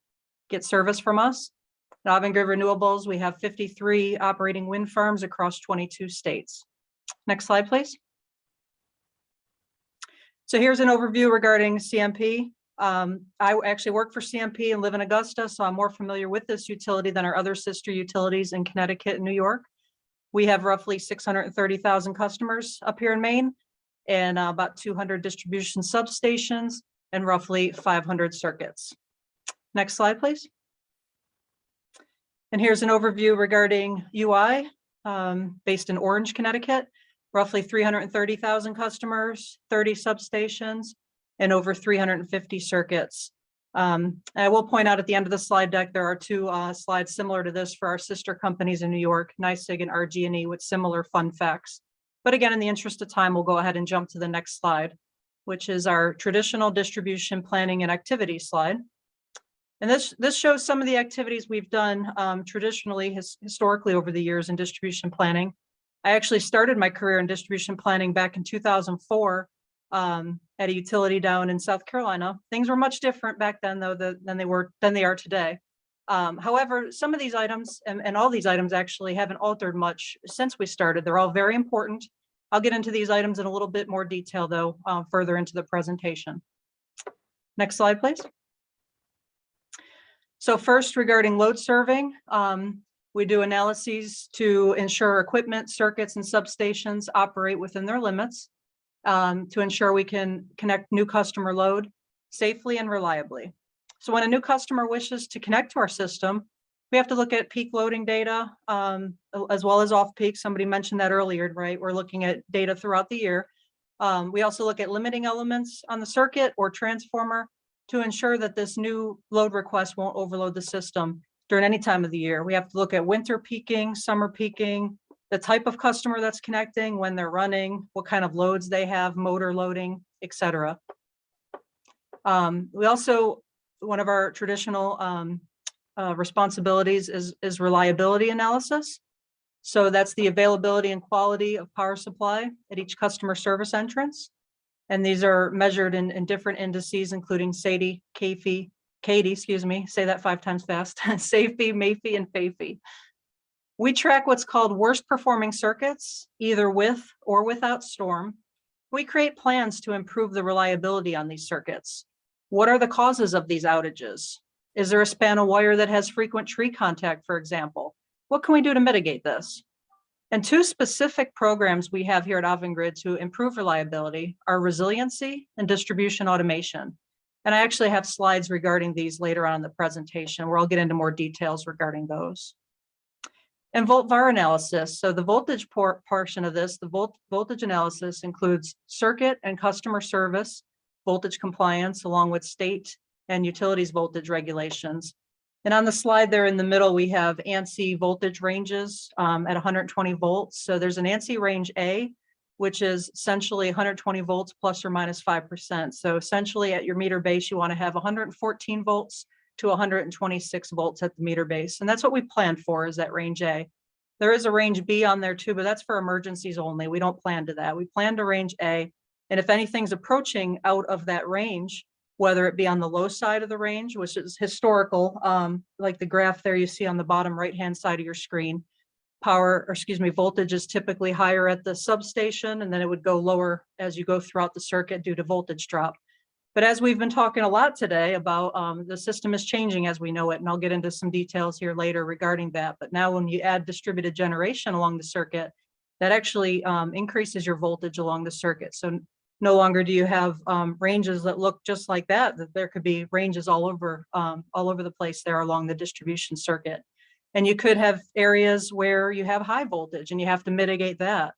get service from us. At Avangrid Renewables, we have 53 operating wind farms across 22 states. Next slide, please. So here's an overview regarding CMP. I actually work for CMP and live in Augusta, so I'm more familiar with this utility than our other sister utilities in Connecticut and New York. We have roughly 630,000 customers up here in Maine, and about 200 distribution substations and roughly 500 circuits. Next slide, please. And here's an overview regarding UI, based in Orange, Connecticut, roughly 330,000 customers, 30 substations, and over 350 circuits. I will point out at the end of the slide deck, there are 2 slides similar to this for our sister companies in New York, NYSEG and RG&E, with similar fun facts. But again, in the interest of time, we'll go ahead and jump to the next slide, which is our traditional distribution planning and activity slide. And this shows some of the activities we've done traditionally, historically over the years in distribution planning. I actually started my career in distribution planning back in 2004 at a utility down in South Carolina. Things were much different back then, though, than they are today. However, some of these items and all these items actually haven't altered much since we started. They're all very important. I'll get into these items in a little bit more detail, though, further into the presentation. Next slide, please. So first, regarding load serving, we do analyses to ensure equipment, circuits, and substations operate within their limits, to ensure we can connect new customer load safely and reliably. So when a new customer wishes to connect to our system, we have to look at peak loading data, as well as off-peak. Somebody mentioned that earlier, right? We're looking at data throughout the year. We also look at limiting elements on the circuit or transformer to ensure that this new load request won't overload the system during any time of the year. We have to look at winter peaking, summer peaking, the type of customer that's connecting, when they're running, what kind of loads they have, motor loading, etc. We also, one of our traditional responsibilities is reliability analysis. So that's the availability and quality of power supply at each customer service entrance. And these are measured in different indices, including SAIDI, CAFE, excuse me, say that 5 times fast, SAFE, MAFE, and FAFE. We track what's called worst performing circuits, either with or without storm. We create plans to improve the reliability on these circuits. What are the causes of these outages? Is there a span of wire that has frequent tree contact, for example? What can we do to mitigate this? And 2 specific programs we have here at Avangrid to improve reliability are resiliency and distribution automation. And I actually have slides regarding these later on in the presentation where I'll get into more details regarding those. And Var Analysis. So the voltage portion of this, the voltage analysis includes circuit and customer service, voltage compliance, along with state and utilities voltage regulations. And on the slide there in the middle, we have Ansi voltage ranges at 120 volts. So there's an Ansi range A, which is essentially 120 volts plus or minus 5%. So essentially at your meter base, you want to have 114 volts to 126 volts at the meter base. And that's what we planned for, is that range A. There is a range B on there too, but that's for emergencies only. We don't plan to that. We plan to range A. And if anything's approaching out of that range, whether it be on the low side of the range, which is historical, like the graph there you see on the bottom right-hand side of your screen, voltage is typically higher at the substation, and then it would go lower as you go throughout the circuit due to voltage drop. But as we've been talking a lot today about the system is changing as we know it, and I'll get into some details here later regarding that. But now when you add distributed generation along the circuit, that actually increases your voltage along the circuit. So no longer do you have ranges that look just like that there could be ranges all over the place there along the distribution circuit. And you could have areas where you have high voltage and you have to mitigate that.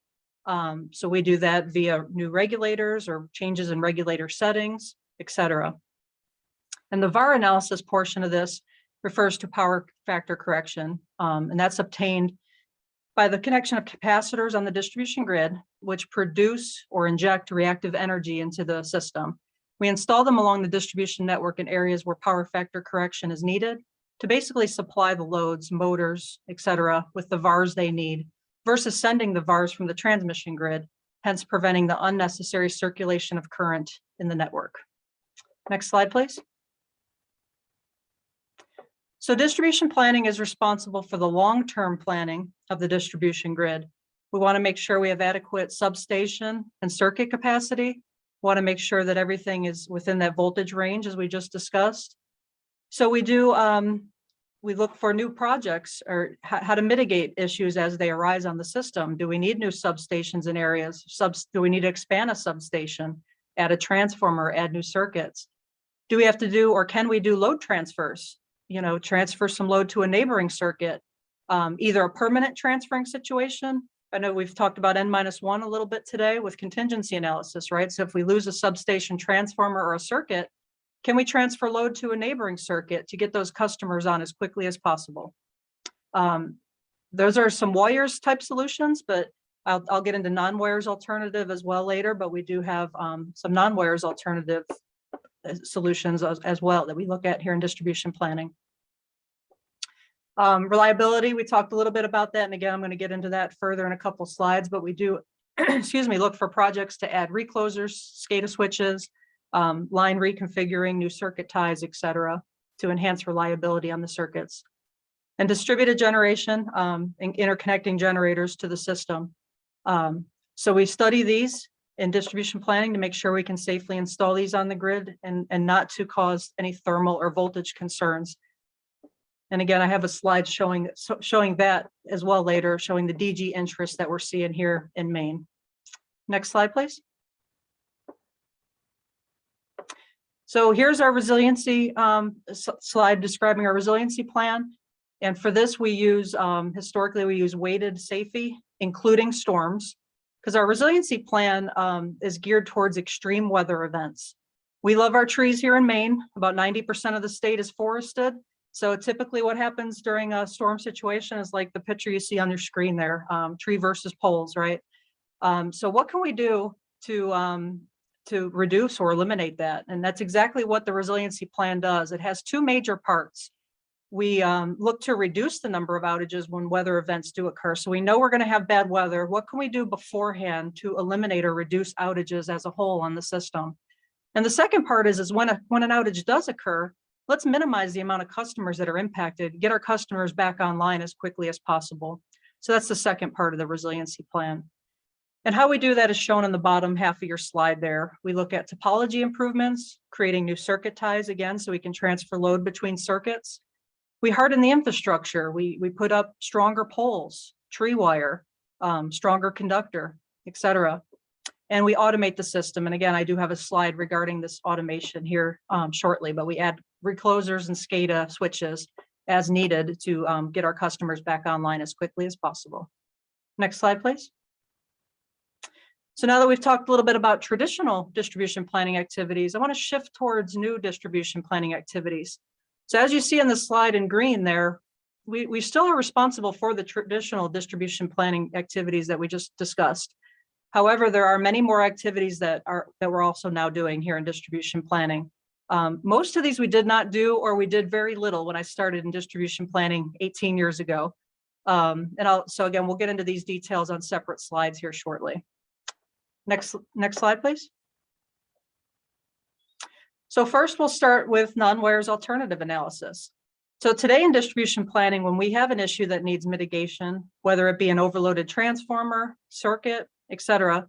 So we do that via new regulators or changes in regulator settings, etc. And the VAR analysis portion of this refers to power factor correction, and that's obtained by the connection of capacitors on the distribution grid, which produce or inject reactive energy into the system. We install them along the distribution network in areas where power factor correction is needed to basically supply the loads, motors, et cetera, with the VARs they need, versus sending the VARs from the transmission grid, hence preventing the unnecessary circulation of current in the network. Next slide, please. So distribution planning is responsible for the long-term planning of the distribution grid. We want to make sure we have adequate substation and circuit capacity. We want to make sure that everything is within that voltage range, as we just discussed. So we do, we look for new projects or how to mitigate issues as they arise on the system. Do we need new substations in areas? Do we need to expand a substation, add a transformer, add new circuits? Do we have to do, or can we do load transfers? You know, transfer some load to a neighboring circuit, either a permanent transferring situation. I know we've talked about N-1 a little bit today with contingency analysis, right? So if we lose a substation transformer or a circuit, can we transfer load to a neighboring circuit to get those customers on as quickly as possible? Those are some wires type solutions, but I'll get into non-wires alternative as well later, but we do have some non-wires alternative solutions as well that we look at here in distribution planning. Reliability, we talked a little bit about that. And again, I'm going to get into that further in a couple slides, but we do, excuse me, look for projects to add reclosers, SCADA switches, line reconfiguring, new circuit ties, et cetera, to enhance reliability on the circuits. And distributed generation, and interconnecting generators to the system. So we study these in distribution planning to make sure we can safely install these on the grid and not to cause any thermal or voltage concerns. And again, I have a slide showing that as well later, showing the DG interest that we're seeing here in Maine. Next slide, please. So here's our resiliency slide describing our resiliency plan. And for this, we use, historically, we use weighted SAFE, including storms, because our resiliency plan is geared towards extreme weather events. We love our trees here in Maine. About 90% of the state is forested. So typically what happens during a storm situation is like the picture you see on your screen there, tree versus poles, right? So what can we do to reduce or eliminate that? And that's exactly what the resiliency plan does. It has two major parts. We look to reduce the number of outages when weather events do occur. So we know we're going to have bad weather. What can we do beforehand to eliminate or reduce outages as a whole on the system? And the second part is when an outage does occur, let's minimize the amount of customers that are impacted, get our customers back online as quickly as possible. So that's the second part of the resiliency plan. And how we do that is shown in the bottom half of your slide there. We look at topology improvements, creating new circuit ties again, so we can transfer load between circuits. We harden the infrastructure. We put up stronger poles, tree wire, stronger conductor, et cetera. And we automate the system. And again, I do have a slide regarding this automation here shortly, but we add reclosers and SCADA switches as needed to get our customers back online as quickly as possible. Next slide, please. So now that we've talked a little bit about traditional distribution planning activities, I want to shift towards new distribution planning activities. So as you see in the slide in green there, we still are responsible for the traditional distribution planning activities that we just discussed. However, there are many more activities that we're also now doing here in distribution planning. Most of these we did not do, or we did very little when I started in distribution planning 18 years ago. So again, we'll get into these details on separate slides here shortly. Next slide, please. So first we'll start with non-wires alternative analysis. So today in distribution planning, when we have an issue that needs mitigation, whether it be an overloaded transformer, circuit, et cetera,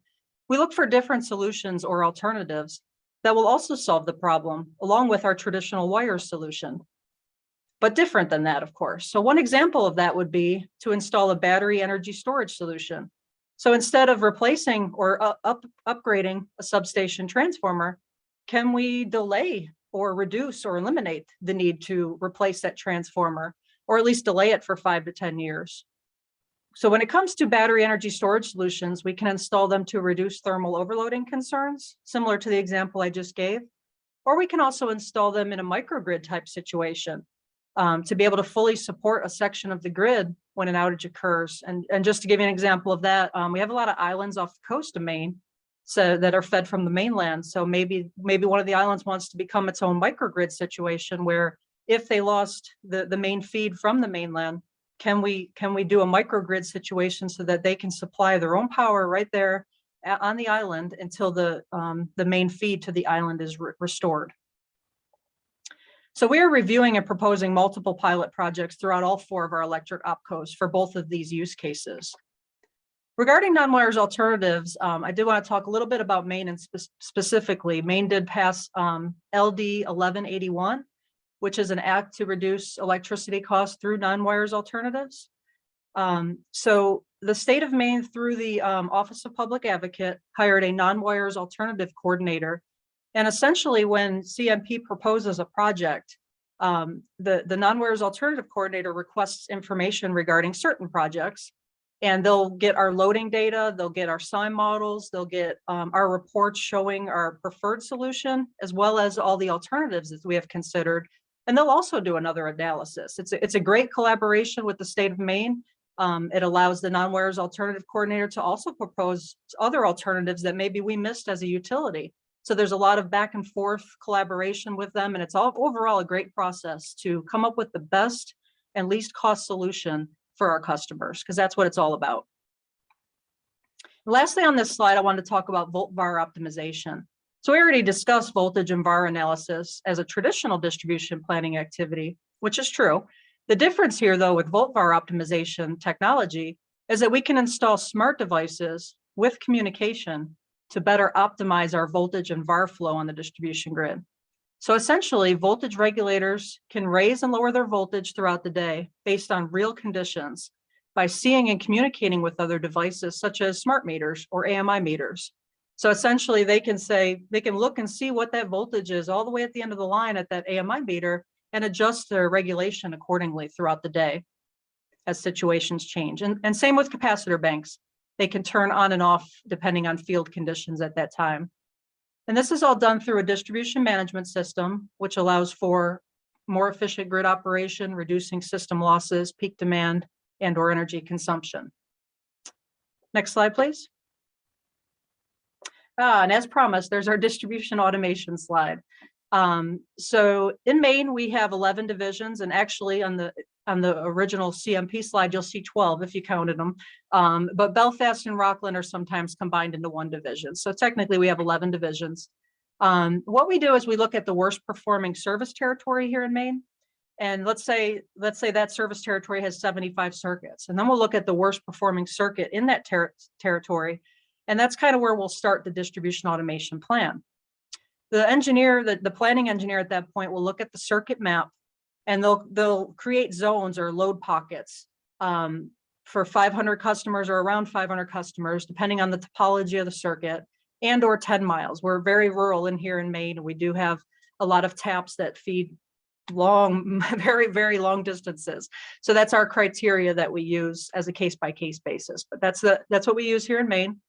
we look for different solutions or alternatives that will also solve the problem along with our traditional wire solution, but different than that, of course. So one example of that would be to install a battery energy storage solution. So instead of replacing or upgrading a substation transformer, can we delay or reduce or eliminate the need to replace that transformer, or at least delay it for 5 to 10 years? So when it comes to battery energy storage solutions, we can install them to reduce thermal overloading concerns, similar to the example I just gave, or we can also install them in a microgrid type situation. to be able to fully support a section of the grid when an outage occurs. And just to give you an example of that, we have a lot of islands off the coast of Maine so that are fed from the mainland. So maybe one of the islands wants to become its own microgrid situation where if they lost the main feed from the mainland, can we do a microgrid situation so that they can supply their own power right there on the island until the main feed to the island is restored. So we are reviewing and proposing multiple pilot projects throughout all 4 of our electric opcos for both of these use cases. Regarding non-wires alternatives, I did want to talk a little bit about Maine, and specifically, Maine did pass LD 1181, which is an act to reduce electricity costs through non-wires alternatives. So the state of Maine, through the Office of Public Advocate, hired a non-wires alternative coordinator. And essentially, when CMP proposes a project, the non-wires alternative coordinator requests information regarding certain projects, and they'll get our loading data, they'll get our SIME models, they'll get our reports showing our preferred solution, as well as all the alternatives that we have considered. And they'll also do another analysis. It's a great collaboration with the state of Maine. It allows the non-wires alternative coordinator to also propose other alternatives that maybe we missed as a utility. So there's a lot of back and forth collaboration with them, and it's all overall a great process to come up with the best and least cost solution for our customers, because that's what it's all about. Lastly, on this slide, I wanted to talk about Var Optimization. So we already discussed voltage and Var analysis as a traditional distribution planning activity, which is true. The difference here, though, with Var Optimization technology is that we can install smart devices with communication to better optimize our voltage and Var flow on the distribution grid. So essentially, voltage regulators can raise and lower their voltage throughout the day based on real conditions by seeing and communicating with other devices such as smart meters or AMI meters. So essentially, they can look and see what that voltage is all the way at the end of the line at that AMI meter and adjust their regulation accordingly throughout the day as situations change. And same with capacitor banks. They can turn on and off depending on field conditions at that time. And this is all done through a distribution management system, which allows for more efficient grid operation, reducing system losses, peak demand, and/or energy consumption. Next slide, please. And as promised, there's our distribution automation slide. So in Maine, we have 11 divisions, and actually on the original CMP slide, you'll see 12 if you counted them. But Belfast and Rockland are sometimes combined into one division. So technically we have 11 divisions. What we do is we look at the worst performing service territory here in Maine. And let's say that service territory has 75 circuits. And then we'll look at the worst performing circuit in that territory. And that's kind of where we'll start the distribution automation plan. The engineer, the planning engineer at that point will look at the circuit map, and they'll create zones or load pockets for 500 customers or around 500 customers, depending on the topology of the circuit, and/or 10 miles. We're very rural in here in Maine, and we do have a lot of taps that feed long, very, very long distances. So that's our criteria that we use as a case-by-case basis. But that's what we use here in Maine.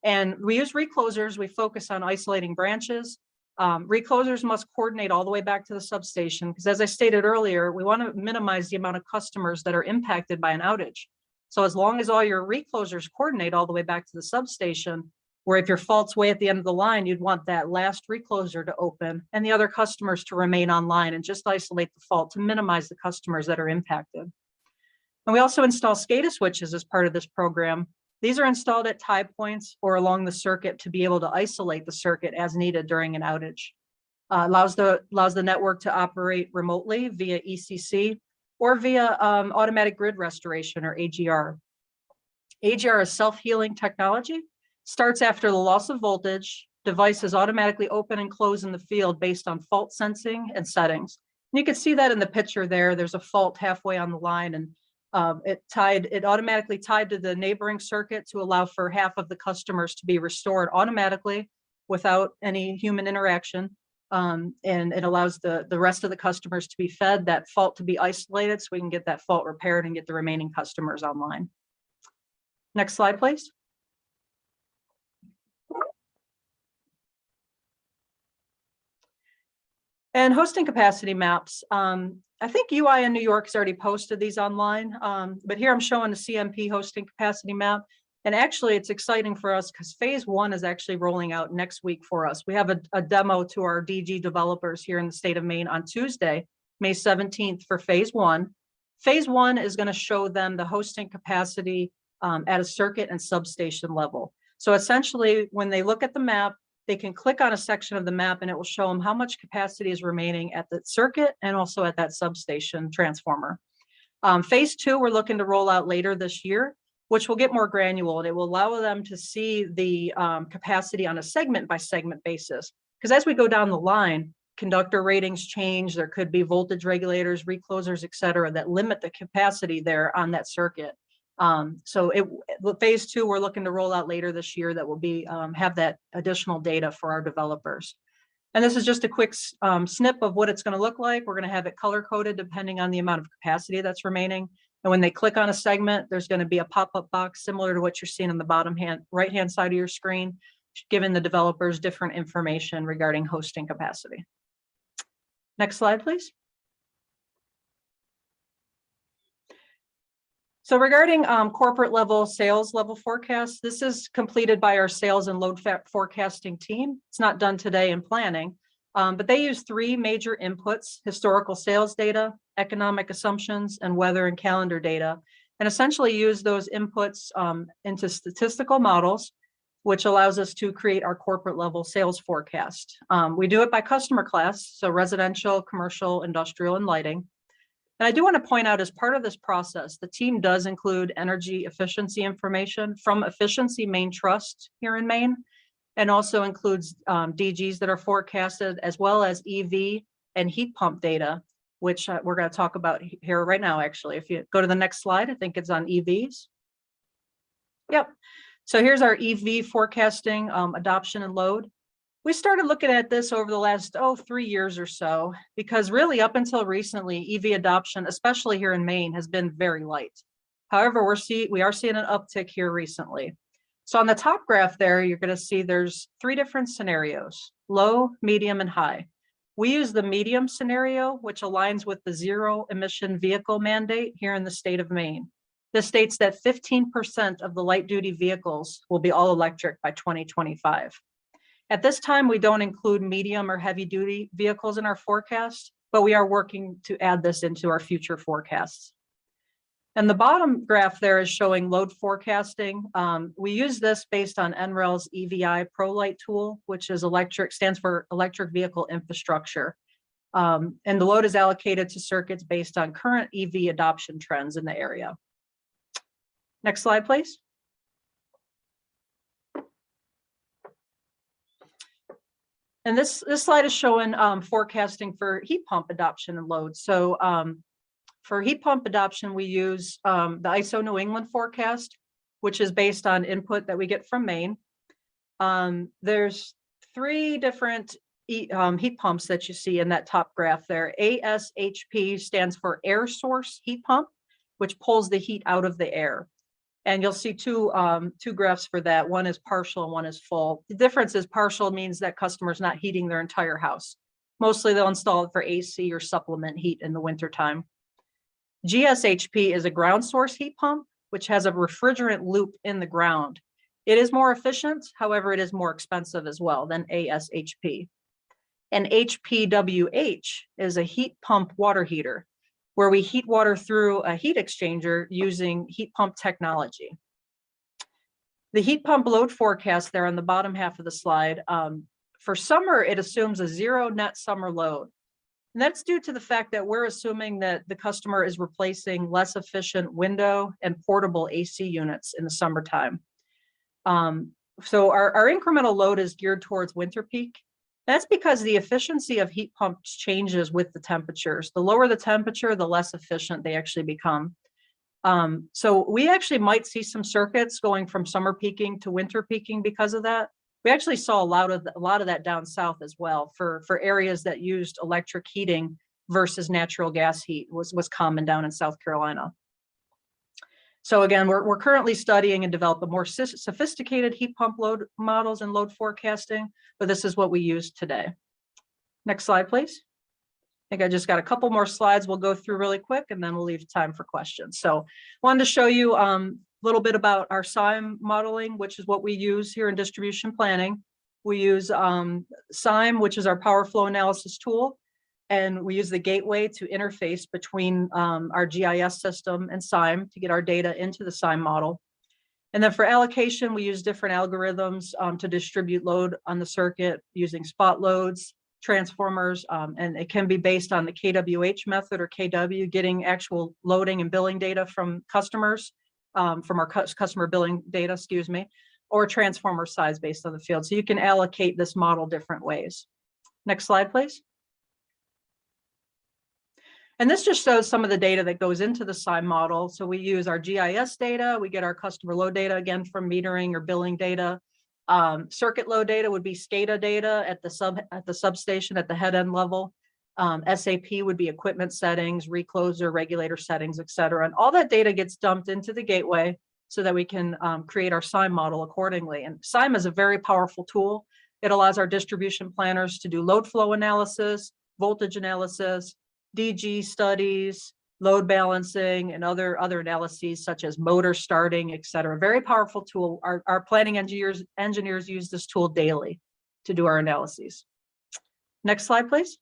And we use reclosers. We focus on isolating branches. Reclosers must coordinate all the way back to the substation, because as I stated earlier, we want to minimize the amount of customers that are impacted by an outage. So as long as all your reclosers coordinate all the way back to the substation, where if your fault's way at the end of the line, you'd want that last recloser to open and the other customers to remain online and just isolate the fault to minimize the customers that are impacted. And we also install SCADA switches as part of this program. These are installed at tie points or along the circuit to be able to isolate the circuit as needed during an outage. Allows the network to operate remotely via ECC or via automatic grid restoration, or AGR. AGR is self-healing technology. Starts after the loss of voltage. Devices automatically open and close in the field based on fault sensing and settings. And you can see that in the picture there. There's a fault halfway on the line, and it automatically tied to the neighboring circuit to allow for half of the customers to be restored automatically without any human interaction. And it allows the rest of the customers to be fed, that fault to be isolated, so we can get that fault repaired and get the remaining customers online. Next slide, please. And hosting capacity maps. I think UI in New York has already posted these online, but here I'm showing the CMP hosting capacity map. And actually it's exciting for us because phase 1 is actually rolling out next week for us. We have a demo to our DG developers here in the state of Maine on Tuesday, May 17th for phase 1. Phase 1 is going to show them the hosting capacity at a circuit and substation level. So essentially, when they look at the map, they can click on a section of the map and it will show them how much capacity is remaining at the circuit and also at that substation transformer. Phase 2, we're looking to roll out later this year, which will get more granular and it will allow them to see the capacity on a segment by segment basis. Because as we go down the line, conductor ratings change, there could be voltage regulators, reclosers, et cetera, that limit the capacity there on that circuit. So phase 2, we're looking to roll out later this year that will be have that additional data for our developers. And this is just a quick snip of what it's going to look like. We're going to have it color coded depending on the amount of capacity that's remaining. And when they click on a segment, there's going to be a pop-up box similar to what you're seeing on the bottom right-hand side of your screen, giving the developers different information regarding hosting capacity. Next slide, please. So regarding corporate level sales level forecast, this is completed by our sales and load forecasting team. It's not done today in planning, but they use 3 major inputs: historical sales data, economic assumptions, and weather and calendar data, and essentially use those inputs into statistical models, which allows us to create our corporate level sales forecast. We do it by customer class, so residential, commercial, industrial, and lighting. And I do want to point out, as part of this process, the team does include energy efficiency information from Efficiency Maine Trust here in Maine, and also includes DGs that are forecasted, as well as EV and heat pump data, which we're going to talk about here right now, actually. If you go to the next slide, I think it's on EVs. Yep. So here's our EV forecasting, adoption and load. We started looking at this over the last 3 years or so, because really up until recently, EV adoption, especially here in Maine, has been very light. However, we are seeing an uptick here recently. So on the top graph there, you're going to see there's 3 different scenarios: low, medium, and high. We use the medium scenario, which aligns with the zero emission vehicle mandate here in the state of Maine. This states that 15% of the light duty vehicles will be all electric by 2025. At this time, we don't include medium or heavy duty vehicles in our forecast, but we are working to add this into our future forecasts. And the bottom graph there is showing load forecasting. We use this based on NREL's EVI ProLight tool, which is stands for electric vehicle infrastructure. And the load is allocated to circuits based on current EV adoption trends in the area. Next slide, please. And this slide is showing forecasting for heat pump adoption and load. So for heat pump adoption, we use the ISO New England forecast, which is based on input that we get from Maine. There's 3 different heat pumps that you see in that top graph there. ASHP stands for air source heat pump, which pulls the heat out of the air. And you'll see two graphs for that. One is partial and one is full. The difference is partial means that customer's not heating their entire house. Mostly they'll install it for AC or supplement heat in the wintertime. GSHP is a ground source heat pump, which has a refrigerant loop in the ground. It is more efficient, however, it is more expensive as well than ASHP. And HPWH is a heat pump water heater, where we heat water through a heat exchanger using heat pump technology. The heat pump load forecast there on the bottom half of the slide, for summer, it assumes a 0 net summer load. And that's due to the fact that we're assuming that the customer is replacing less efficient window and portable AC units in the summertime. So our incremental load is geared towards winter peak. That's because the efficiency of heat pumps changes with the temperatures. The lower the temperature, the less efficient they actually become. So we actually might see some circuits going from summer peaking to winter peaking because of that. We actually saw a lot of that down south as well for areas that used electric heating versus natural gas heat was common down in South Carolina. So again, we're currently studying and developing more sophisticated heat pump load models and load forecasting, but this is what we use today. Next slide, please. think I just got a couple more slides we'll go through really quick, and then we'll leave time for questions. So wanted to show you a little bit about our SIME modeling, which is what we use here in distribution planning. We use SIME, which is our power flow analysis tool, and we use the gateway to interface between our GIS system and SIME to get our data into the SIME model. And then for allocation, we use different algorithms to distribute load on the circuit using spot loads, transformers, and it can be based on the KWH method or KW, getting actual loading and billing data from customers, from our customer billing data, excuse me, or transformer size based on the field. So you can allocate this model different ways. Next slide, please. And this just shows some of the data that goes into the SIME model. So we use our GIS data, we get our customer load data again from metering or billing data. Circuit load data would be SCADA data at the substation at the head end level. SAP would be equipment settings, recloser, regulator settings, et cetera. And all that data gets dumped into the gateway so that we can create our SIME model accordingly. And SIME is a very powerful tool. It allows our distribution planners to do load flow analysis, voltage analysis, DG studies, load balancing, and other analyses such as motor starting, et cetera. Very powerful tool. Our planning engineers use this tool daily to do our analyses. Next slide, please.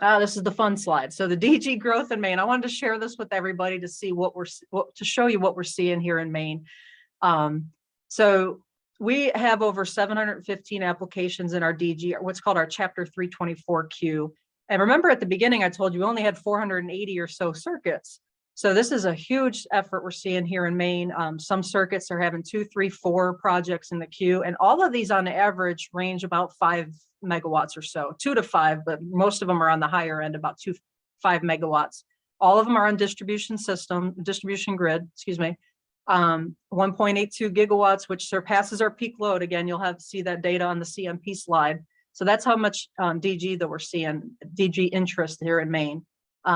This is the fun slide. So the DG growth in Maine. I wanted to share this with everybody to see to show you what we're seeing here in Maine. So we have over 715 applications in our DG, what's called our Chapter 324 queue. And remember at the beginning, I told you we only had 480 or so circuits. So this is a huge effort we're seeing here in Maine. Some circuits are having 2, 3, 4 projects in the queue. And all of these on average range about 5 megawatts or so, 2 to 5, but most of them are on the higher end, about 5 megawatts. All of them are on distribution grid, excuse me. 1.82 gigawatts, which surpasses our peak load. Again, you'll see that data on the CMP slide. So that's how much DG that we're seeing, DG interest here in Maine.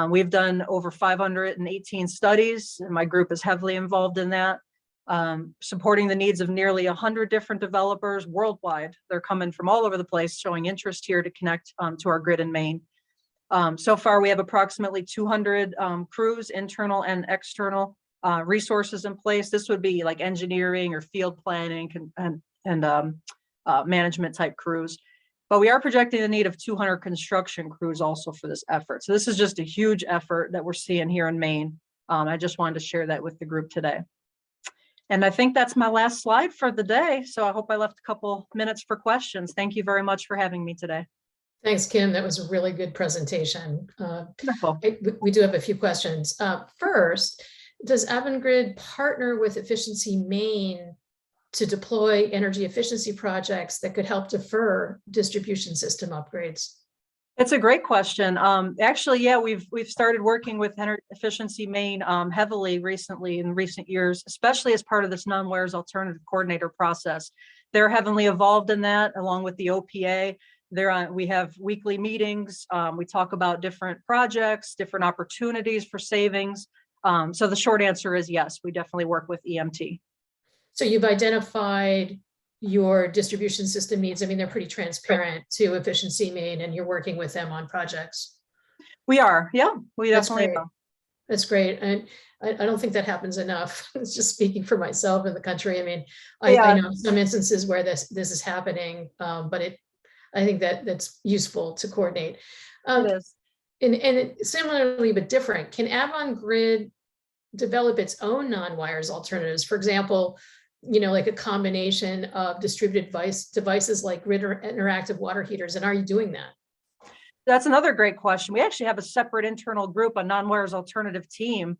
We've done over 518 studies, and my group is heavily involved in that, supporting the needs of nearly 100 different developers worldwide. They're coming from all over the place, showing interest here to connect to our grid in Maine. So far, we have approximately 200 crews, internal and external resources in place. This would be like engineering or field planning and management type crews. But we are projecting the need of 200 construction crews also for this effort. So this is just a huge effort that we're seeing here in Maine. I just wanted to share that with the group today. And I think that's my last slide for the day. So I hope I left a couple minutes for questions. Thank you very much for having me today. Thanks, Kim. That was a really good presentation. Wonderful. We do have a few questions. First, does Avangrid partner with Efficiency Maine to deploy energy efficiency projects that could help defer distribution system upgrades? It's a great question. Actually, yeah, we've started working with Efficiency Maine heavily recently in recent years, especially as part of this non-WARES alternative coordinator process. They're heavily involved in that, along with the OPA. We have weekly meetings. We talk about different projects, different opportunities for savings. So the short answer is yes, we definitely work with EMT. So you've identified your distribution system needs. I mean, they're pretty transparent to Efficiency Maine, and you're working with them on projects. We are, yeah, we definitely are. That's great. And I don't think that happens enough. It's just speaking for myself in the country. I mean, I know some instances where this is happening, but I think that's useful to coordinate. It is. And similarly, but different, can Avangrid develop its own non-WARES alternatives? For example, like a combination of distributed devices like grid or interactive water heaters. And are you doing that? That's another great question. We actually have a separate internal group, a non-WARES alternative team,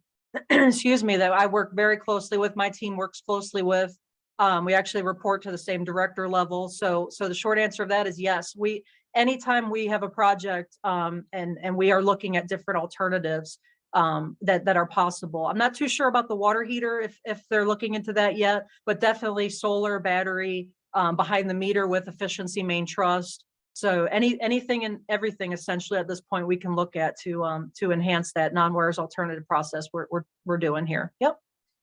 excuse me, that I work very closely with. My team works closely with. We actually report to the same director level. So the short answer of that is yes. Anytime we have a project and we are looking at different alternatives that are possible. I'm not too sure about the water heater if they're looking into that yet, but definitely solar, battery, behind the meter with Efficiency Maine Trust. So anything and everything essentially at this point we can look at to enhance that non-WARES alternative process we're doing here. Yep.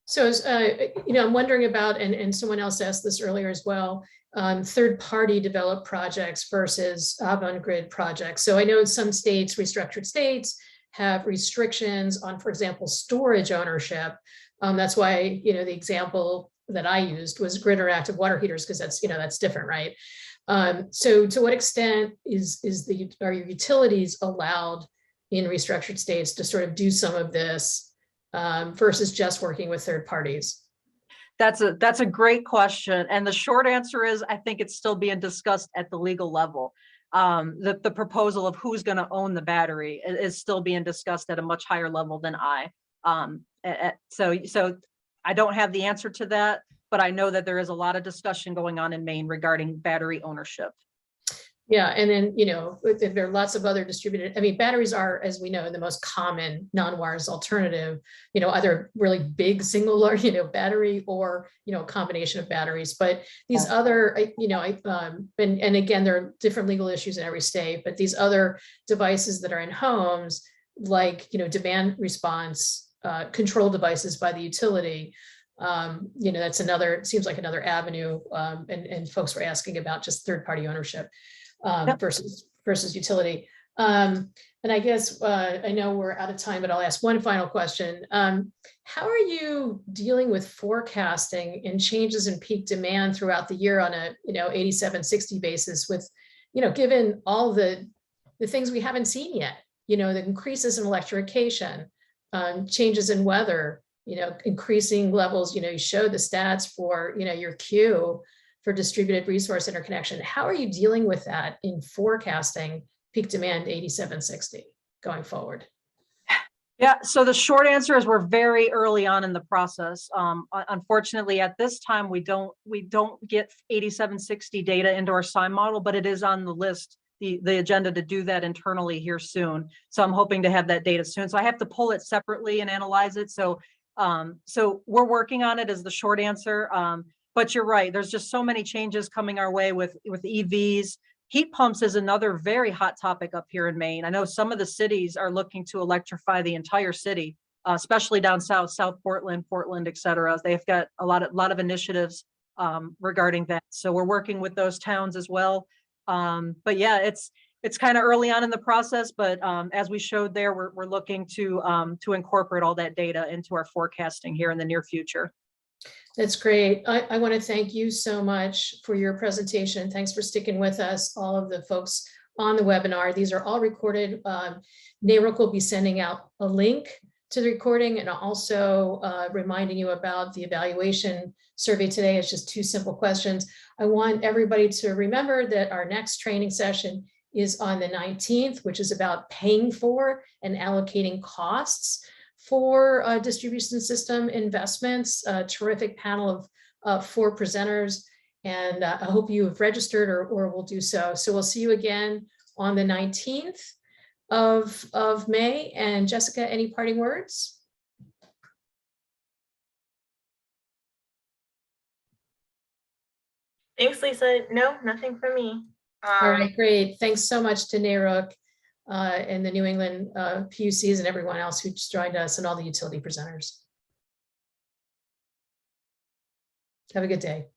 So, I'm wondering about, and someone else asked this earlier as well, third-party developed projects versus Avangrid projects. So I know some states, restructured states, have restrictions on, for example, storage ownership. That's why, the example that I used was grid interactive water heaters, because that's different, right? So to what extent are your utilities allowed in restructured states to sort of do some of this versus just working with third parties? That's a great question. And the short answer is, I think it's still being discussed at the legal level. The proposal of who's going to own the battery is still being discussed at a much higher level than I. So I don't have the answer to that, but I know that there is a lot of discussion going on in Maine regarding battery ownership. Yeah, and then, there are lots of other distributed, batteries are, as we know, the most common non-wires alternative, either really big single large, battery, or, a combination of batteries. But these other, and again, there are different legal issues in every state, but these other devices that are in homes, like, demand response control devices by the utility, that's it seems like another avenue, and folks were asking about just third-party ownership. Versus utility. And I guess I know we're out of time, but I'll ask one final question. How are you dealing with forecasting and changes in peak demand throughout the year on a 8760 basis with, given all the things we haven't seen yet, the increases in electrification, changes in weather, increasing levels, you showed the stats for, your queue for distributed resource interconnection. How are you dealing with that in forecasting peak demand 8760 going forward? Yeah, so the short answer is we're very early on in the process. Unfortunately, at this time, we don't get 8760 data into our SIM model, but it is on the list, the agenda to do that internally here soon. So I'm hoping to have that data soon. So I have to pull it separately and analyze it. So we're working on it is the short answer. But you're right, there's just so many changes coming our way with EVs. Heat pumps is another very hot topic up here in Maine. I know some of the cities are looking to electrify the entire city, especially down south, Portland, et cetera. They've got a lot of initiatives regarding that. So we're working with those towns as well. But yeah, it's kind of early on in the process, but as we showed there, we're looking to incorporate all that data into our forecasting here in the near future. That's great. I want to thank you so much for your presentation. Thanks for sticking with us, all of the folks on the webinar. These are all recorded. NARUC will be sending out a link to the recording, and also reminding you about the evaluation survey today. It's just 2 simple questions. I want everybody to remember that our next training session is on the 19th, which is about paying for and allocating costs for distribution system investments. A terrific panel of 4 presenters, and I hope you have registered or will do so. So we'll see you again on the 19th of May. And Jessica, any parting words? Thanks, Lisa. No, nothing from me. All right, great. Thanks so much to NARUC and the New England PUCs and everyone else who just joined us, and all the utility presenters. Have a good day.